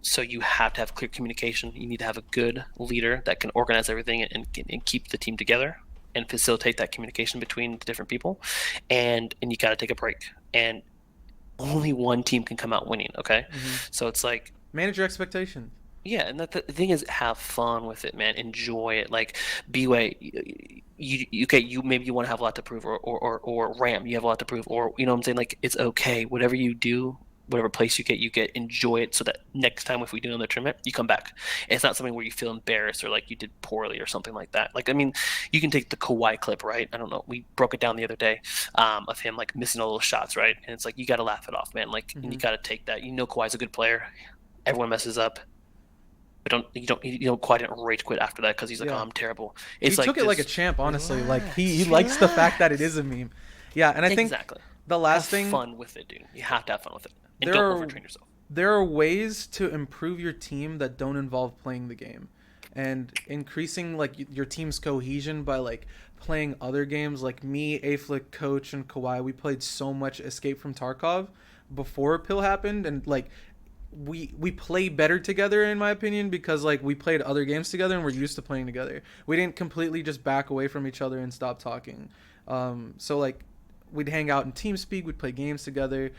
S2: So you have to have clear communication. You need to have a good leader that can organize everything and keep the team together and facilitate that communication between the different people, and you got to take a break, and only one team can come out winning, okay? So it's like,
S1: manage your expectations.
S2: Yeah, and the thing is, have fun with it, man. Enjoy it. Like, you maybe you want to have a lot to prove, or Ram, you have a lot to prove, or you know what I'm saying? Like, it's okay. Whatever you do, whatever place you get, enjoy it, so that next time if we do another tournament, you come back. And it's not something where you feel embarrassed or like you did poorly or something like that. Like, I mean, you can take the Kawhi clip, right? I don't know. We broke it down the other day of him like missing all those shots, right? And it's like, you got to laugh it off, man. Like, and you got to take that. You know, Kawhi's a good player. Everyone messes up. But you don't quite rage quit after that because he's like, oh, I'm terrible.
S1: He took it like a champ, honestly. Like he likes the fact that it is a meme. Yeah, and I think the last thing,
S2: have fun with it, dude. You have to have fun with it, and don't overtrain yourself.
S1: There are ways to improve your team that don't involve playing the game, and increasing like your team's cohesion by like playing other games. Like me, Aeflic, Coach, and Kawhi, we played so much Escape from Tarkov before Pill happened, and like we play better together, in my opinion, because like we played other games together and we're used to playing together. We didn't completely just back away from each other and stop talking. So like we'd hang out in TeamSpeak, we'd play games together.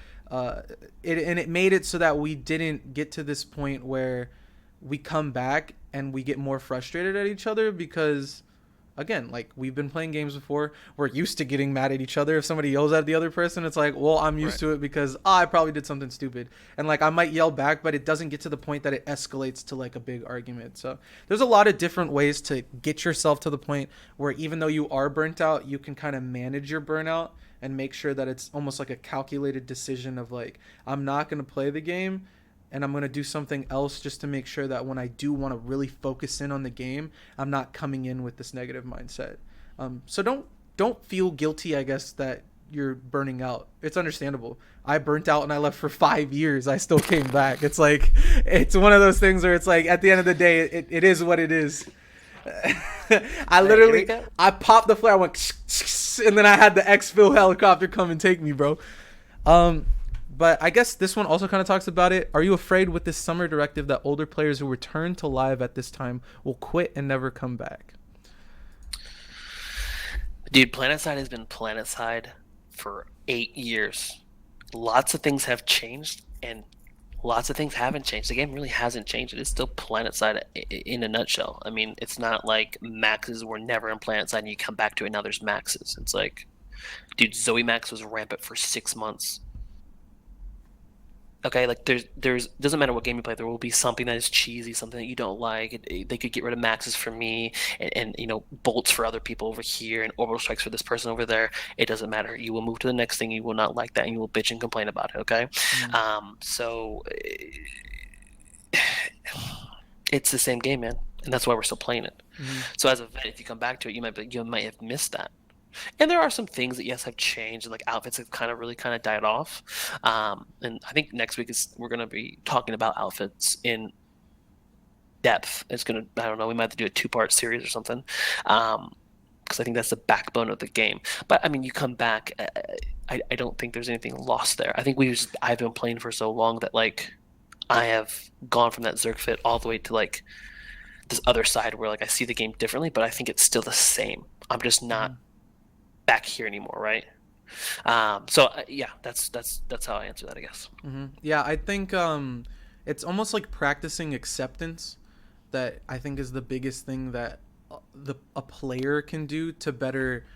S1: It made it so that we didn't get to this point where we come back and we get more frustrated at each other, because again, like we've been playing games before, we're used to getting mad at each other. If somebody yells at the other person, it's like, well, I'm used to it because I probably did something stupid, and like I might yell back, but it doesn't get to the point that it escalates to like a big argument. So there's a lot of different ways to get yourself to the point where even though you are burnt out, you can kind of manage your burnout and make sure that it's almost like a calculated decision of like, I'm not going to play the game and I'm going to do something else just to make sure that when I do want to really focus in on the game, I'm not coming in with this negative mindset. So don't feel guilty, I guess, that you're burning out. It's understandable. I burnt out and I left for 5 years. I still came back. It's like, it's one of those things where it's like, at the end of the day, it is what it is. I popped the flare, I went, and then I had the exfil helicopter come and take me, bro. But I guess this one also kind of talks about it. Are you afraid with this summer directive that older players who return to live at this time will quit and never come back?
S2: Dude, PlanetSide has been PlanetSide for 8 years. Lots of things have changed, and lots of things haven't changed. The game really hasn't changed. It is still PlanetSide in a nutshell. I mean, it's not like maxes were never in PlanetSide and you come back to it, now there's maxes. It's like, dude, Zoe Max was rampant for 6 months. Okay, like there's doesn't matter what game you play, there will be something that is cheesy, something that you don't like. They could get rid of maxes for me, and you know, bolts for other people over here, and orbital strikes for this person over there. It doesn't matter. You will move to the next thing. You will not like that, and you will bitch and complain about it. Okay, so it's the same game, man, and that's why we're still playing it. So as a vet, if you come back to it, you might have missed that. And there are some things that, yes, have changed, like outfits have really died off. And I think next week we're going to be talking about outfits in depth. I don't know, we might have to do a 2-part series or something. Because I think that's the backbone of the game. But I mean, you come back, I don't think there's anything lost there. I think I've been playing for so long that like I have gone from that Zerg fit all the way to like this other side where like I see the game differently, but I think it's still the same. I'm just not back here anymore, right? Yeah, that's how I answer that, I guess.
S1: Yeah, I think it's almost like practicing acceptance that I think is the biggest thing that a player can do to better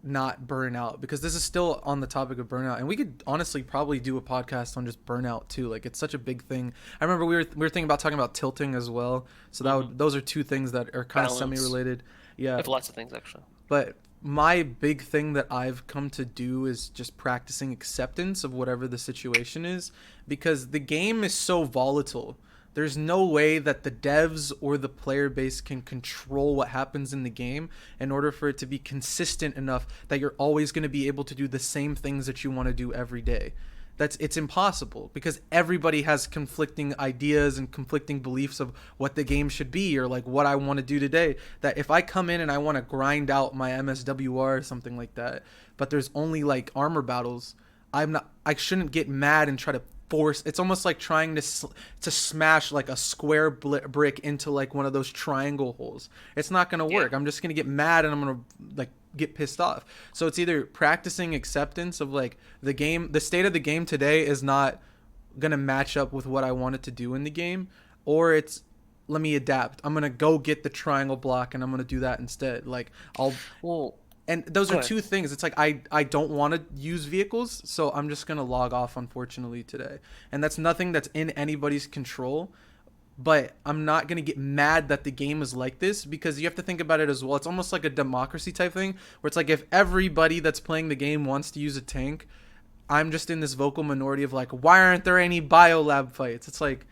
S1: not burn out, because this is still on the topic of burnout, and we could honestly probably do a podcast on just burnout too. Like, it's such a big thing. I remember we were thinking about talking about tilting as well, so those are two things that are kind of semi-related. Yeah,
S2: I have lots of things actually,
S1: but my big thing that I've come to do is just practicing acceptance of whatever the situation is, because the game is so volatile. There's no way that the devs or the player base can control what happens in the game in order for it to be consistent enough that you're always going to be able to do the same things that you want to do every day. It's impossible, because everybody has conflicting ideas and conflicting beliefs of what the game should be, or like what I want to do today. That if I come in and I want to grind out my MSWR or something like that, but there's only like armor battles, I shouldn't get mad and try to force. It's almost like trying to smash like a square brick into like one of those triangle holes. It's not gonna work. I'm just gonna get mad and I'm gonna like get pissed off. So it's either practicing acceptance of like the state of the game today is not gonna match up with what I wanted to do in the game, or it's let me adapt. I'm gonna go get the triangle block and I'm gonna do that instead. Like and those are two things. It's like I don't want to use vehicles, so I'm just going to log off, unfortunately, today. And that's nothing that's in anybody's control. But I'm not going to get mad that the game is like this, because you have to think about it as well. It's almost like a democracy type thing, where it's like if everybody that's playing the game wants to use a tank, I'm just in this vocal minority of like, why aren't there any biolab fights? It's like,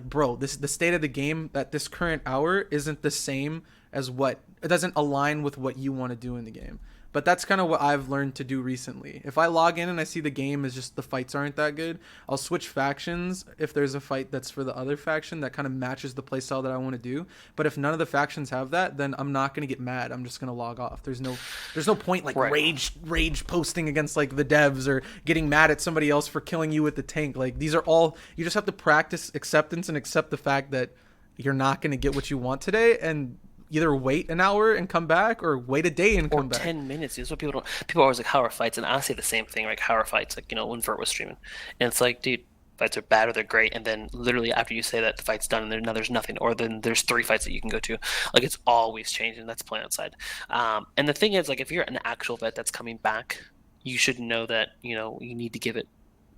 S1: bro, the state of the game at this current hour isn't the same as what it doesn't align with what you want to do in the game. But that's kind of what I've learned to do recently. If I log in and I see the game is just the fights aren't that good, I'll switch factions if there's a fight that's for the other faction that kind of matches the playstyle that I want to do. But if none of the factions have that, then I'm not going to get mad. I'm just going to log off. There's no point like rage posting against like the devs or getting mad at somebody else for killing you with the tank. Like, these are all, you just have to practice acceptance and accept the fact that you're not going to get what you want today, and either wait an hour and come back, or wait a day and come back.
S2: Or 10 minutes. That's what people are always like, how are fights? And I say the same thing, like, how are fights? Like, when Vert was streaming. And it's like, dude, fights are bad or they're great. And then literally after you say that, the fight's done and now there's nothing. Or then there's 3 fights that you can go to. Like, it's always changing. That's PlanetSide. And the thing is, like, if you're an actual vet that's coming back, you should know that, you need to give it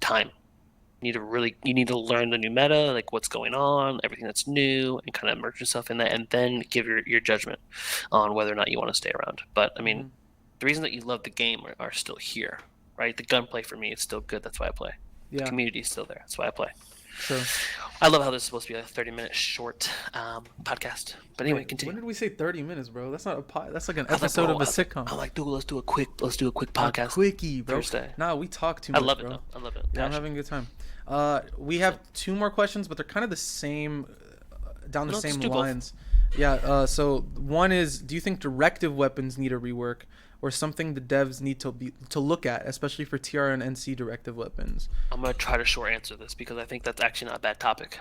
S2: time. You need to learn the new meta, like what's going on, everything that's new, and kind of immerse yourself in that, and then give your judgment on whether or not you want to stay around. But I mean, the reason that you love the game are still here, right? The gunplay for me is still good. That's why I play. Yeah. The community is still there. That's why I play.
S1: Sure.
S2: I love how this is supposed to be a 30-minute short podcast. But anyway, continue.
S1: When did we say 30 minutes, bro? That's not a that's like an episode of a sitcom.
S2: I'm like, dude, let's do a quick podcast.
S1: A quickie, bro.
S2: Thursday.
S1: Nah, we talk too much,
S2: I love it,
S1: bro.
S2: though. I love it.
S1: Yeah, I'm having a good time. We have 2 more questions, but they're kind of the same, down the same lines. Yeah. So one is, do you think directive weapons need a rework, or something the devs need to look at, especially for TR and NC directive weapons?
S2: I'm gonna try to short answer this because I think that's actually not a bad topic.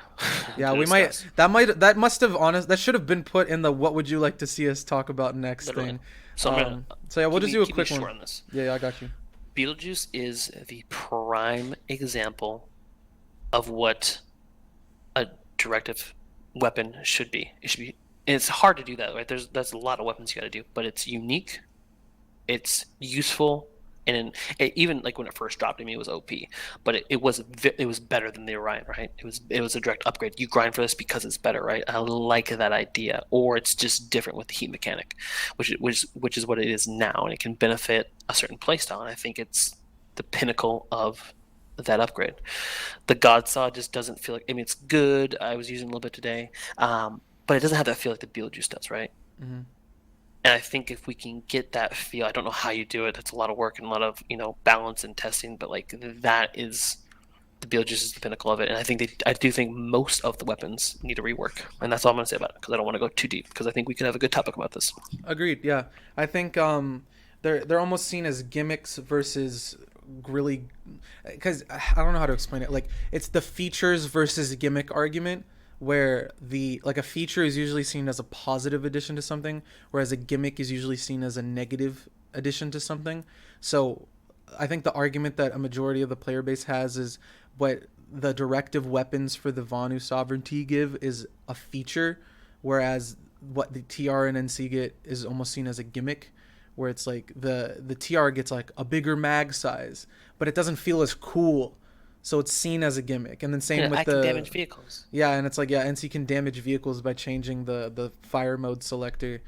S1: Yeah, that should have been put in the what would you like to see us talk about next thing.
S2: So
S1: yeah, we'll just do a quick one.
S2: On this.
S1: Yeah, I got you.
S2: Beetlejuice is the prime example of what a directive weapon should be. It should be. And it's hard to do that, right? There's a lot of weapons you got to do, but it's unique. It's useful, and even like when it first dropped, I mean, it was OP, but it was better than the Orion, right? It was a direct upgrade. You grind for this because it's better, right? I like that idea, or it's just different with the heat mechanic, which is what it is now, and it can benefit a certain playstyle. And I think it's the pinnacle of that upgrade. The Godsaw just doesn't feel like. I mean, it's good. I was using it a little bit today, but it doesn't have that feel like the Beetlejuice does, right? Mm-hmm. And I think if we can get that feel, I don't know how you do it. That's a lot of work and a lot of balance and testing. But like that is the Beetlejuice is the pinnacle of it. And I do think most of the weapons need a rework. And that's all I'm gonna say about it because I don't want to go too deep because I think we could have a good topic about this.
S1: Agreed. Yeah, I think they're almost seen as gimmicks versus really, because I don't know how to explain it. Like, it's the features versus gimmick argument, where the like a feature is usually seen as a positive addition to something, whereas a gimmick is usually seen as a negative addition to something. So I think the argument that a majority of the player base has is what the directive weapons for the Vanu sovereignty give is a feature, whereas what the TR and NC get is almost seen as a gimmick, where it's like the TR gets like a bigger mag size, but it doesn't feel as cool, so it's seen as a gimmick. And then same with
S2: I can
S1: the
S2: damage vehicles.
S1: yeah, and it's like yeah, NC can damage vehicles by changing the fire mode selector,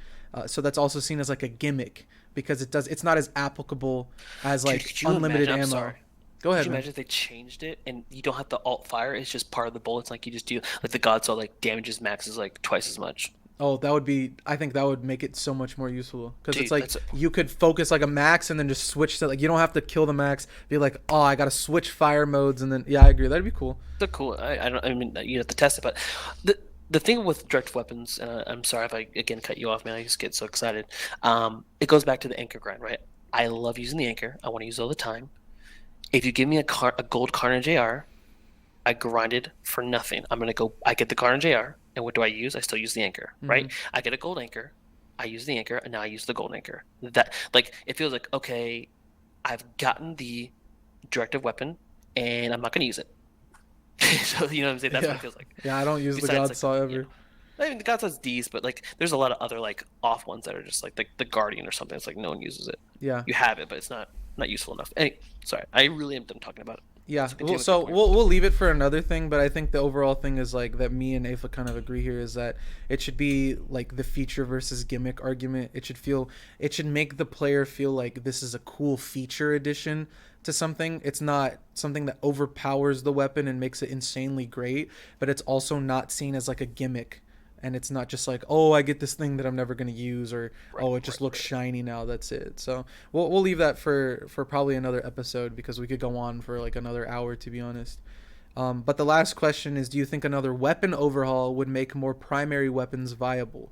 S1: so that's also seen as like a gimmick because it's not as applicable as
S2: Dude,
S1: like
S2: could you
S1: unlimited
S2: imagine? I'm
S1: ammo.
S2: sorry.
S1: Go ahead,
S2: Could you
S1: man.
S2: imagine if they changed it and you don't have to alt fire? It's just part of the bullets. Like you just do, like the Godsaw, like damages max is like twice as much.
S1: Oh, that would be. I think that would make it so much more useful because it's
S2: Dude,
S1: like
S2: that's
S1: you could focus like a max and then just switch to like you don't have to kill the max. Be like, oh, I gotta switch fire modes and then yeah, I agree. That'd be cool.
S2: so cool. I don't. I mean, you have to test it, but the thing with direct weapons, and I'm sorry if I again cut you off, man. I just get so excited. It goes back to the anchor grind, right? I love using the anchor. I want to use it all the time. If you give me a gold Carnage AR, I grinded for nothing. I'm gonna go. I get the Carnage AR, and what do I use? I still use the anchor, right? I get a gold anchor. I use the anchor, and now I use the gold anchor. That like it feels like okay, I've gotten the directive weapon, and I'm not gonna use it. So you know what I'm saying? That's what
S1: Yeah,
S2: it feels like.
S1: yeah. I don't use the
S2: Besides,
S1: God
S2: like
S1: Saw
S2: you
S1: ever.
S2: know, I mean the Godsaw's D's, but like there's a lot of other like off ones that are just like the Guardian or something. It's like no one uses it.
S1: Yeah,
S2: You have it, but it's not useful enough. Any, sorry, I really am done talking about it.
S1: yeah.
S2: So
S1: Well,
S2: continue with your
S1: so
S2: point.
S1: we'll leave it for another thing, but I think the overall thing is like that. Me and Aeflic kind of agree here is that it should be like the feature versus gimmick argument. It should make the player feel like this is a cool feature addition to something. It's not something that overpowers the weapon and makes it insanely great, but it's also not seen as like a gimmick. And it's not just like, oh, I get this thing that I'm never gonna use, or
S2: Right,
S1: oh, it just
S2: right,
S1: looks
S2: right.
S1: shiny now. That's it. So we'll leave that for probably another episode because we could go on for like another hour to be honest. But the last question is, do you think another weapon overhaul would make more primary weapons viable?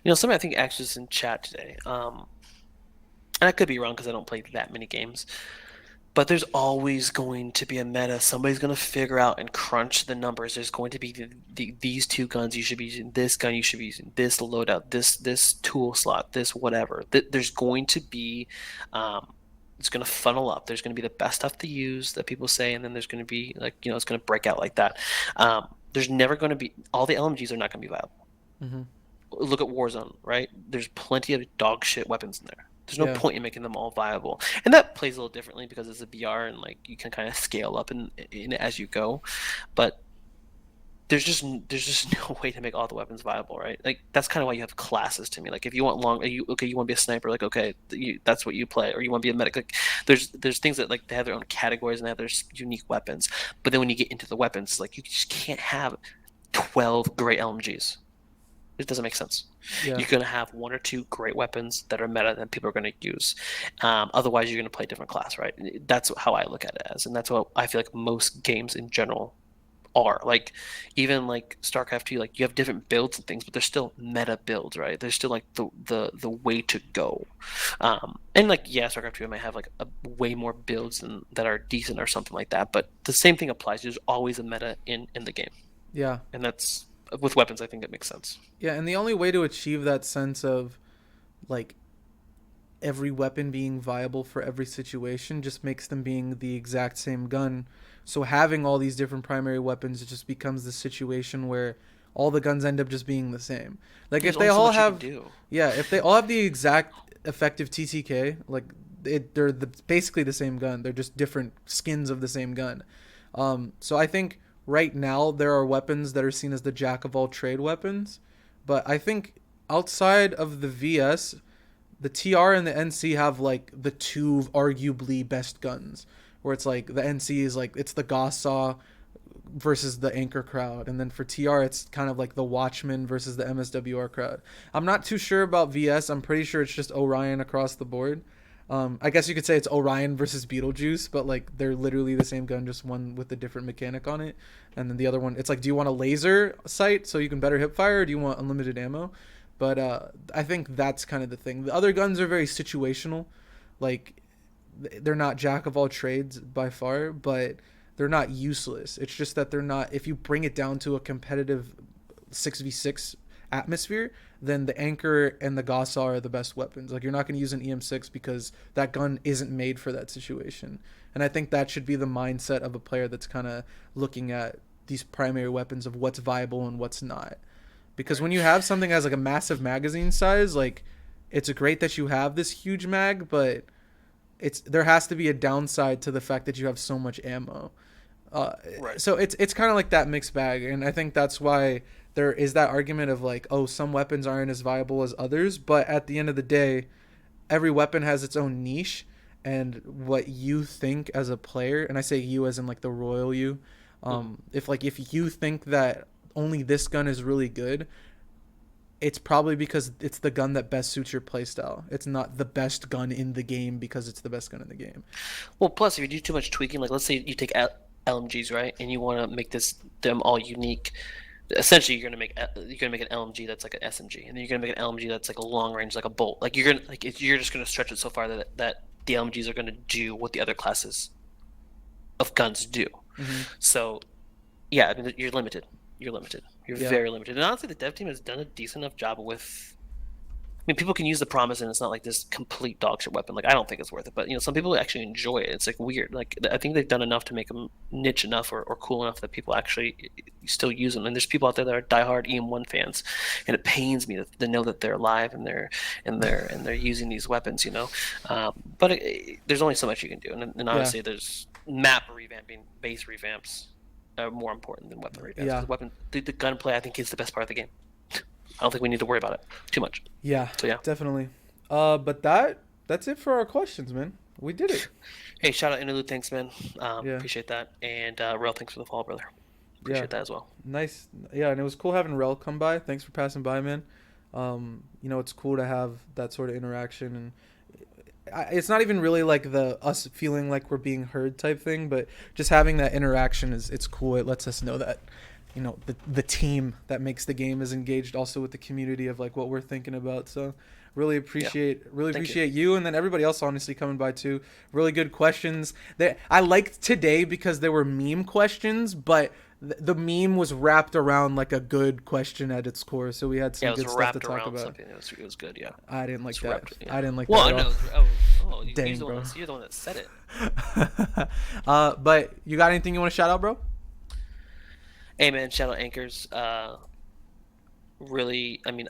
S2: Something I think actually is in chat today. And I could be wrong because I don't play that many games. But there's always going to be a meta. Somebody's going to figure out and crunch the numbers. There's going to be these two guns you should be using, this gun you should be using, this loadout, this tool slot, this whatever. There's going to be, it's going to funnel up. There's going to be the best stuff to use that people say, and then there's going to be like it's going to break out like that. There's never going to be all the LMGs are not going to be viable.
S1: Mm-hmm.
S2: Look at Warzone, right? There's plenty of dog shit weapons in there. There's no
S1: Yeah.
S2: point in making them all viable, and that plays a little differently because it's a BR and like you can kind of scale up in it as you go. But there's just no way to make all the weapons viable, right? Like that's kind of why you have classes to me. Like if you want you want to be a sniper, like okay, that's what you play, or you want to be a medic. Like there's things that like they have their own categories and they have their unique weapons. But then when you get into the weapons, it's like you just can't have 12 great LMGs. It doesn't make sense.
S1: Yeah.
S2: You're going to have one or two great weapons that are meta that people are going to use. Otherwise, you're going to play a different class, right? That's how I look at it as, and that's what I feel like most games in general are. Like even like StarCraft 2, like you have different builds and things, but they're still meta builds, right? They're still like the way to go. And like yeah, StarCraft 2 might have like a way more builds that are decent or something like that, but the same thing applies. There's always a meta in the game,
S1: Yeah.
S2: and that's with weapons. I think it makes sense.
S1: Yeah, and the only way to achieve that sense of like every weapon being viable for every situation just makes them being the exact same gun. So having all these different primary weapons, it just becomes the situation where all the guns end up just being the same. Like
S2: There's
S1: if they
S2: only so
S1: all
S2: much you can
S1: have
S2: do.
S1: yeah, if they all have the exact effective TTK, like they're basically the same gun. They're just different skins of the same gun. So I think right now there are weapons that are seen as the jack of all trade weapons, but I think outside of the VS, the TR and the NC have like the two arguably best guns, where it's like the NC is like it's the Gauss Saw versus the Anchor crowd, and then for TR it's kind of like the Watchman versus the MSWR crowd. I'm not too sure about VS. I'm pretty sure it's just Orion across the board. I guess you could say it's Orion versus Beetlejuice, but like they're literally the same gun, just one with a different mechanic on it, and then the other one, it's like, do you want a laser sight so you can better hip fire, or do you want unlimited ammo? But I think that's kind of the thing. The other guns are very situational, like they're not jack of all trades by far, but they're not useless. It's just that they're not. If you bring it down to a competitive 6v6 atmosphere, then the Anchor and the Gossa are the best weapons. Like, you're not going to use an EM6 because that gun isn't made for that situation. And I think that should be the mindset of a player that's kind of looking at these primary weapons of what's viable and what's not. Because when you have something that has like a massive magazine size, like, it's great that you have this huge mag, but there has to be a downside to the fact that you have so much ammo. So it's kind of like that mixed bag, and I think that's why there is that argument of like, oh, some weapons aren't as viable as others, but at the end of the day, every weapon has its own niche, and what you think as a player, and I say you as in like the royal you, if you think that only this gun is really good, it's probably because it's the gun that best suits your playstyle. It's not the best gun in the game because it's the best gun in the game.
S2: Well, plus if you do too much tweaking, like let's say you take LMGs, right, and you want to make them all unique. Essentially, you're gonna make an LMG that's like an SMG, and then you're gonna make an LMG that's like a long range, like a bolt. Like you're just gonna stretch it so far that the LMGs are gonna do what the other classes of guns do. Mm-hmm. So, yeah, I mean, you're limited. You're very limited. And honestly, the dev team has done a decent enough job with. I mean, people can use the Promise, and it's not like this complete dogshit weapon. Like, I don't think it's worth it, but some people actually enjoy it. It's like weird. Like, I think they've done enough to make them niche enough or cool enough that people actually still use them. And there's people out there that are diehard EM1 fans, and it pains me to know that they're alive and they're using these weapons. But there's only so much you can do, and honestly, there's map revamping, base revamps are more important than weapon revamps. Yeah. The gunplay, I think, is the best part of the game. I don't think we need to worry about it too much.
S1: Yeah, so, yeah, definitely. But that's it for our questions, man. We did it.
S2: Hey, shout out Interlude, thanks, man. Appreciate that. And Rel, thanks for the follow, brother. Appreciate that as well.
S1: Nice. Yeah, and it was cool having Rel come by. Thanks for passing by, man. It's cool to have that sort of interaction, and it's not even really like us feeling like we're being heard type thing, but just having that interaction it's cool. It lets us know that the team that makes the game is engaged also with the community of like what we're thinking about. So really appreciate you, and then everybody else honestly coming by too. Really good questions. I liked today because there were meme questions, but the meme was wrapped around like a good question at its core. So we had some good stuff to talk about.
S2: It was good, yeah.
S1: I didn't like that. I didn't like
S2: that.
S1: Well,
S2: I know.
S1: Dang, bro.
S2: You're the one that said it.
S1: But you got anything you want to shout out, bro?
S2: Hey, man, shout out Anchors. Really, I mean,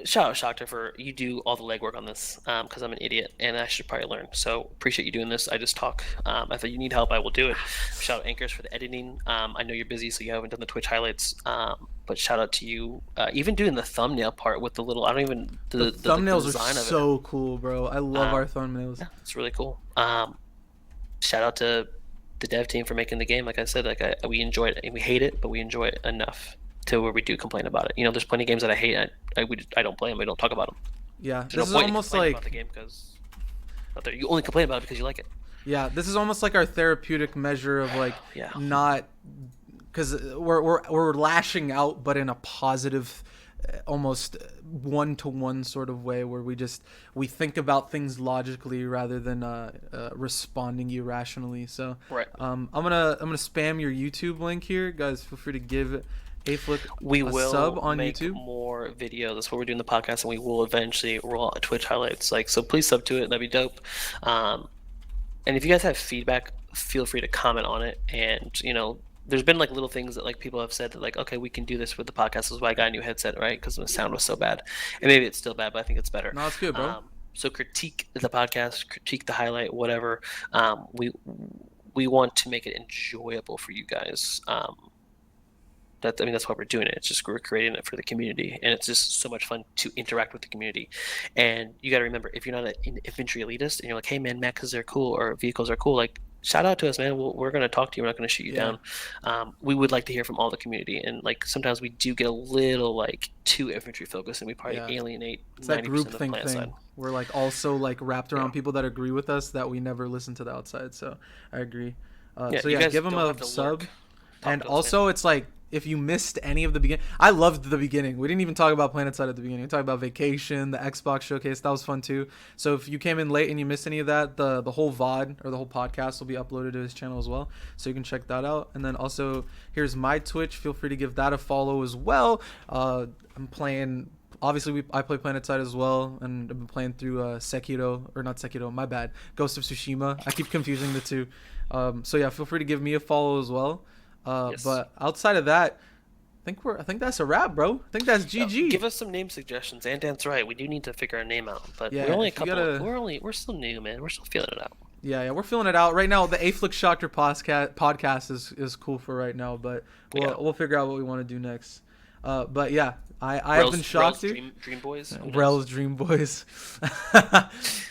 S2: shout out Shakhtar for you do all the legwork on this because I'm an idiot and I should probably learn. So appreciate you doing this. I just talk. If you need help, I will do it. Shout out Anchors for the editing. I know you're busy, so you haven't done the Twitch highlights. But shout out to you, even doing the thumbnail part with the little. I don't even the
S1: thumbnails
S2: the design
S1: are so cool, bro. I love our thumbnails.
S2: Yeah, it's really cool. Shout out to the dev team for making the game. Like I said, we enjoy it and we hate it, but we enjoy it enough to where we do complain about it. There's plenty of games that I hate. I don't play them. We don't talk about them.
S1: Yeah, this is almost like
S2: about the game because you only complain about it because you like it.
S1: Yeah, this is almost like our therapeutic measure of like not because we're lashing out, but in a positive, almost one-to-one sort of way where we think about things logically rather than responding irrationally. So I'm gonna spam your YouTube link here, guys. Feel free to give Aeflic a sub on YouTube.
S2: More videos. That's what we're doing the podcast, and we will eventually roll out Twitch highlights. So please sub to it. That'd be dope. And if you guys have feedback, feel free to comment on it. And there's been like little things that like people have said that like, okay, we can do this with the podcast. This is why I got a new headset, right? Because the sound was so bad, and maybe it's still bad, but I think it's better.
S1: No, it's good, bro.
S2: So critique the podcast, critique the highlight, whatever. We want to make it enjoyable for you guys. That's why we're doing it. It's just we're creating it for the community, and it's just so much fun to interact with the community. And you got to remember, if you're not an infantry elitist and you're like, hey man, mechs are cool or vehicles are cool, like shout out to us, man. We're going to talk to you. We're not going to shoot you down. We would like to hear from all the community, and like sometimes we do get a little like too infantry focused, and we probably alienate 90% of the PlanetSide thing.
S1: We're like also like wrapped around people that agree with us that we never listen to the outside. So I agree. So give them a sub. And also, it's like if you missed any of the beginning, I loved the beginning. We didn't even talk about PlanetSide at the beginning. We talked about Vacation, the Xbox showcase. That was fun too. So if you came in late and you missed any of that, the whole VOD or the whole podcast will be uploaded to his channel as well. So you can check that out. And then also here's my Twitch. Feel free to give that a follow as well. I'm playing. Obviously, I play PlanetSide as well, and I've been playing through Sekiro, or not Sekiro, my bad, Ghost of Tsushima. I keep confusing the two. So yeah, feel free to give me a follow as well.
S2: Yes.
S1: But outside of that, I think that's a wrap, bro. I think that's GG.
S2: Give us some name suggestions. And Dan's right. We do need to figure a name out. But
S1: Yeah,
S2: we're only a
S1: if you
S2: couple.
S1: gotta-
S2: We're still new, man. We're still feeling it out.
S1: Yeah, we're feeling it out right now. The Aeflic Shocker podcast is cool for right now, but we'll figure out what we want to do next. But yeah, I've been shocked, dude.
S2: Dream Boys. Who knows?
S1: Rel's Dream Boys.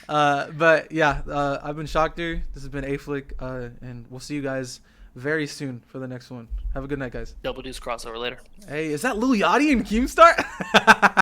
S1: But yeah, I've been shocked, dude. This has been Aeflic, and we'll see you guys very soon for the next one. Have a good night, guys.
S2: Double Deuce crossover later.
S1: Hey, is that Lil Yachty and Keemstar?